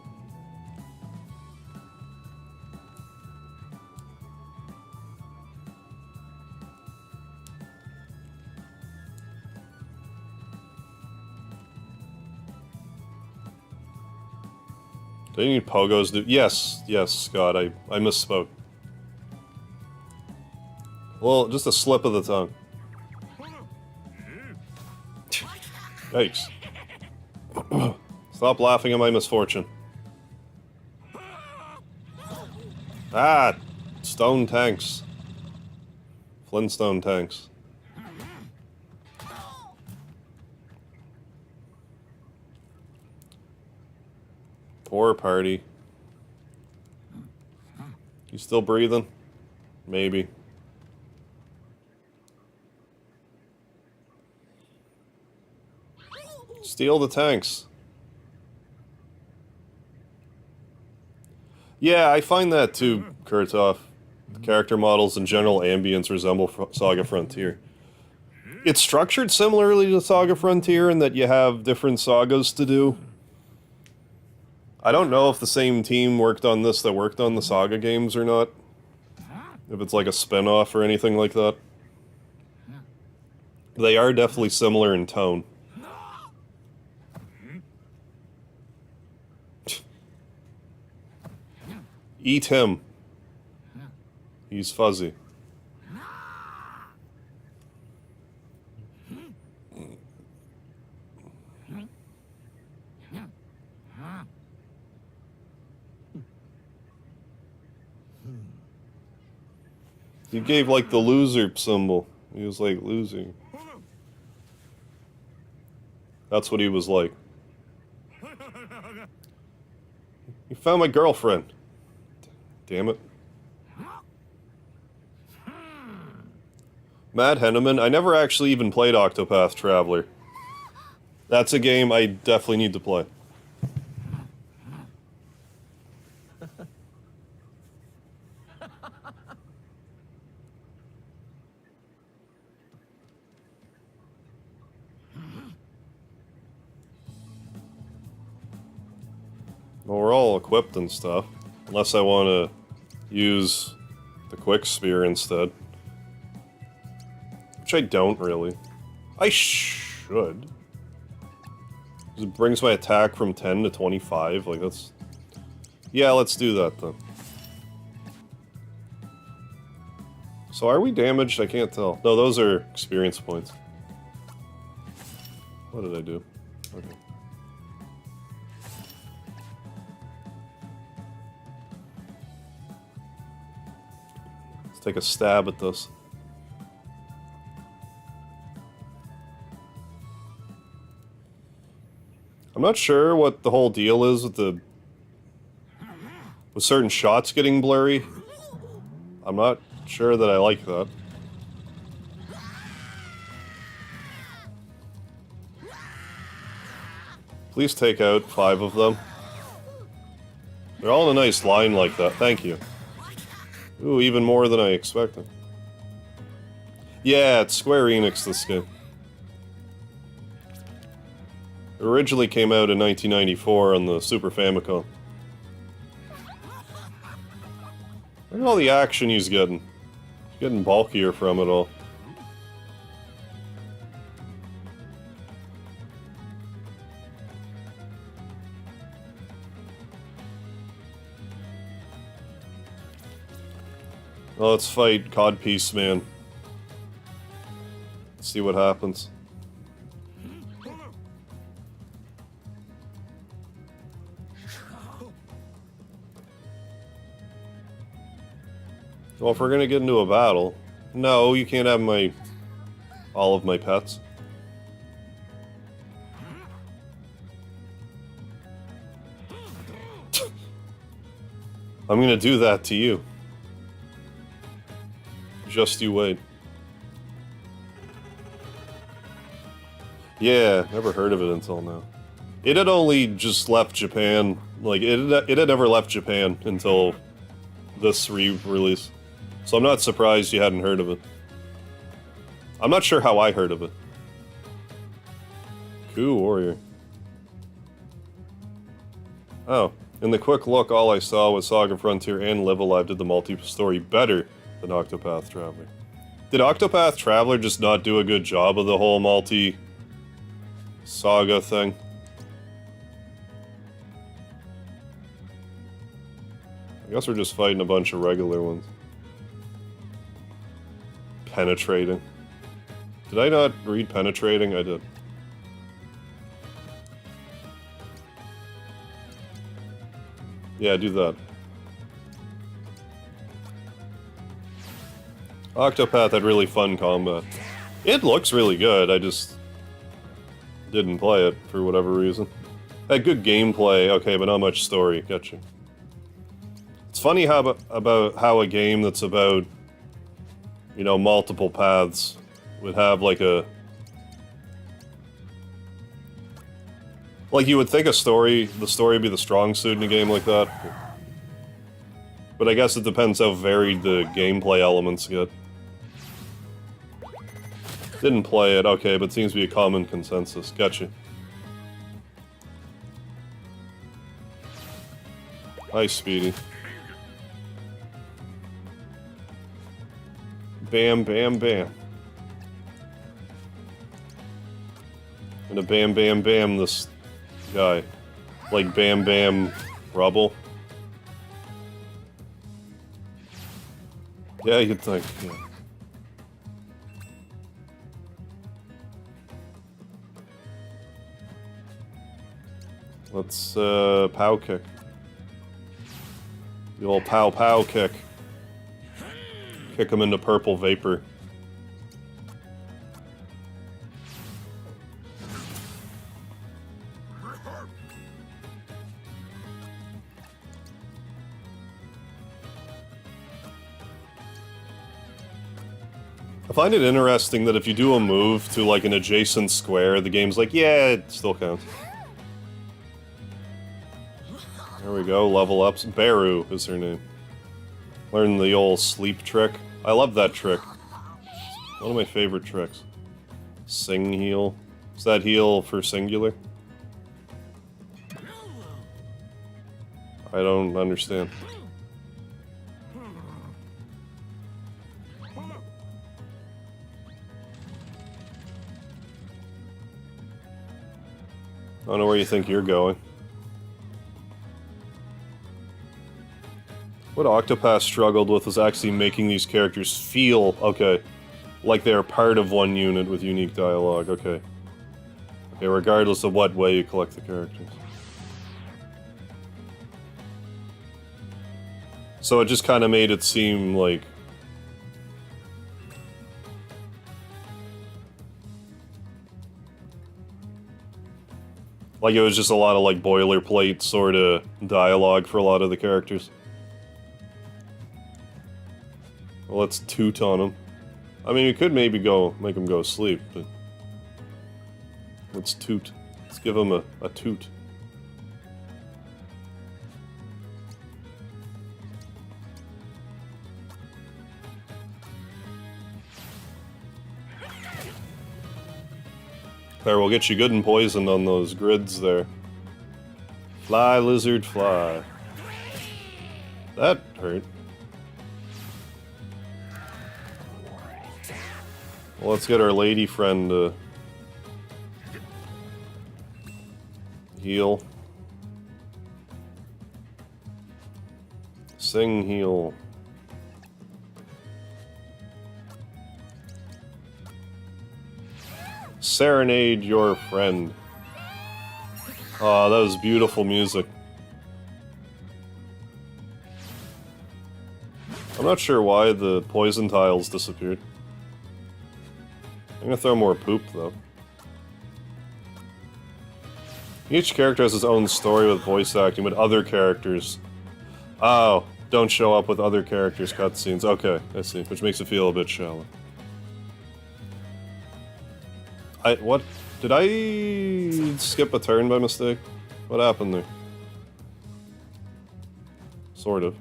Do I need pogos? Yes, yes, Scott, I misspoke. Well, just a slip of the tongue. Yikes. Stop laughing at my misfortune. Ah! Stone tanks. Flintstone tanks. Poor party. You still breathing? Maybe. Steal the tanks. Yeah, I find that too, Kurtov. The character models and general ambience resemble Saga Frontier. It's structured similarly to Saga Frontier in that you have different sagas to do. I don't know if the same team worked on this that worked on the Saga games or not. If it's like a spin-off or anything like that. They are definitely similar in tone. Eat him. He's fuzzy. He gave like the loser symbol. He was like losing. That's what he was like. You found my girlfriend. Damn it. Matt Henneman, I never actually even played Octopath Traveler. That's a game I definitely need to play. Well, we're all equipped and stuff. Unless I want to use the quick spear instead. Which I don't really. I should. It brings my attack from 10 to 25, like that's... Yeah, let's do that then. So are we damaged? I can't tell. No, those are experience points. What did I do? Okay. Let's take a stab at this. I'm not sure what the whole deal is with certain shots getting blurry. I'm not sure that I like that. Please take out 5 of them. They're all in a nice line like that. Thank you. Ooh, even more than I expected. Yeah, it's Square Enix, this game. It originally came out in 1994 on the Super Famicom. Look at all the action he's getting. He's getting bulkier from it all. Well, let's fight Codpiece Man. Let's see what happens. Well, if we're gonna get into a battle... No, you can't have all of my pets. I'm gonna do that to you. Just you wait. Yeah, never heard of it until now. It had only just left Japan. Like, it had never left Japan until this re-release. So I'm not surprised you hadn't heard of it. I'm not sure how I heard of it. Cool Warrior. Oh, in the quick look, all I saw was Saga Frontier and Live Alive did the multi-story better than Octopath Traveler. Did Octopath Traveler just not do a good job of the whole multi-saga thing? I guess we're just fighting a bunch of regular ones. Penetrating. Did I not read penetrating? I did. Yeah, do that. Octopath had really fun combat. It looks really good, I just didn't play it for whatever reason. Had good gameplay, okay, but not much story. Gotcha. It's funny how about how a game that's about, you know, multiple paths would have like a... Like, you would think the story would be the strong suit in a game like that. But I guess it depends how varied the gameplay elements get. Didn't play it, okay, but seems to be a common consensus. Gotcha. Hi, Speedy. Bam, bam, bam. And a bam, bam, bam this guy. Like Bam Bam Rubble. Yeah, you'd think, yeah. Let's, pow kick. The old pow pow kick. Kick him into purple vapor. I find it interesting that if you do a move to like an adjacent square, the game's like, yeah, it still counts. There we go, level ups. Beru is her name. Learn the old sleep trick. I love that trick. One of my favorite tricks. Sing heal. Is that heal for singular? I don't understand. I don't know where you think you're going. What Octopath struggled with was actually making these characters feel, okay, like they're part of one unit with unique dialogue, okay. Okay, regardless of what way you collect the characters. So it just kind of made it seem like... Like it was just a lot of like boilerplate sort of dialogue for a lot of the characters. Well, let's toot on him. I mean, we could maybe make him go sleep, but... Let's toot. Let's give him a toot. There, we'll get you good and poisoned on those grids there. Fly, lizard, fly. That hurt. Well, let's get our lady friend to heal. Sing heal. Serenade your friend. Oh, that was beautiful music. I'm not sure why the poison tiles disappeared. I'm gonna throw more poop, though. Each character has his own story with voice acting, but other characters... Oh, don't show up with other characters' cutscenes. Okay, I see. Which makes it feel a bit shallow. What? Did I skip a turn by mistake? What happened there? Sort of.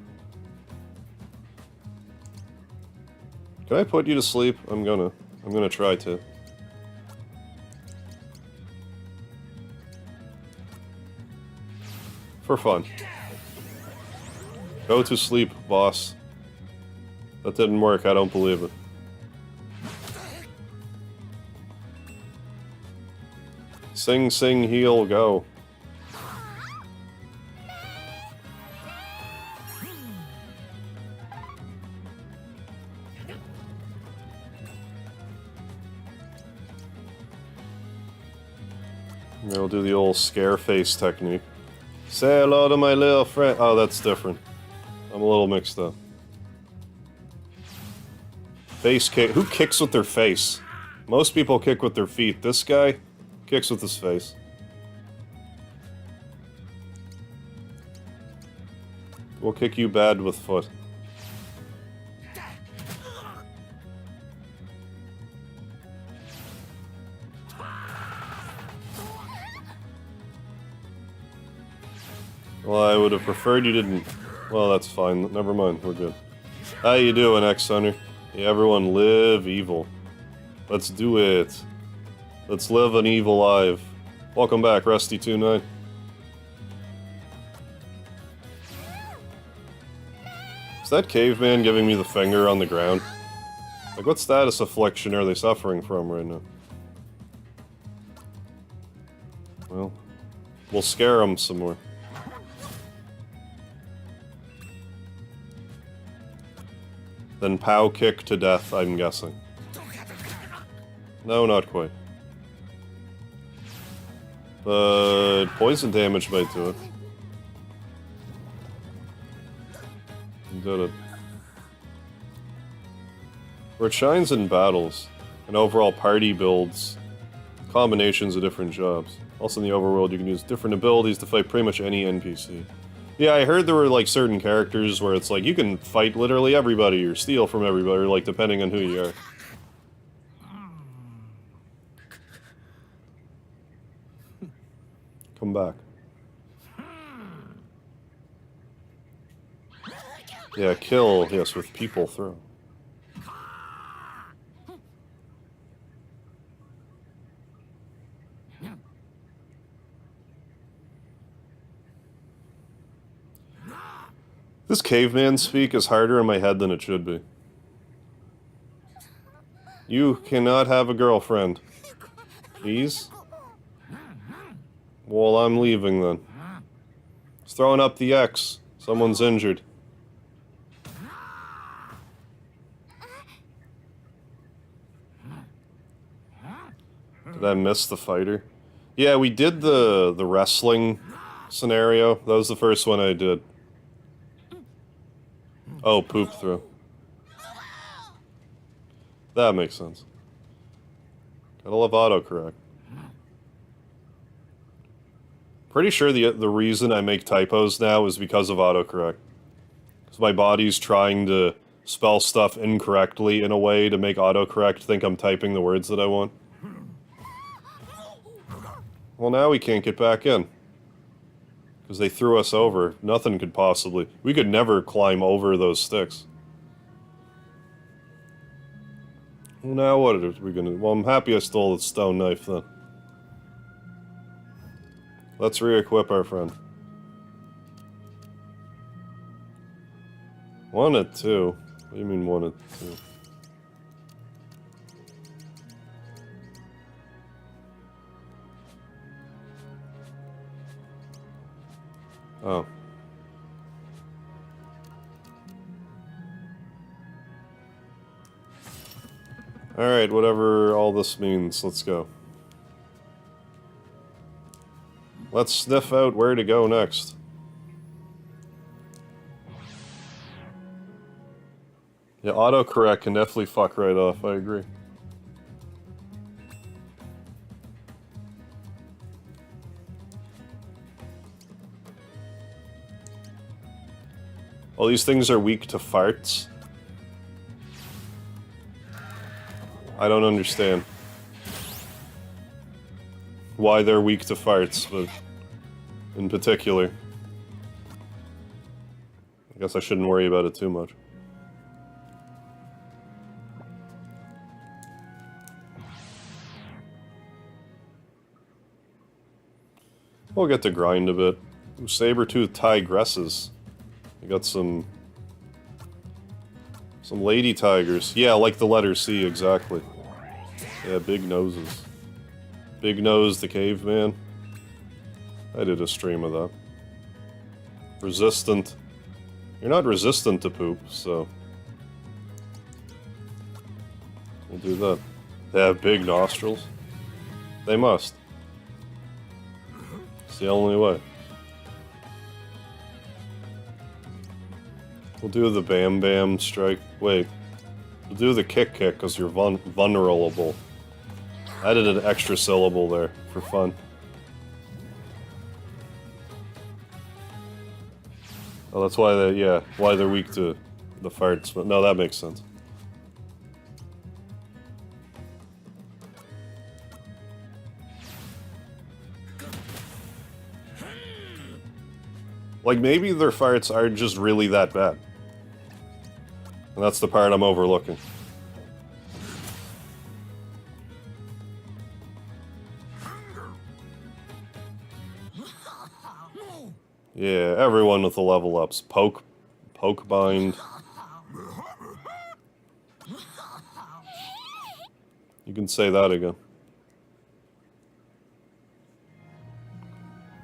Can I put you to sleep? I'm gonna try to. For fun. Go to sleep, boss. That didn't work, I don't believe it. Sing, sing, heal, go. Now we'll do the old scare face technique. Say hello to my little friend. Oh, that's different. I'm a little mixed up. Face kick. Who kicks with their face? Most people kick with their feet. This guy kicks with his face. We'll kick you bad with foot. Well, I would have preferred you didn't. Well, that's fine. Never mind. We're good. How you doing, X-Hunter? Yeah, everyone live evil. Let's do it. Let's live an evil life. Welcome back, Rusty29. Is that caveman giving me the finger on the ground? Like, what status affliction are they suffering from right now? Well, we'll scare them some more. Then pow kick to death, I'm guessing. No, not quite. But poison damage might do it. Did it. Where it shines in battles, and overall party builds, combinations of different jobs. Also in the overworld you can use different abilities to fight pretty much any NPC. Yeah, I heard there were like certain characters where it's like you can fight literally everybody or steal from everybody, like depending on who you are. Come back. Yeah, kill, yes, with people throw. This caveman speak is harder in my head than it should be. You cannot have a girlfriend. Please? Well, I'm leaving then. It's throwing up the X. Someone's injured. Did I miss the fighter? Yeah, we did the wrestling scenario. That was the first one I did. Oh, poop through. That makes sense. Gotta love autocorrect. Pretty sure the reason I make typos now is because of autocorrect. Because my body's trying to spell stuff incorrectly in a way to make autocorrect think I'm typing the words that I want. Well, now we can't get back in. Because they threw us over. Nothing could possibly... We could never climb over those sticks. Well, now what are we gonna... Well, I'm happy I stole the stone knife, then. Let's re-equip our friend. 1 at 2. What do you mean 1 at 2? Oh. Alright, whatever all this means, let's go. Let's sniff out where to go next. Yeah, autocorrect can definitely fuck right off, I agree. All these things are weak to farts. I don't understand why they're weak to farts, but in particular. I guess I shouldn't worry about it too much. We'll get to grind a bit. Ooh, saber-toothed tigresses. We got some lady tigers. Yeah, like the letter C, exactly. Yeah, big noses. Big Nose the Caveman. I did a stream of that. Resistant. You're not resistant to poop, so... we'll do that. They have big nostrils. They must. It's the only way. We'll do the Bam Bam strike. Wait. We'll do the Kick Kick because you're vulnerable. I added an extra syllable there for fun. Oh, that's why they, yeah, why they're weak to the farts, but no, that makes sense. Like, maybe their farts are just really that bad. And that's the part I'm overlooking. Yeah, everyone with the level ups. Poke bind. You can say that again.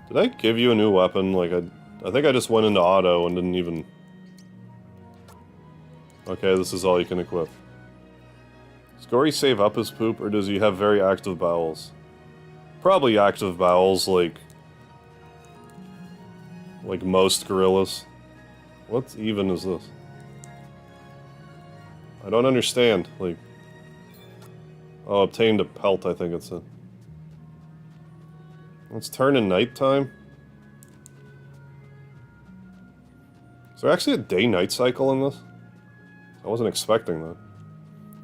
Did I give you a new weapon? Like, I think I just went into auto and didn't even... Okay, this is all you can equip. Does Gory save up his poop, or does he have very active bowels? Probably active bowels, like most gorillas. What even is this? I don't understand, like... Oh, obtained a pelt, I think it said. Let's turn in nighttime. Is there actually a day-night cycle in this? I wasn't expecting that.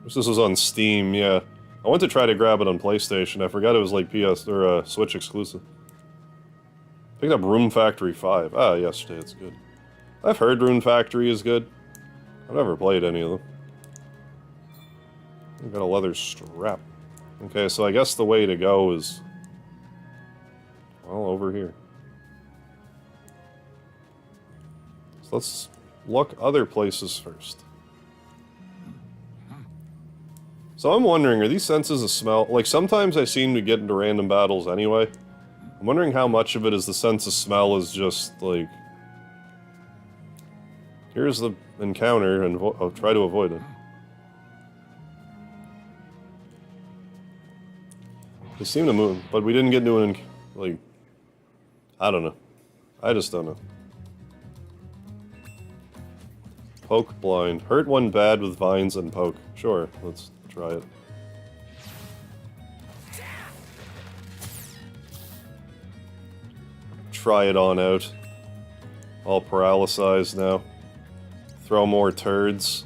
This was on Steam, yeah. I went to try to grab it on PlayStation. I forgot it was like PS or Switch exclusive. Picked up Room Factory 5. Ah, yesterday, it's good. I've heard Rune Factory is good. I've never played any of them. I've got a leather strap. Okay, so I guess the way to go is... well, over here. So let's look other places first. So I'm wondering, are these senses of smell... like, sometimes I seem to get into random battles anyway. I'm wondering how much of it is the sense of smell is just, like... here's the encounter, and I'll try to avoid it. They seem to move, but we didn't get into an... like... I don't know. I just don't know. Poke blind. Hurt one bad with vines and poke. Sure, let's try it. Try it on out. All paralysized now. Throw more turds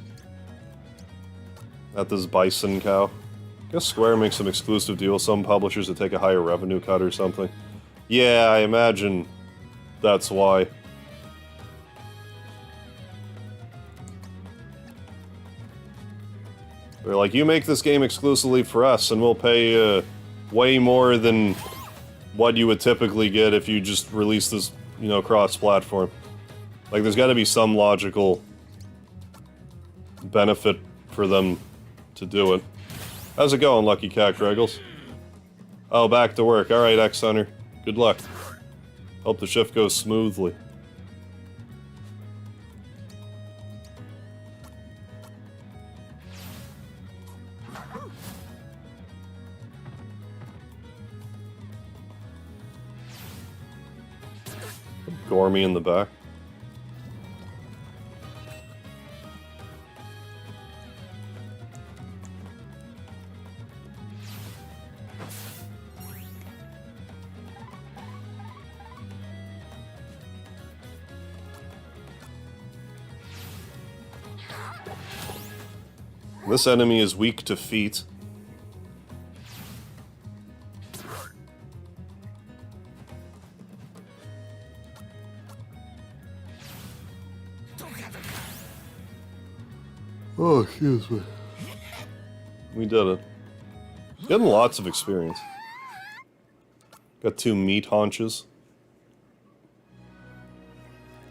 at this bison cow. Guess Square makes some exclusive deals. Some publishers that take a higher revenue cut or something. Yeah, I imagine that's why. They're like, you make this game exclusively for us, and we'll pay way more than what you would typically get if you just release this, you know, cross-platform. Like, there's gotta be some logical benefit for them to do it. How's it going, Lucky Cat Greggles? Oh, back to work. Alright, X-Hunter. Good luck. Hope the shift goes smoothly. gore me in the back. This enemy is weak to feet. Oh, excuse me. We did it. Getting lots of experience. Got 2 meat haunches.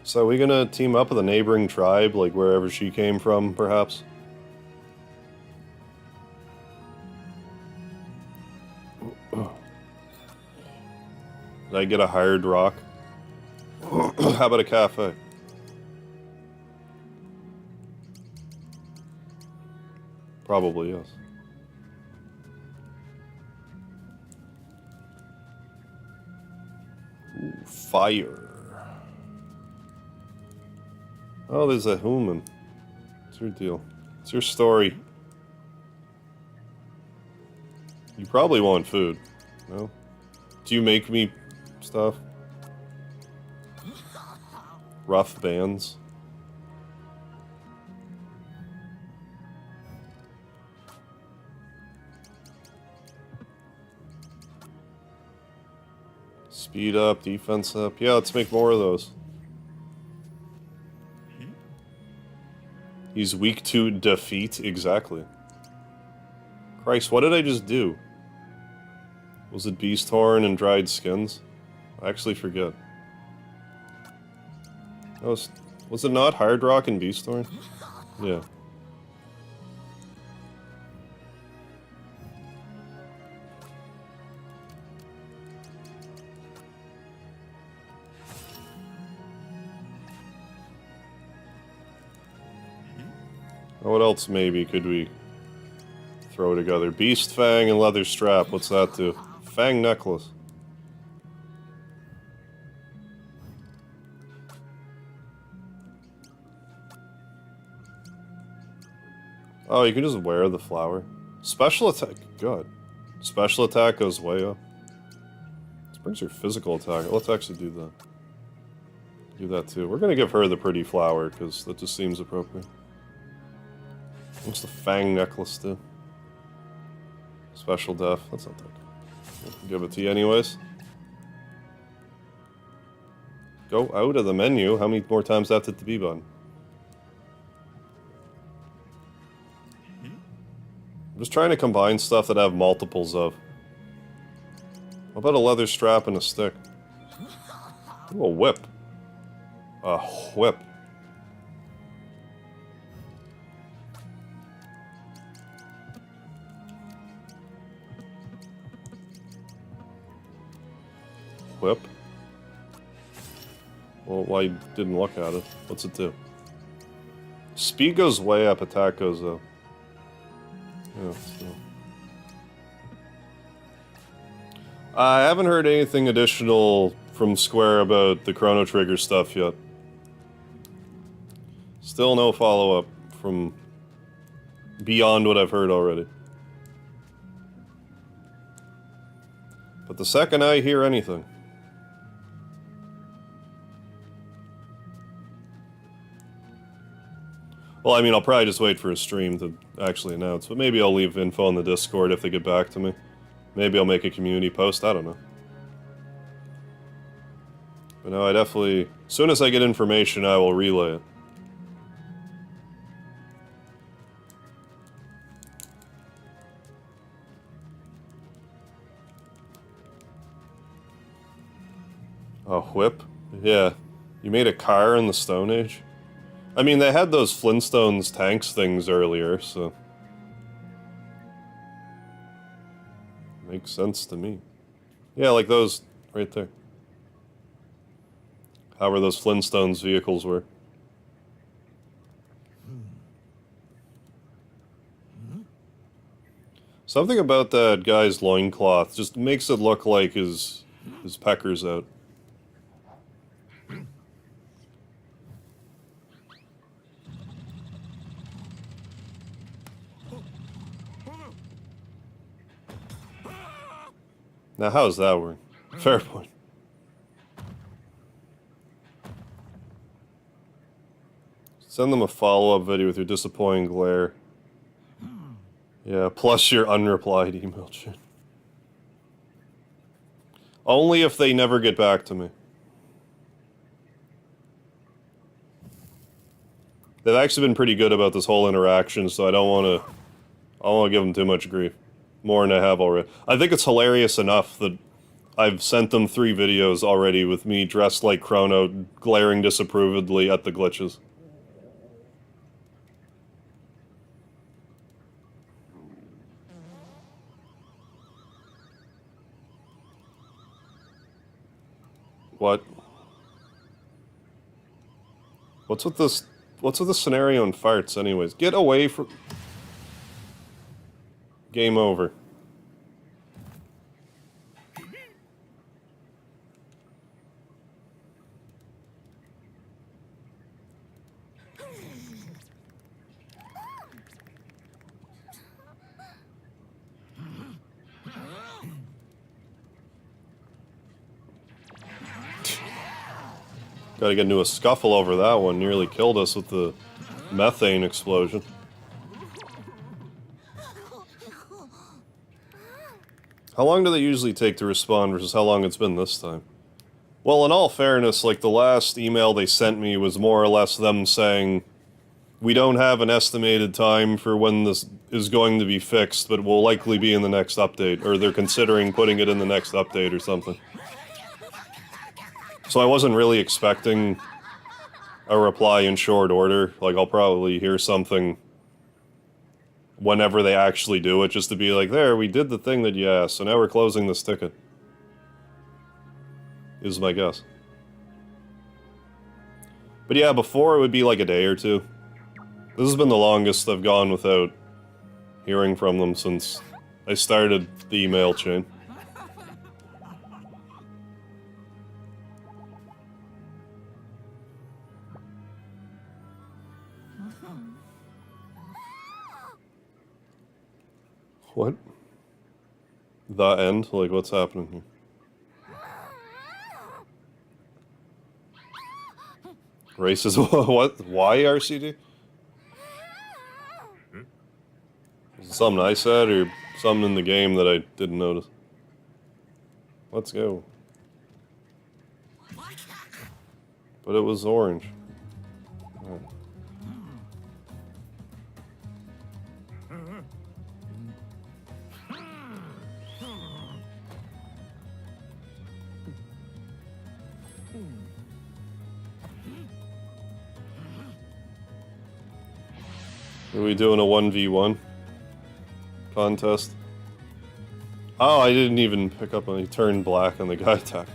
So are we gonna team up with a neighboring tribe, like wherever she came from, perhaps? Did I get a hired rock? How about a cafe? Probably, yes. Ooh, fire. Oh, there's a human. What's your deal? What's your story? You probably want food, no? Do you make me stuff? Rough bands. Speed up, defense up. Yeah, let's make more of those. He's weak to defeat, exactly. Christ, what did I just do? Was it beast horn and dried skins? I actually forget. Was it not hard rock and beast horn? Yeah. What else maybe could we throw together? Beast fang and leather strap. What's that do? Fang necklace. Oh, you can just wear the flower. Special attack. God. Special attack goes way up. This brings her physical attack. Let's actually do that. Do that too. We're gonna give her the pretty flower because that just seems appropriate. What's the fang necklace do? Special def. That's not that good. I'll give it to you anyways. Go out of the menu. How many more times do I have to hit the B button? I'm just trying to combine stuff that I have multiples of. What about a leather strap and a stick? Ooh, a whip. A whip. Whip. Well, why you didn't look at it? What's it do? Speed goes way up, attack goes up. Yeah, so. I haven't heard anything additional from Square about the Chrono Trigger stuff yet. Still no follow-up from beyond what I've heard already. But the second I hear anything... Well, I mean, I'll probably just wait for a stream to actually announce, but maybe I'll leave info on the Discord if they get back to me. Maybe I'll make a community post, I don't know. But no, I definitely... As soon as I get information, I will relay it. A whip? Yeah. You made a car in the Stone Age? I mean, they had those Flintstones tanks things earlier, so... Makes sense to me. Yeah, like those right there. However those Flintstones vehicles were. Something about that guy's loincloth just makes it look like his pecker's out. Now, how does that work? Fair point. Send them a follow-up video with your disappointing glare. Yeah, plus your unreplied email chain. Only if they never get back to me. They've actually been pretty good about this whole interaction, so I don't want to give them too much grief. More than I have already. I think it's hilarious enough that I've sent them 3 videos already with me dressed like Chrono, glaring disapprovedly at the glitches. What? What's with this? What's with the scenario and farts, anyways? Get away from... Game over. Gotta get into a scuffle over that one. Nearly killed us with the methane explosion. How long do they usually take to respond versus how long it's been this time? Well, in all fairness, like the last email they sent me was more or less them saying, we don't have an estimated time for when this is going to be fixed, but it will likely be in the next update, or they're considering putting it in the next update or something. So I wasn't really expecting a reply in short order. Like, I'll probably hear something whenever they actually do it, just to be like, there, we did the thing that you asked, so now we're closing this ticket. Is my guess. But yeah, before it would be like a day or two. This has been the longest I've gone without hearing from them since I started the email chain. What? The end? Like, what's happening here? Racism? What? Why RCD? Is it something I said, or something in the game that I didn't notice? Let's go. But it was orange. Right. Are we doing a 1v1 contest? Oh, I didn't even pick up on he turned black and the guy attacked.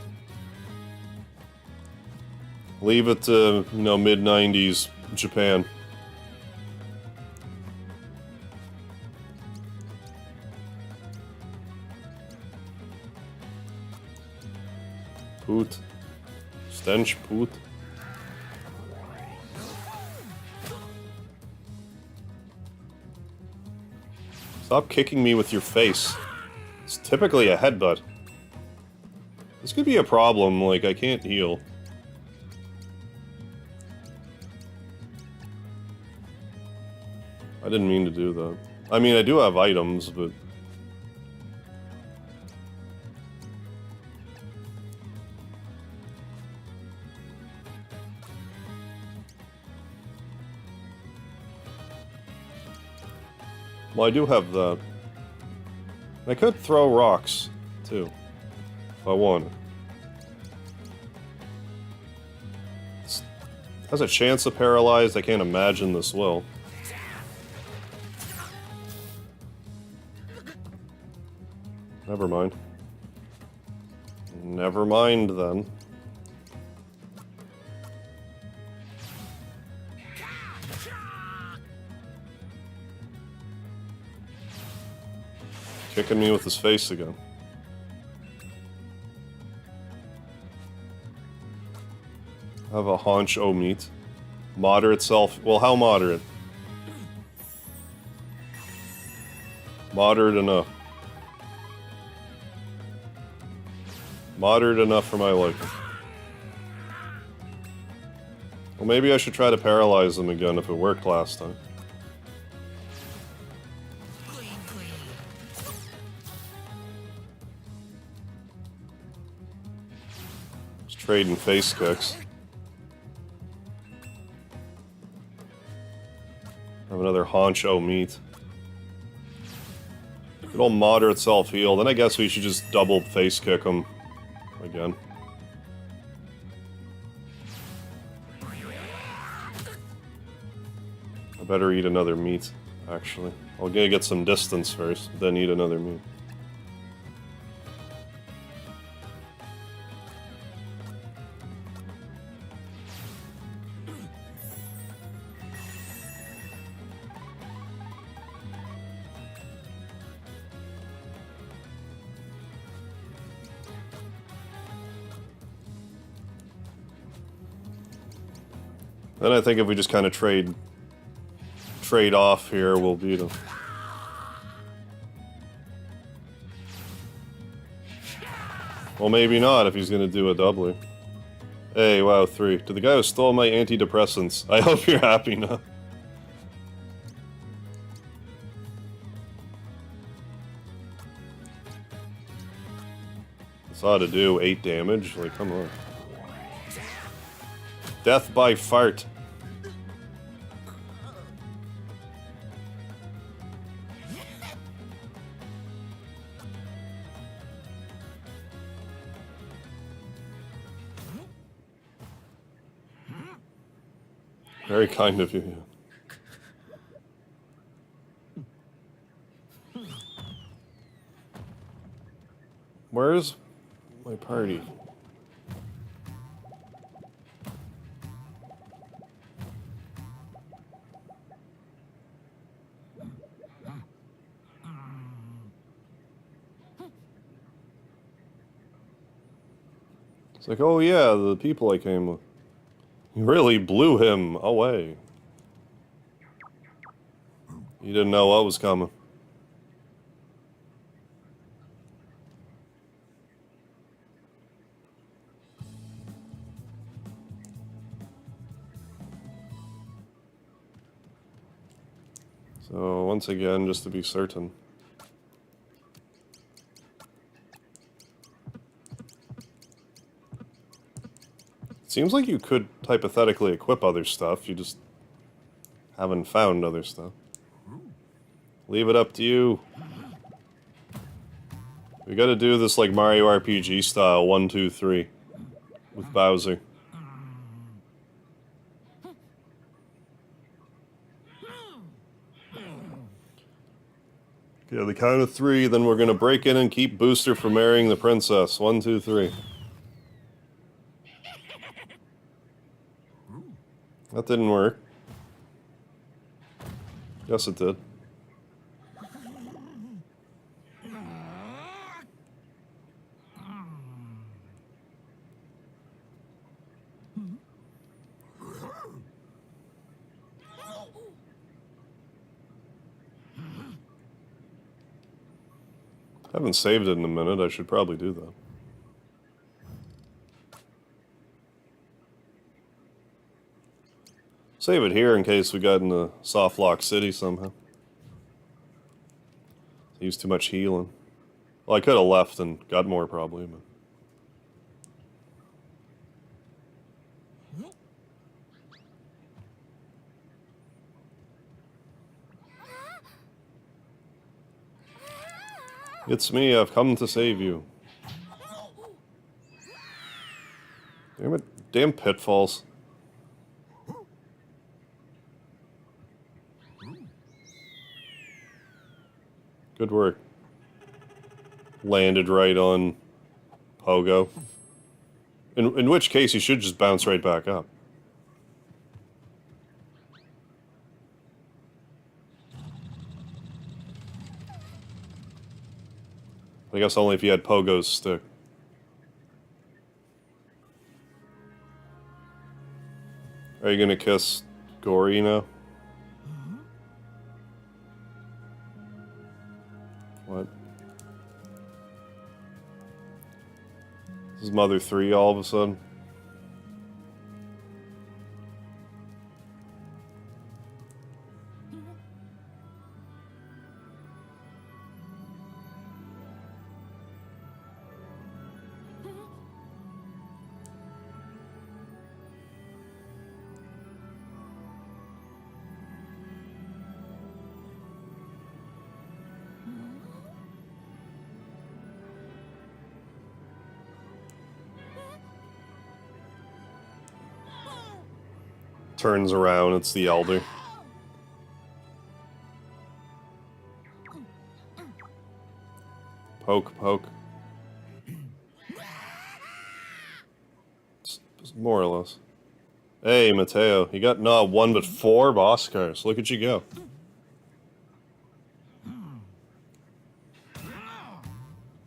Leave it to, you know, mid-90s Japan. Poot. Stench poot. Stop kicking me with your face. It's typically a headbutt. This could be a problem, like, I can't heal. I didn't mean to do that. I mean, I do have items, but... Well, I do have that. I could throw rocks, too, if I wanted. It has a chance of paralyzed. I can't imagine this will. Never mind. Never mind, then. Kicking me with his face again. I have a haunch o meat. Moderate self. Well, how moderate? Moderate enough. Moderate enough for my liking. Well, maybe I should try to paralyze him again if it worked last time. Just trading face kicks. Have another honcho meat. It'll moderate self-heal. Then I guess we should just double face kick him again. I better eat another meat, actually. I'm gonna get some distance first, then eat another meat. Then I think if we just kind of trade off here, we'll beat him. Well, maybe not if he's gonna do a doubler. Hey, wow, 3. To the guy who stole my antidepressants, I hope you're happy now. This ought to do 8 damage, like, come on. Death by fart. Very kind of you. Where's my party? It's like, oh yeah, the people I came with. You really blew him away. You didn't know what was coming. So, once again, just to be certain. Seems like you could hypothetically equip other stuff, you just haven't found other stuff. Leave it up to you. We gotta do this like Mario RPG style, 1, 2, 3. With Bowser. Okay, the count of 3, then we're gonna break in and keep Booster from marrying the princess. 1, 2, 3. That didn't work. Yes, it did. I haven't saved it in a minute. I should probably do that. Save it here in case we got in the soft lock city somehow. Used too much healing. Well, I could have left and got more probably, but... It's me, I've come to save you. Damn it, damn pitfalls. Good work. Landed right on Pogo. In which case, you should just bounce right back up. I guess only if you had Pogo's stick. Are you gonna kiss Gory now? What? This is Mother 3 all of a sudden. Turns around, it's the Elder. Poke, poke. More or less. Hey, Mateo, you got not one but 4 boss cars. Look at you go.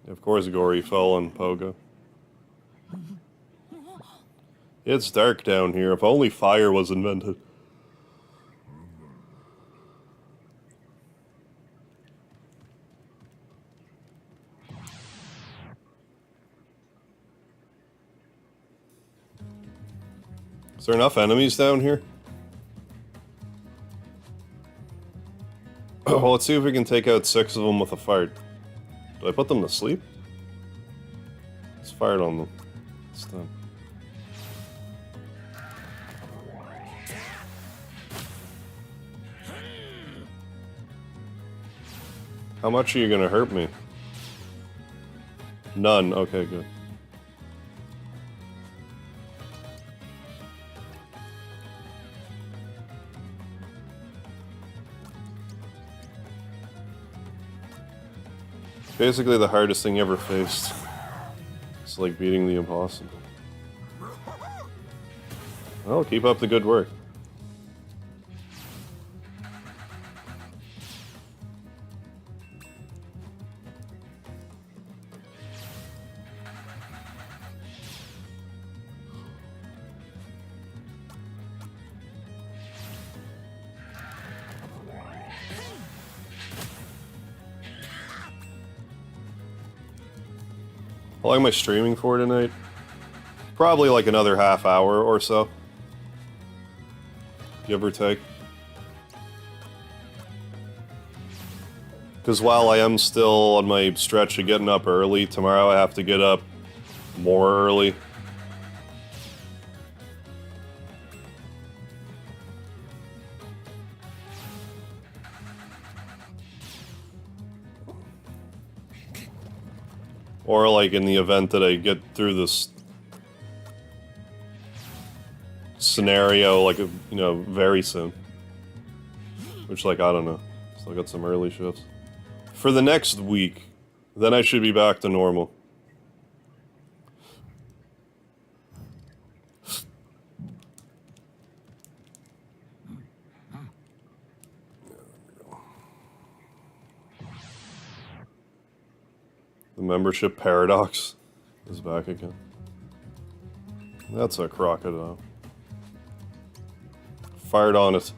Of course, Gory fell on Pogo. It's dark down here. If only fire was invented. Is there enough enemies down here? Well, let's see if we can take out 6 of them with a fart. Did I put them to sleep? Let's fire on them. It's done. How much are you gonna hurt me? None. Okay, good. Basically the hardest thing ever faced. It's like beating the impossible. Well, keep up the good work. How long am I streaming for tonight? Probably like another half hour or so. Give or take. Because while I am still on my stretch of getting up early, tomorrow I have to get up more early. Or like in the event that I get through this scenario, like, you know, very soon. Which, like, I don't know. Still got some early shifts. For the next week, then I should be back to normal. The membership paradox is back again. That's a crocodile. Fired on it.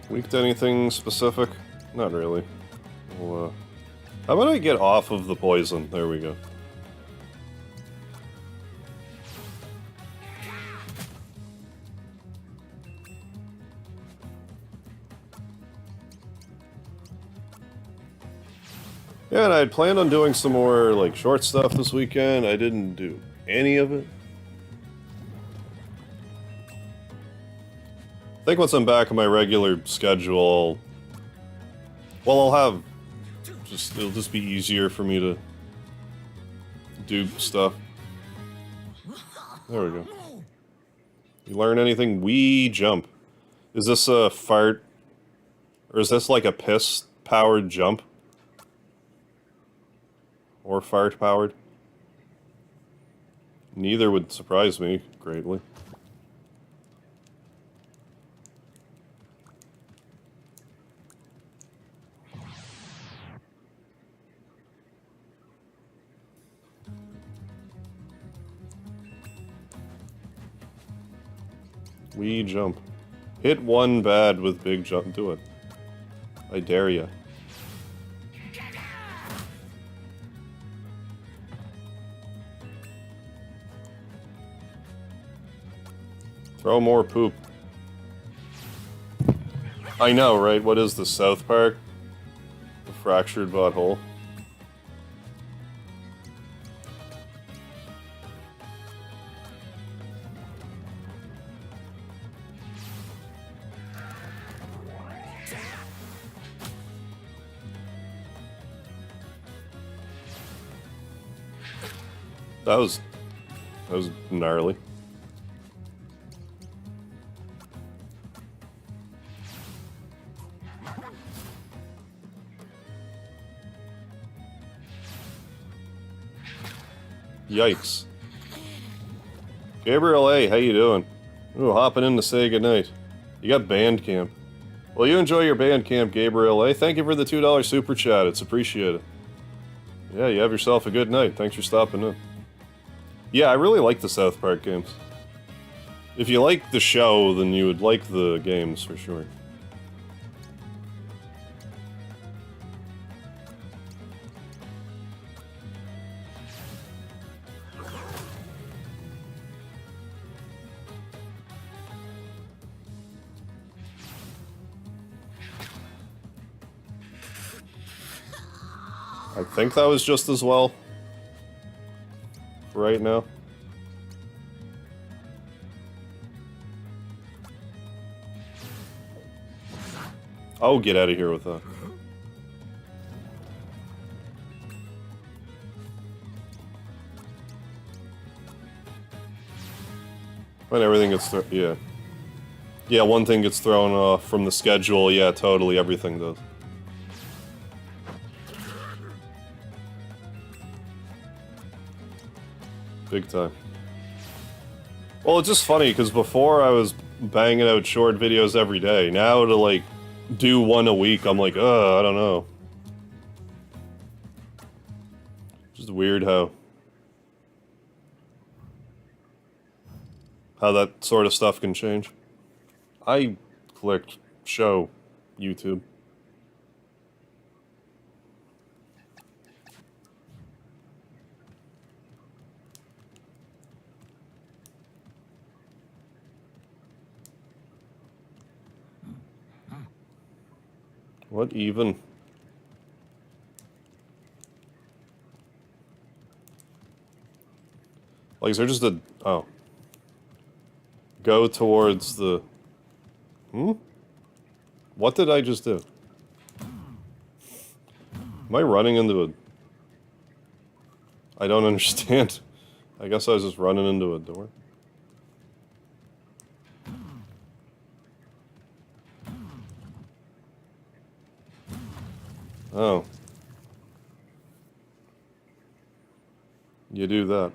Weak to anything specific? Not really. Well, how about I get off of the poison? There we go. Yeah, and I had planned on doing some more, like, short stuff this weekend. I didn't do any of it. I think once I'm back on my regular schedule, well, I'll have it'll just be easier for me to do stuff. There we go. You learn anything? We jump. Is this a fart? Or is this like a piss-powered jump? Or fart-powered? Neither would surprise me greatly. We jump. Hit one bad with big jump. Do it. I dare ya. Throw more poop. I know, right? What is the South Park? The fractured butthole. That was gnarly. Yikes. Gabriel A, how you doing? Ooh, hopping in to say goodnight. You got Bandcamp. Well, you enjoy your Bandcamp, Gabriel A. Thank you for the $2 super chat. It's appreciated. Yeah, you have yourself a good night. Thanks for stopping in. Yeah, I really like the South Park games. If you like the show, then you would like the games for sure. I think that was just as well. For right now. Oh, get out of here with that. When everything gets yeah. Yeah, one thing gets thrown off from the schedule, yeah, totally, everything does. Big time. Well, it's just funny, because before I was banging out short videos every day. Now to, like, do one a week, I'm like, I don't know. Just weird how that sort of stuff can change. I clicked show YouTube. What even? Like, is there just a... Oh. Go towards the... What did I just do? Am I running into a... I don't understand. I guess I was just running into a door. Oh. You do that.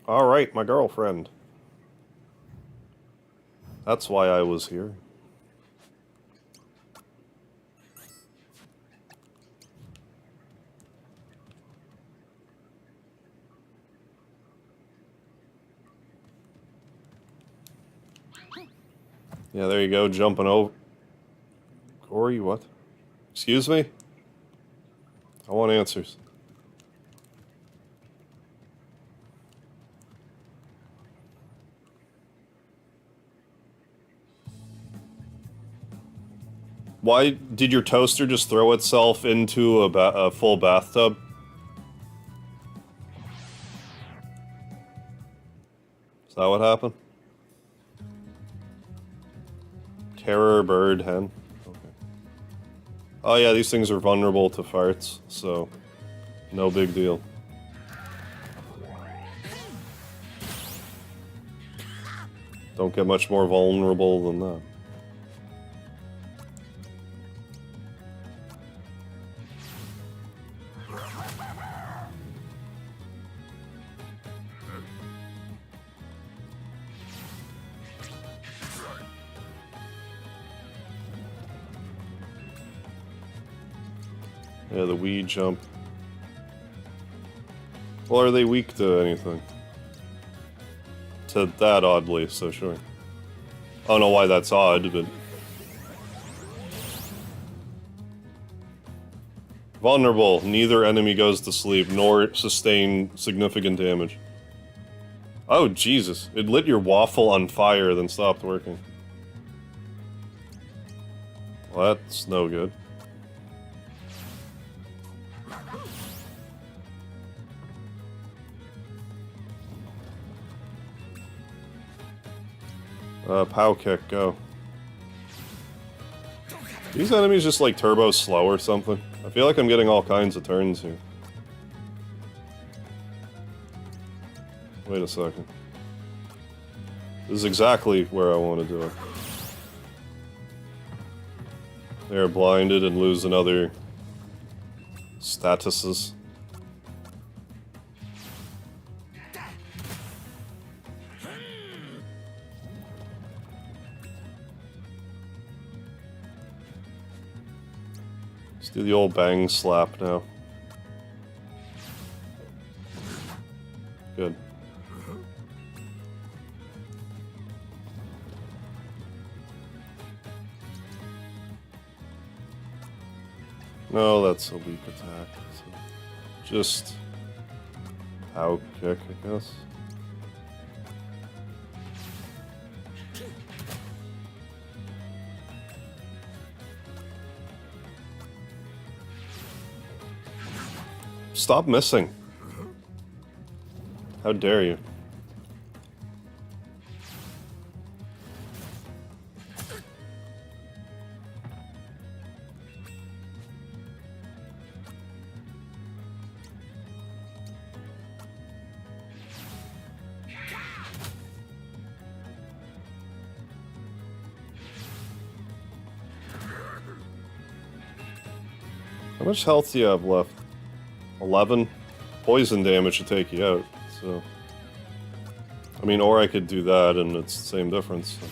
Alright, my girlfriend. That's why I was here. Yeah, there you go, jumping over. Corey, what? Excuse me? I want answers. Why did your toaster just throw itself into a full bathtub? Is that what happened? Terror bird hen. Okay. Oh yeah, these things are vulnerable to farts, so no big deal. Don't get much more vulnerable than that. Yeah, the Wii jump. Well, are they weak to anything? To that, oddly, so sure. I don't know why that's odd, but... Vulnerable. Neither enemy goes to sleep, nor sustain significant damage. Oh, Jesus. It lit your waffle on fire, then stopped working. Well, that's no good. Pow kick, go. These enemies just like turbo slow or something. I feel like I'm getting all kinds of turns here. Wait a second. This is exactly where I want to do it. They're blinded and lose another statuses. Let's do the old bang slap now. Good. No, that's a weak attack. So just pow kick, I guess. Stop missing. How dare you? How much health do you have left? 11? Poison damage should take you out, so... I mean, or I could do that and it's the same difference. So.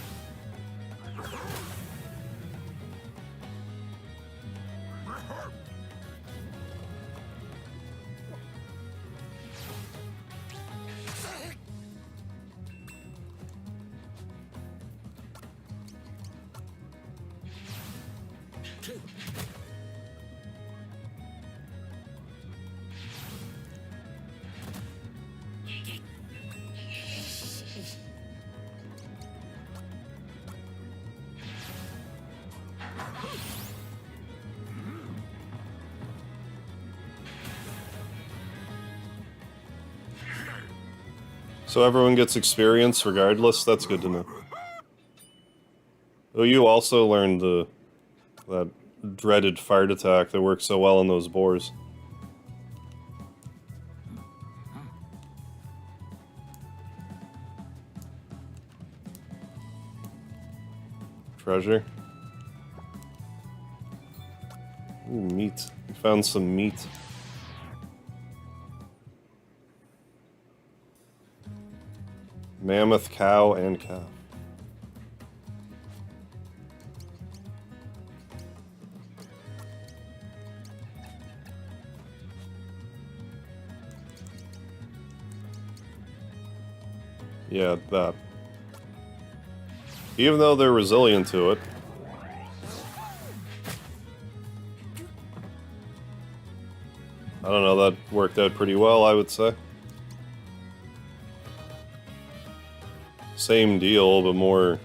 So everyone gets experience regardless? That's good to know. Oh, you also learned that dreaded fart attack that works so well on those boars. Treasure. Ooh, meat. We found some meat. Mammoth, cow, and calf. Yeah, that. Even though they're resilient to it. I don't know, that worked out pretty well, I would say. Same deal, but more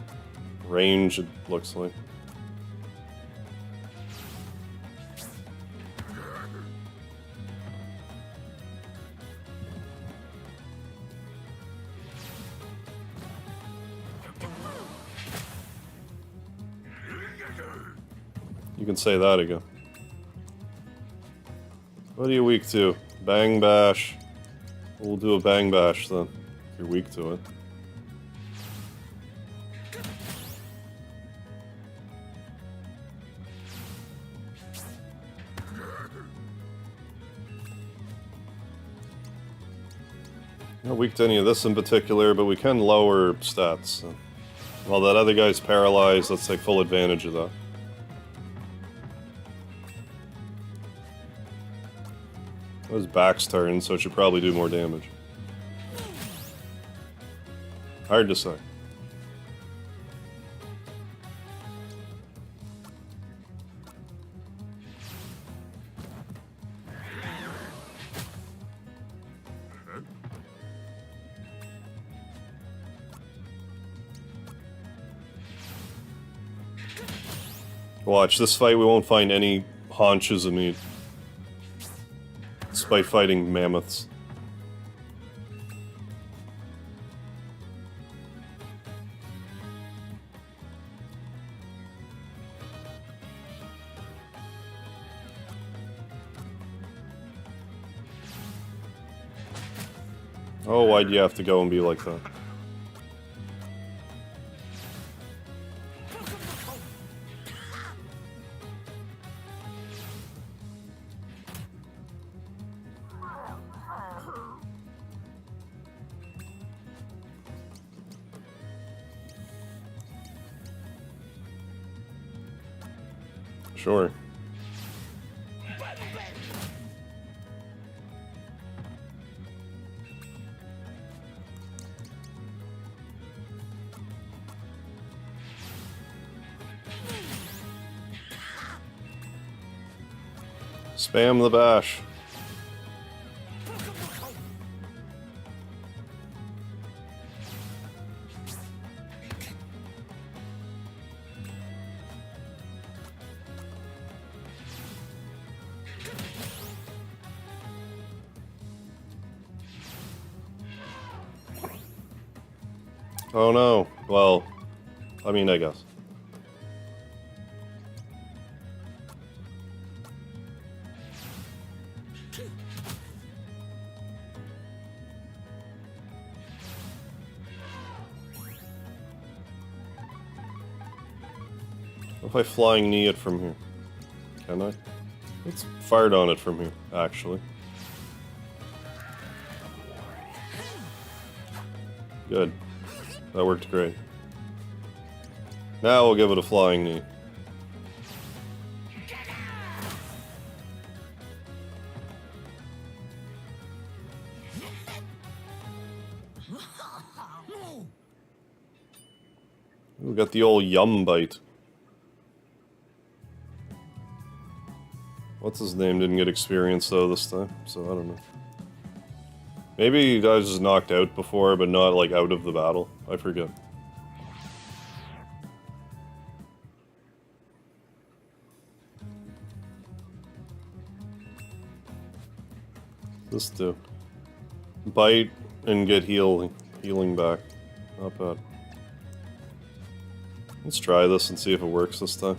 range, it looks like. You can say that again. What are you weak to? Bang bash. We'll do a bang bash then, if you're weak to it. Not weak to any of this in particular, but we can lower stats. So. While that other guy's paralyzed, let's take full advantage of that. His back's turned, so it should probably do more damage. Hard to say. Watch, this fight we won't find any haunches of meat. Despite fighting mammoths. Oh, why'd you have to go and be like that? Sure. Spam the bash. Oh no. Well, I mean, I guess. What if I flying knee it from here? Can I? Let's fired on it from here, actually. Good. That worked great. Now we'll give it a flying knee. We got the old yum bite. What's his name didn't get experience though this time, so I don't know. Maybe I was just knocked out before, but not like out of the battle. I forget. This do. Bite and get healing back. Not bad. Let's try this and see if it works this time.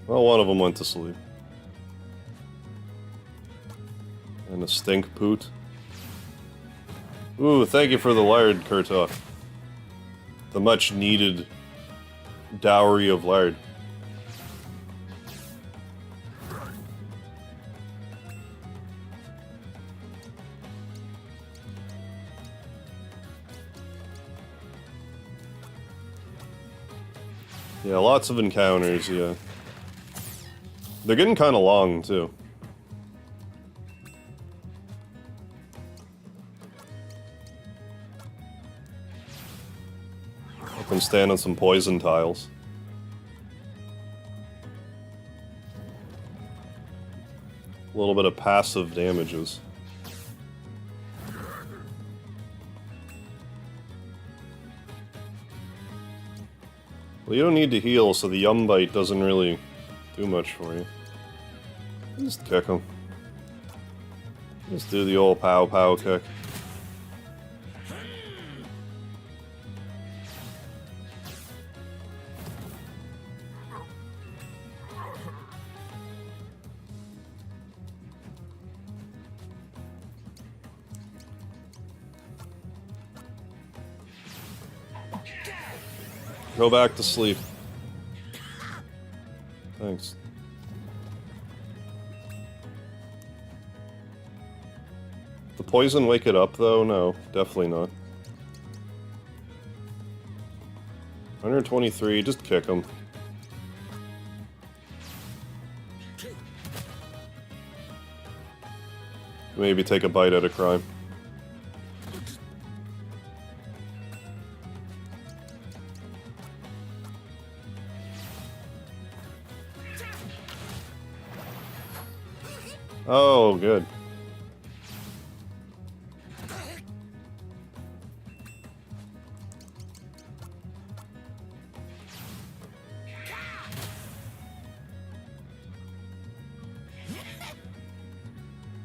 Well, one of them went to sleep. And a stink poot. Ooh, thank you for the lard, Kurtok. The much needed dowry of lard. Yeah, lots of encounters, yeah. They're getting kind of long, too. I can stand on some poison tiles. A little bit of passive damages. Well, you don't need to heal, so the yum bite doesn't really do much for you. Just kick him. Just do the old pow pow kick. Go back to sleep. Thanks. The poison wake it up though? No, definitely not. 123, just kick him. Maybe take a bite at a crime. Oh, good.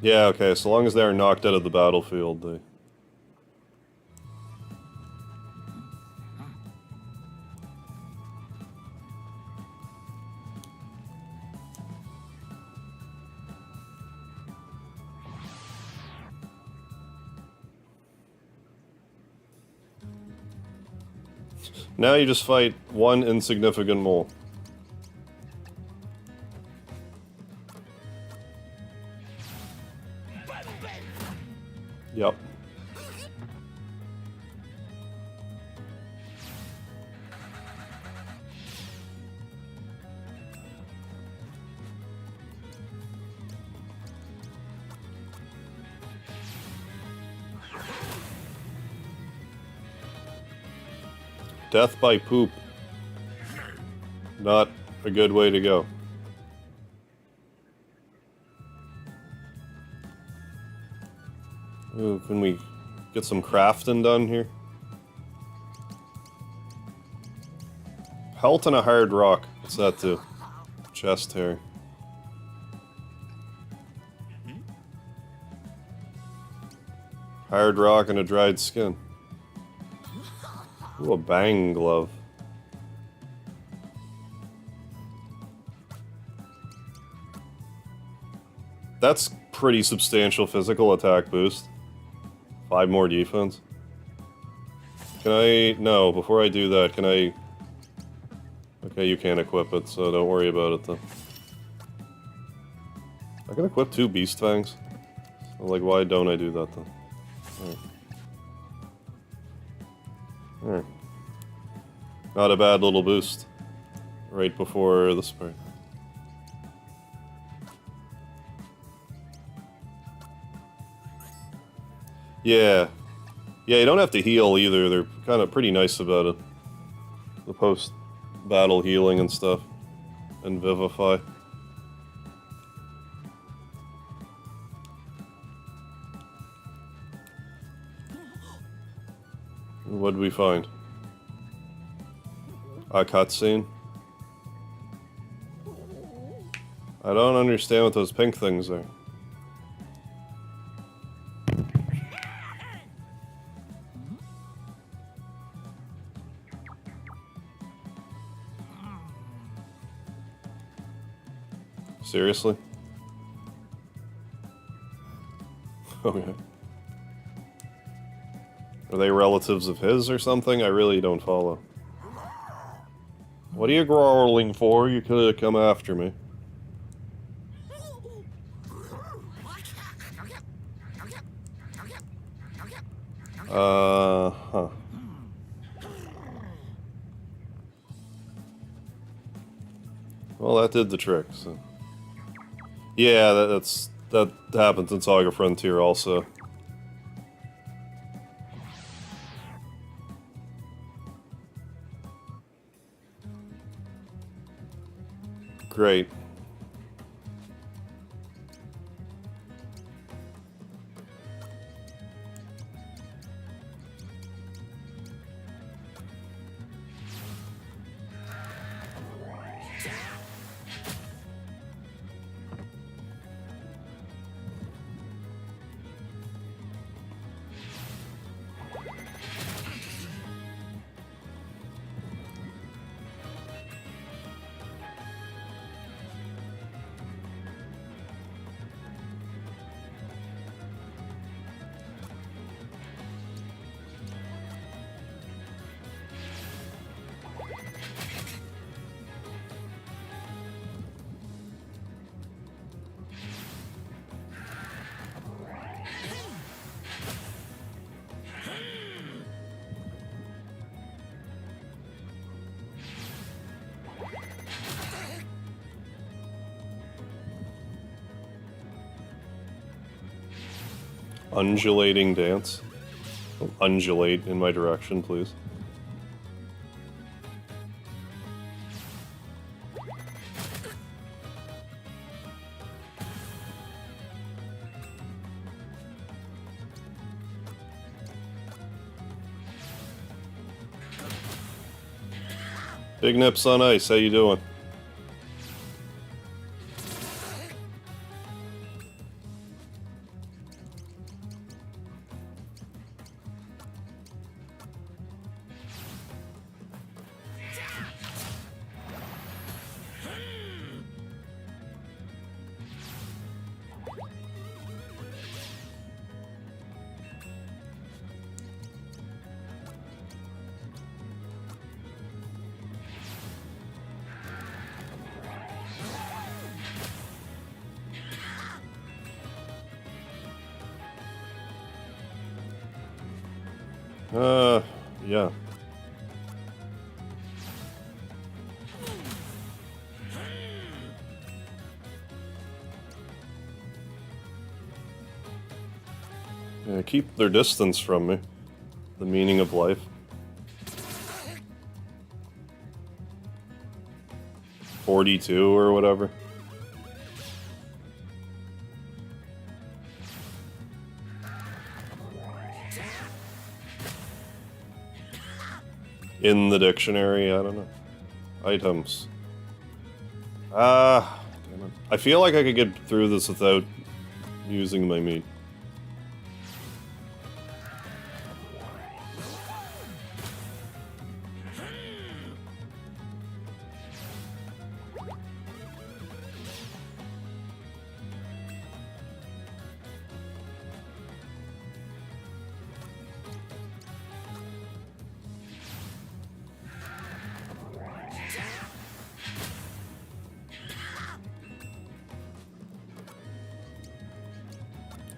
Yeah, okay, so long as they are knocked out of the battlefield, they... Now you just fight one insignificant mole. Yep. Death by poop. Not a good way to go. Ooh, can we get some crafting done here? Pelt and a hard rock. What's that do? Chest hair. Hard rock and a dried skin. Ooh, a bang glove. That's pretty substantial physical attack boost. 5 more defense. Can I... No, before I do that, can I... Okay, you can't equip it, so don't worry about it then. I can equip 2 beast fangs. So, like, why don't I do that then? Alright. Alright. Not a bad little boost. Right before the spray. Yeah. Yeah, you don't have to heal either. They're kind of pretty nice about it. The post-battle healing and stuff. And Vivify. What'd we find? A cutscene? I don't understand what those pink things are. Seriously? Okay. Are they relatives of his or something? I really don't follow. What are you growling for? You could have come after me. Huh. Well, that did the trick, so... Yeah, that happens in Saga Frontier also. Great. undulating dance. Don't undulate in my direction, please. Big Nips on Ice, how you doing? Yeah. Yeah, keep their distance from me. The meaning of life. .42 or whatever. In the dictionary, I don't know. Items. Damn it. I feel like I could get through this without using my meat.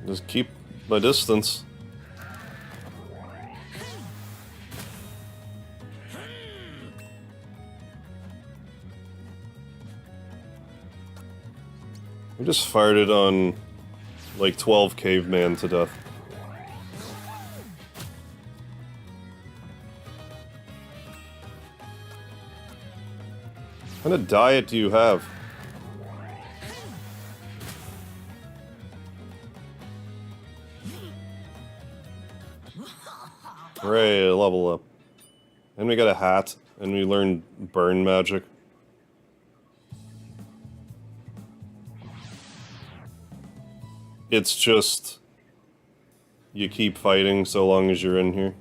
Just keep my distance. We just fired it on like 12 caveman to death. What kind of diet do you have? Hooray, level up. And we got a hat, and we learned burn magic. It's just... you keep fighting so long as you're in here.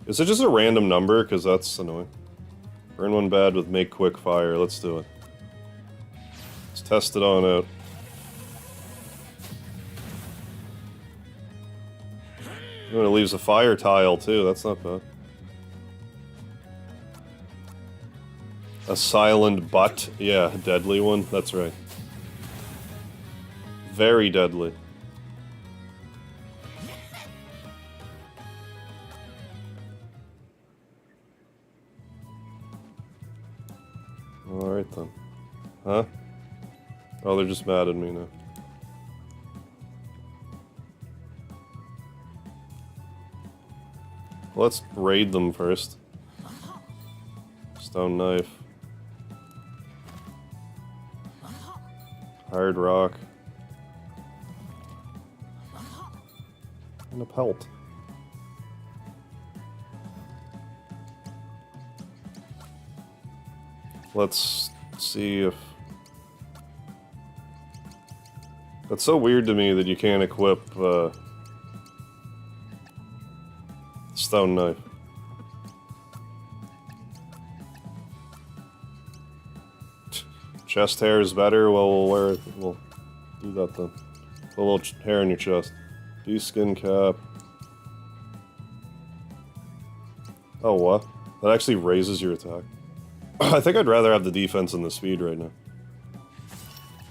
Is it just a random number? Because that's annoying. Burn one bad with make quick fire. Let's do it. Let's test it on out. Oh, it leaves a fire tile too, that's not bad. A silent butt, yeah, deadly one, that's right. Very deadly. Alright then. Huh? Oh, they're just mad at me now. Let's raid them first. Stone knife. Hard rock. And a pelt. Let's see if... That's so weird to me that you can't equip, stone knife. Chest hair is better? Well, we'll wear it. We'll do that then. Put a little hair in your chest. Do skin cap. Oh, what? That actually raises your attack. I think I'd rather have the defense and the speed right now.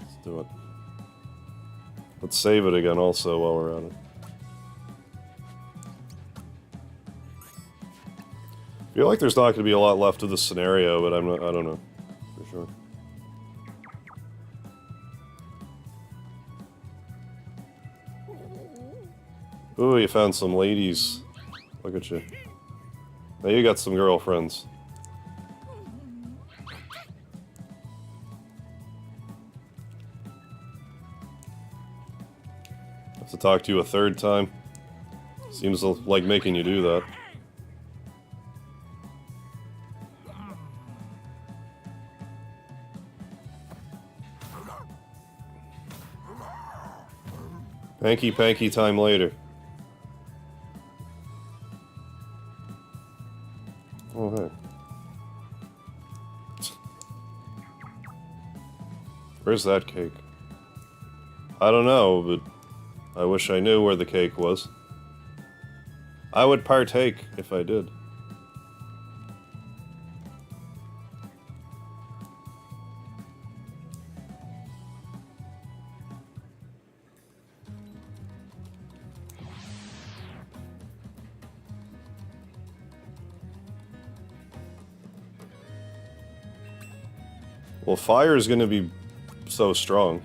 Let's do it. Let's save it again also while we're at it. I feel like there's not going to be a lot left of this scenario, but I don't know for sure. Ooh, you found some ladies. Look at you. Now you got some girlfriends. Have to talk to you a third time. Seems like making you do that. Hanky panky time later. Oh, hey. Where's that cake? I don't know, but I wish I knew where the cake was. I would partake if I did. Well, fire is going to be so strong.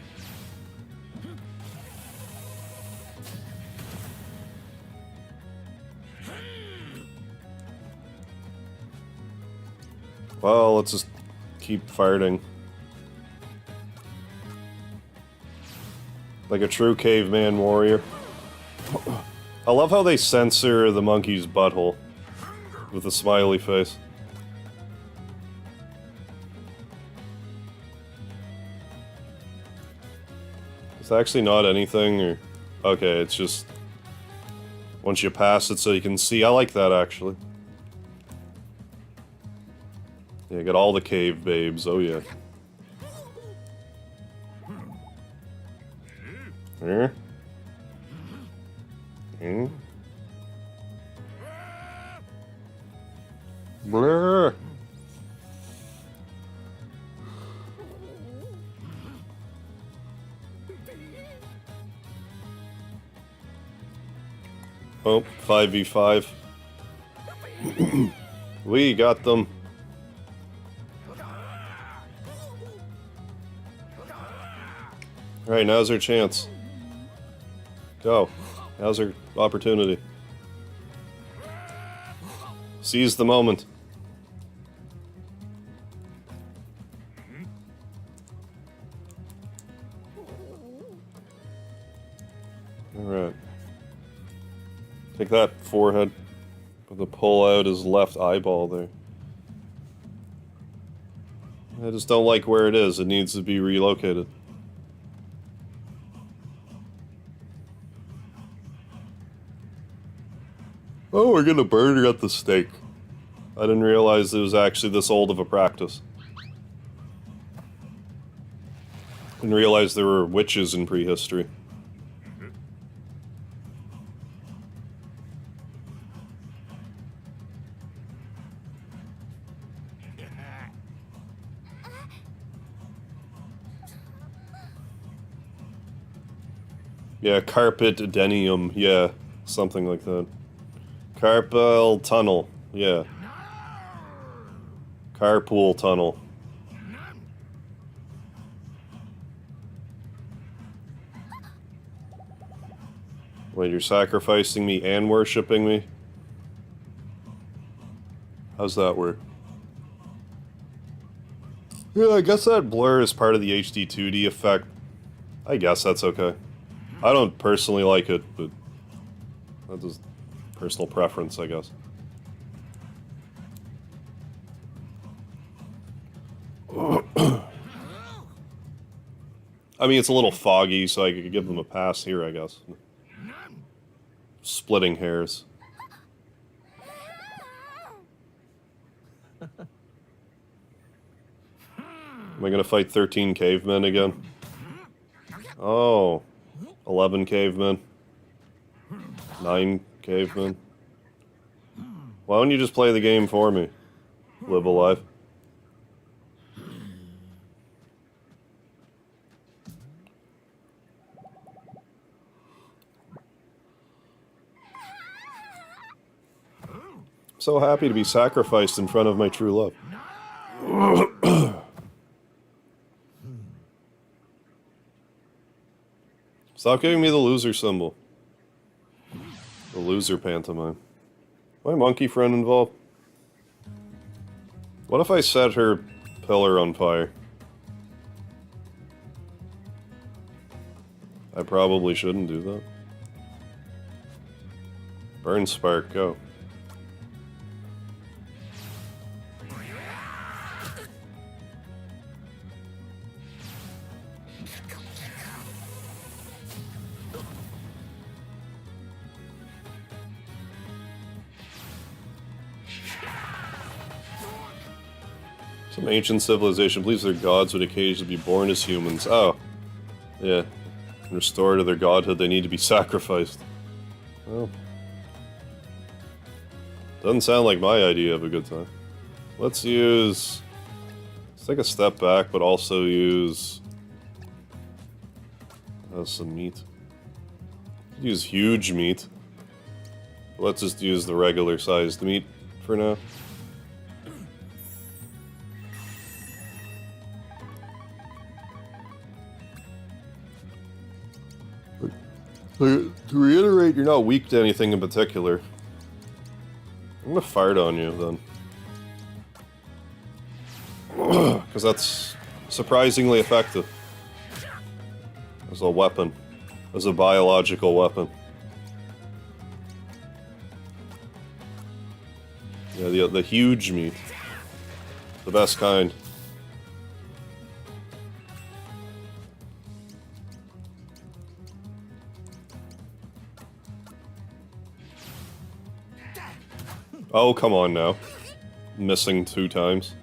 Well, let's just keep farting. Like a true caveman warrior. I love how they censor the monkey's butthole with a smiley face. It's actually not anything, or... Okay, it's just... Once you pass it so you can see. I like that, actually. Yeah, got all the cave babes, oh yeah. Here. Hmm? Blur. Oh, 5v5. We got them. Alright, now's our chance. Go. Now's our opportunity. Seize the moment. Alright. Take that, forehead. With the pull out his left eyeball there. I just don't like where it is. It needs to be relocated. Oh, we're gonna burn at the stake. I didn't realize it was actually this old of a practice. Didn't realize there were witches in prehistory. Yeah, carpet adenium, yeah, something like that. Carpal tunnel, yeah. Carpool tunnel. Wait, you're sacrificing me and worshipping me? How's that work? Yeah, I guess that blur is part of the HD2D effect. I guess that's okay. I don't personally like it, but that's just personal preference, I guess. I mean, it's a little foggy, so I could give them a pass here, I guess. Splitting hairs. Am I gonna fight 13 cavemen again? Oh. 11 cavemen. 9 cavemen. Why don't you just play the game for me? Live alive. So happy to be sacrificed in front of my true love. Stop giving me the loser symbol. loser pantomime. My monkey friend involved? What if I set her pillar on fire? I probably shouldn't do that. Burn spark, go. Some ancient civilization believes their gods would occasionally be born as humans. Oh. Yeah. Restored to their godhood, they need to be sacrificed. Well. Doesn't sound like my idea of a good time. Let's use... Let's take a step back, but also use... some meat. Use huge meat. Let's just use the regular sized meat for now. To reiterate, you're not weak to anything in particular. I'm gonna fart on you, then. Because that's surprisingly effective. As a weapon. As a biological weapon. Yeah, the huge meat. The best kind. Oh, come on now. Missing 2 times.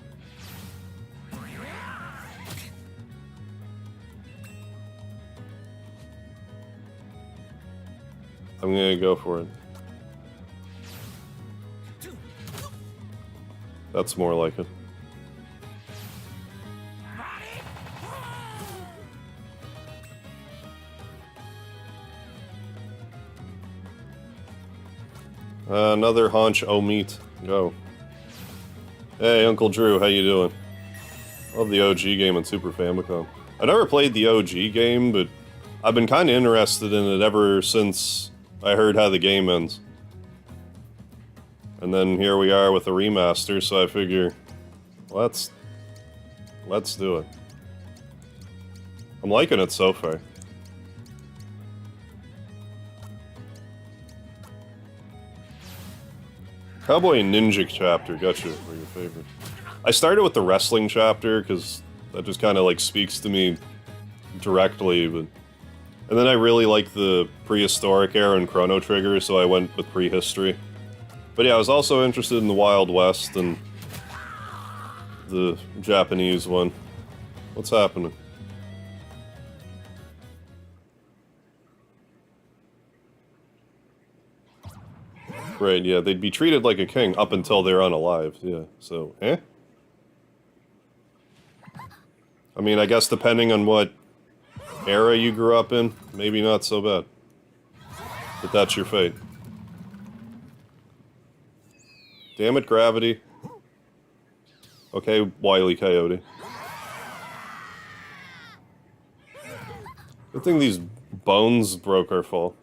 I'm gonna go for it. That's more like it. Another haunch o meat. Go. Hey, Uncle Drew, how you doing? Love the OG game on Super Famicom. I never played the OG game, but I've been kind of interested in it ever since I heard how the game ends. And then here we are with a remaster, so I figure, let's do it. I'm liking it so far. Cowboy Ninja chapter, gotcha, for your favorite. I started with the wrestling chapter, because that just kind of like speaks to me directly, but... And then I really like the prehistoric era and Chrono Trigger, so I went with prehistory. But yeah, I was also interested in the Wild West and the Japanese one. What's happening? Right, yeah, they'd be treated like a king up until they're unalive, yeah, so, eh? I mean, I guess depending on what era you grew up in, maybe not so bad. But that's your fate. Damn it, gravity. Okay, Wile E. Coyote. Good thing these bones broke our fall.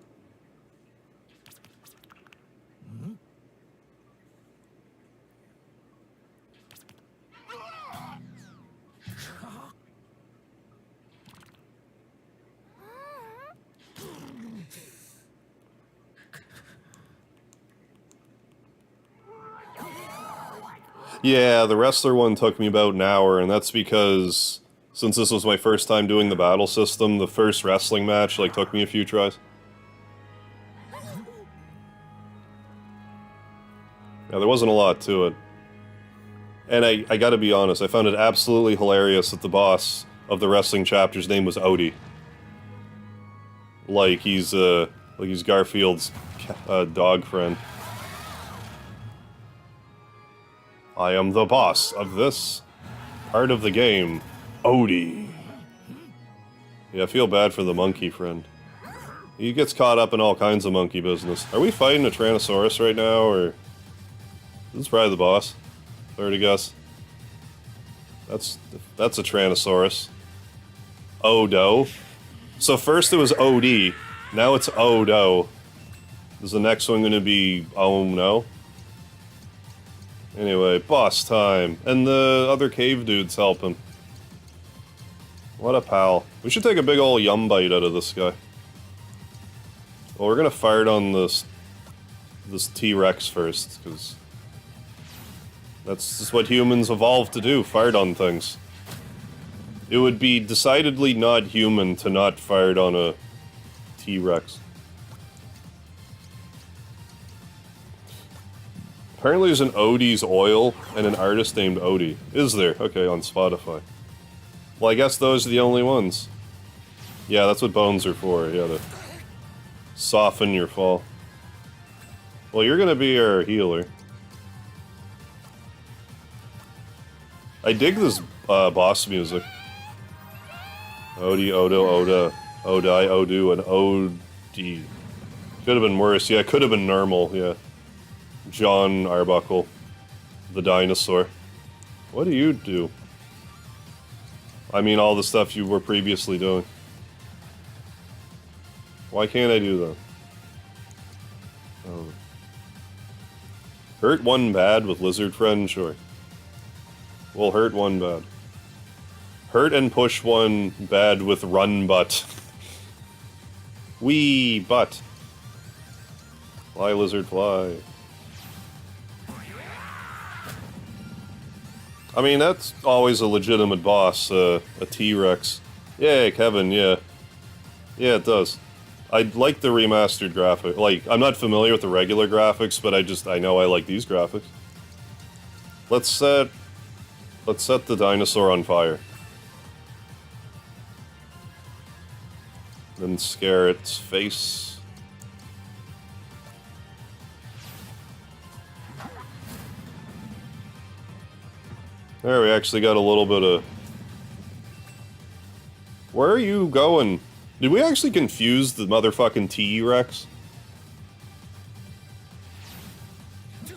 Yeah, the wrestler one took me about an hour, and that's because, since this was my first time doing the battle system, the first wrestling match, like, took me a few tries. Yeah, there wasn't a lot to it. And I gotta be honest, I found it absolutely hilarious that the boss of the wrestling chapter's name was Odie. Like he's Garfield's dog friend. I am the boss of this part of the game, Odie. Yeah, I feel bad for the monkey friend. He gets caught up in all kinds of monkey business. Are we fighting a Tyrannosaurus right now, or... This is probably the boss, if I were to guess. That's a Tyrannosaurus. Odo. So first it was OD, now it's Odo. Is the next one gonna be... oh no? Anyway, boss time. And the other cave dudes helping. What a pal. We should take a big ol' yum bite out of this guy. Well, we're gonna fire it on this T-Rex first, because that's just what humans evolved to do, fired on things. It would be decidedly not human to not fire it on a T-Rex. Apparently there's an Odie's Oil and an artist named Odie. Is there? Okay, on Spotify. Well, I guess those are the only ones. Yeah, that's what bones are for, yeah, to soften your fall. Well, you're gonna be our healer. I dig this boss music. Odie, Odo, Oda, Odai, Odu, and Odie. Could have been worse. Yeah, it could have been normal, yeah. John Arbuckle. The dinosaur. What do you do? I mean all the stuff you were previously doing. Why can't I do that? Oh. Hurt one bad with lizard friend? Sure. We'll hurt one bad. Hurt and push one bad with run butt. Wee butt. Fly lizard fly. I mean, that's always a legitimate boss, a T-Rex. Yay, Kevin, yeah. Yeah, it does. I like the remastered graphic. Like, I'm not familiar with the regular graphics, but I know I like these graphics. Let's set the dinosaur on fire. Then scare its face. There, we actually got a little bit of... Where are you going? Did we actually confuse the motherfucking T-Rex? I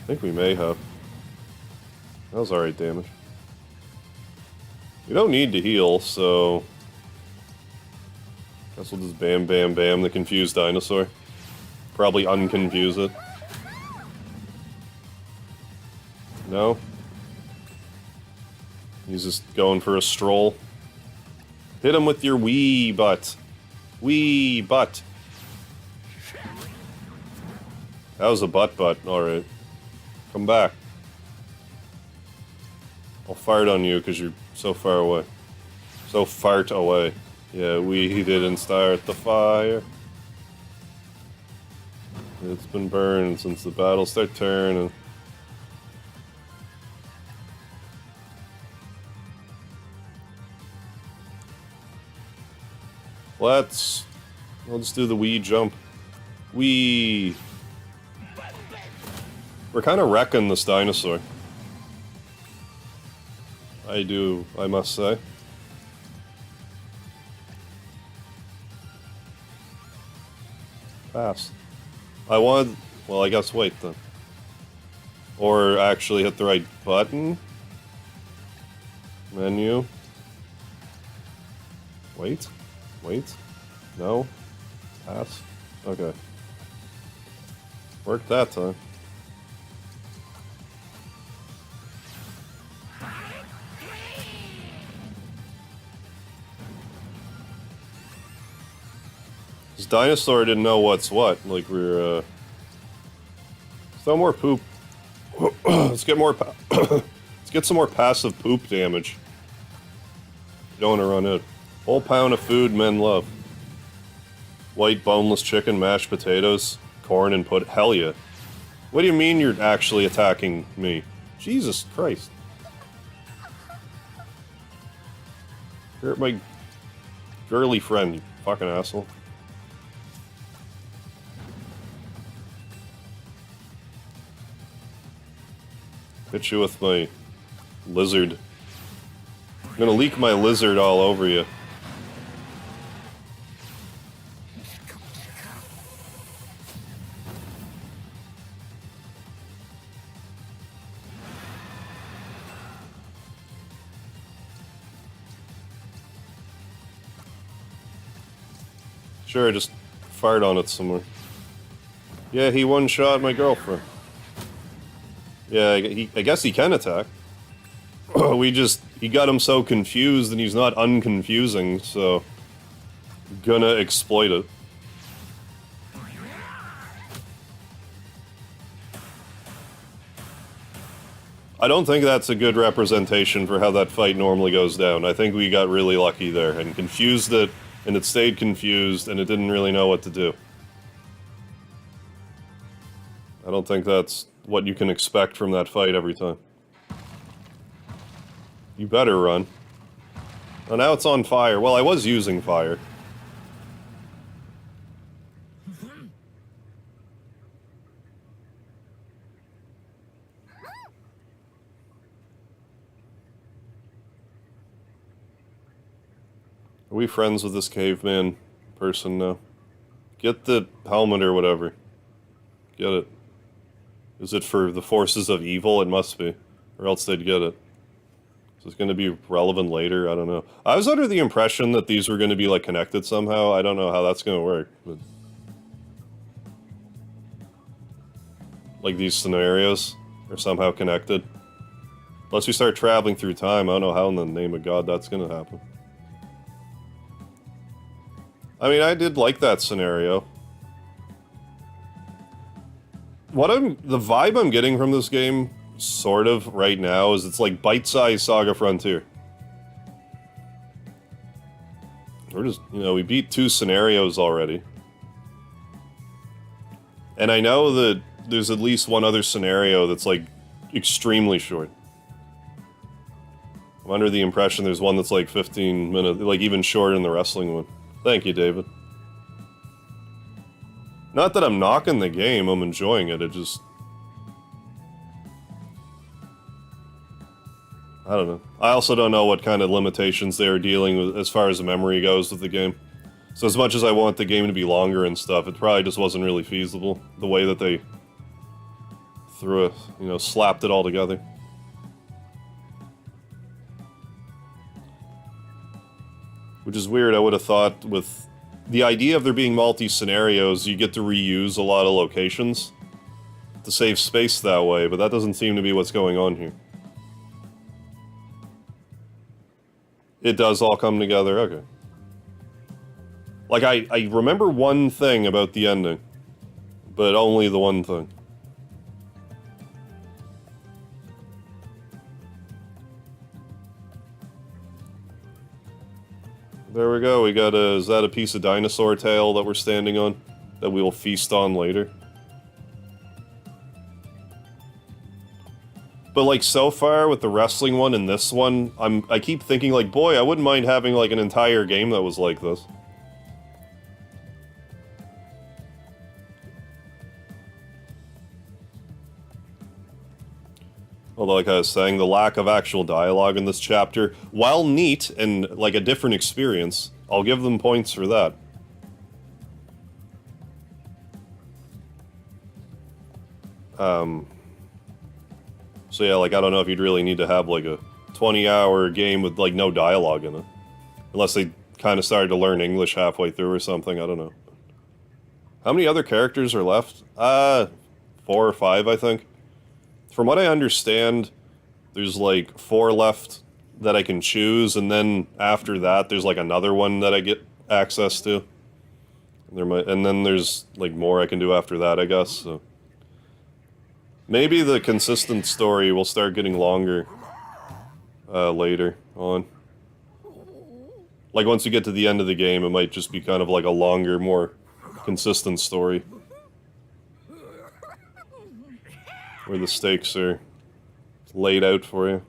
think we may have. That was alright damage. We don't need to heal, so... Guess we'll just bam bam bam the confused dinosaur. Probably unconfuse it. No? He's just going for a stroll. Hit him with your wee butt. Wee butt. That was a butt, alright. Come back. I'll fart on you because you're so far away. So fart away. Yeah, we didn't start the fire. It's been burned since the battle started turning. We'll just do the wee jump. Wee. We're kind of wrecking this dinosaur. I must say. Pass. Well, I guess wait then. Or actually hit the right button. Menu. Wait. No. Pass. Okay. Worked that time. This dinosaur didn't know what's what. Like we're throw more poop. Let's get more. Let's get some more passive poop damage. You don't want to run it. Whole pound of food men love. White boneless chicken, mashed potatoes, corn, and hell yeah. What do you mean you're actually attacking me? Jesus Christ. You're my girly friend, you fucking asshole. Hit you with my lizard. I'm gonna leak my lizard all over you. Sure, just fired on it somewhere. Yeah, he one-shot my girlfriend. Yeah, I guess he can attack. He got him so confused, and he's not unconfusing, so... Gonna exploit it. I don't think that's a good representation for how that fight normally goes down. I think we got really lucky there, and confused it, and it stayed confused, and it didn't really know what to do. I don't think that's what you can expect from that fight every time. You better run. Oh, now it's on fire. Well, I was using fire. Are we friends with this caveman person now? Get the helmet or whatever. Get it. Is it for the forces of evil? It must be. Or else they'd get it. So it's going to be relevant later? I don't know. I was under the impression that these were going to be, like, connected somehow. I don't know how that's going to work, but... Like, these scenarios are somehow connected. Unless we start traveling through time, I don't know how in the name of God that's going to happen. I mean, I did like that scenario. The vibe I'm getting from this game, sort of, right now, is it's like bite-sized Saga Frontier. We're just, we beat 2 scenarios already. And I know that there's at least one other scenario that's, like, extremely short. I'm under the impression there's one that's, like, 15 minutes, like, even shorter than the wrestling one. Thank you, David. Not that I'm knocking the game, I'm enjoying it, it just... I don't know. I also don't know what kind of limitations they are dealing with as far as the memory goes with the game. So as much as I want the game to be longer and stuff, it probably just wasn't really feasible, the way that they threw it, slapped it all together. Which is weird. I would have thought with the idea of there being multi-scenarios, you get to reuse a lot of locations to save space that way, but that doesn't seem to be what's going on here. It does all come together, okay. Like, I remember one thing about the ending, but only the one thing. There we go, we got is that a piece of dinosaur tail that we're standing on? That we will feast on later? But, like, so far, with the wrestling one and this one, I keep thinking, like, boy, I wouldn't mind having, like, an entire game that was like this. Although, like I was saying, the lack of actual dialogue in this chapter, while neat and, like, a different experience, I'll give them points for that. So yeah, like, I don't know if you'd really need to have, like, a 20-hour game with, like, no dialogue in it. Unless they kind of started to learn English halfway through or something, I don't know. How many other characters are left? 4 or 5, I think. From what I understand, there's, like, 4 left that I can choose, and then after that, there's, like, another one that I get access to. And then there's, like, more I can do after that, I guess, so... Maybe the consistent story will start getting longer later on. Like, once you get to the end of the game, it might just be kind of like a longer, more consistent story. Where the stakes are laid out for you.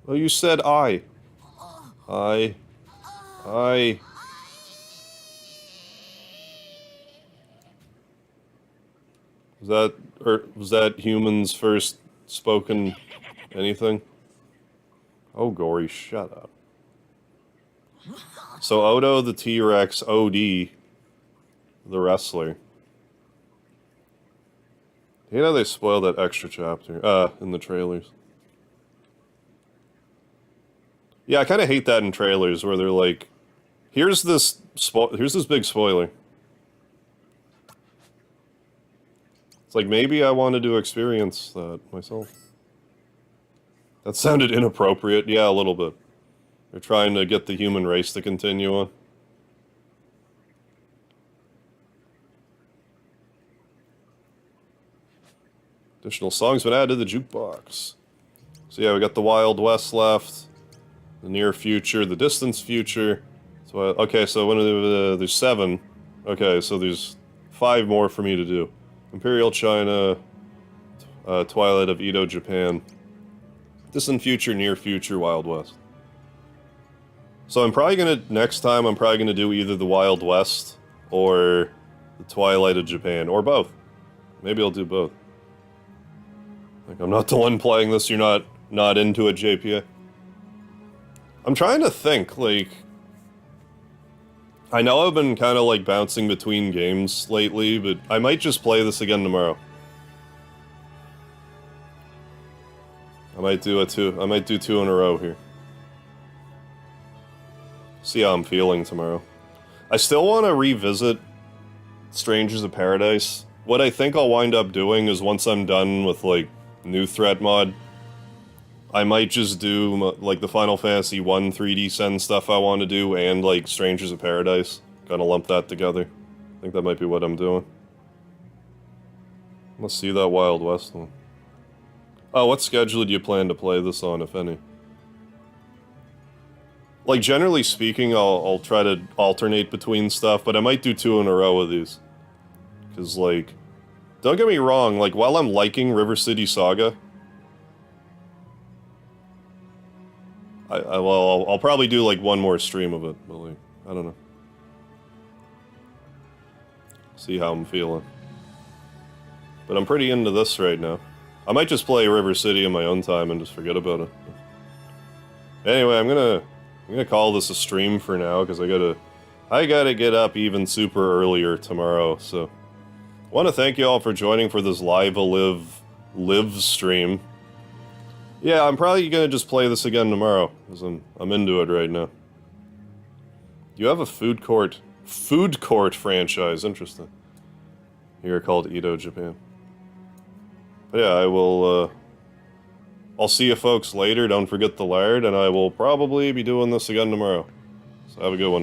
Oh, you said I. I. Was that humans' first spoken anything? Oh, Gory, shut up. So Odo the T-Rex, OD, the wrestler. You know they spoiled that extra chapter, in the trailers. Yeah, I kind of hate that in trailers, where they're like, Here's this big spoiler. It's like, maybe I wanted to experience that myself. That sounded inappropriate. Yeah, a little bit. They're trying to get the human race to continue on. Additional songs been added to the jukebox. So yeah, we got the Wild West left, the near future, the distant future. So okay, so when there's 7. Okay, so there's 5 more for me to do. Imperial China, Twilight of Edo, Japan, distant future, near future, Wild West. So next time I'm probably gonna do either the Wild West or the Twilight of Japan, or both. Maybe I'll do both. Like, I'm not the one playing this, you're not into it, JPA. I'm trying to think, like... I know I've been kind of, like, bouncing between games lately, but I might just play this again tomorrow. I might do 2 in a row here. See how I'm feeling tomorrow. I still want to revisit Strangers of Paradise. What I think I'll wind up doing is, once I'm done with, like, New Threat mod, I might just do, like, the Final Fantasy 1 3D Send stuff I want to do, and, like, Strangers of Paradise. Kinda lump that together. I think that might be what I'm doing. Let's see that Wild West one. Oh, what schedule do you plan to play this on, if any? Like, generally speaking, I'll try to alternate between stuff, but I might do 2 in a row of these. Because, like, don't get me wrong, like, while I'm liking River City Saga, I'll probably do, like, 1 more stream of it, but, like, I don't know. See how I'm feeling. But I'm pretty into this right now. I might just play River City in my own time and just forget about it. Anyway, I'm gonna call this a stream for now, because I gotta get up even super earlier tomorrow, so... I want to thank you all for joining for this live stream. Yeah, I'm probably gonna just play this again tomorrow, because I'm into it right now. You have a food court franchise, interesting. Here called Edo, Japan. But yeah, I'll see you folks later, don't forget the lard, and I will probably be doing this again tomorrow. So have a good one.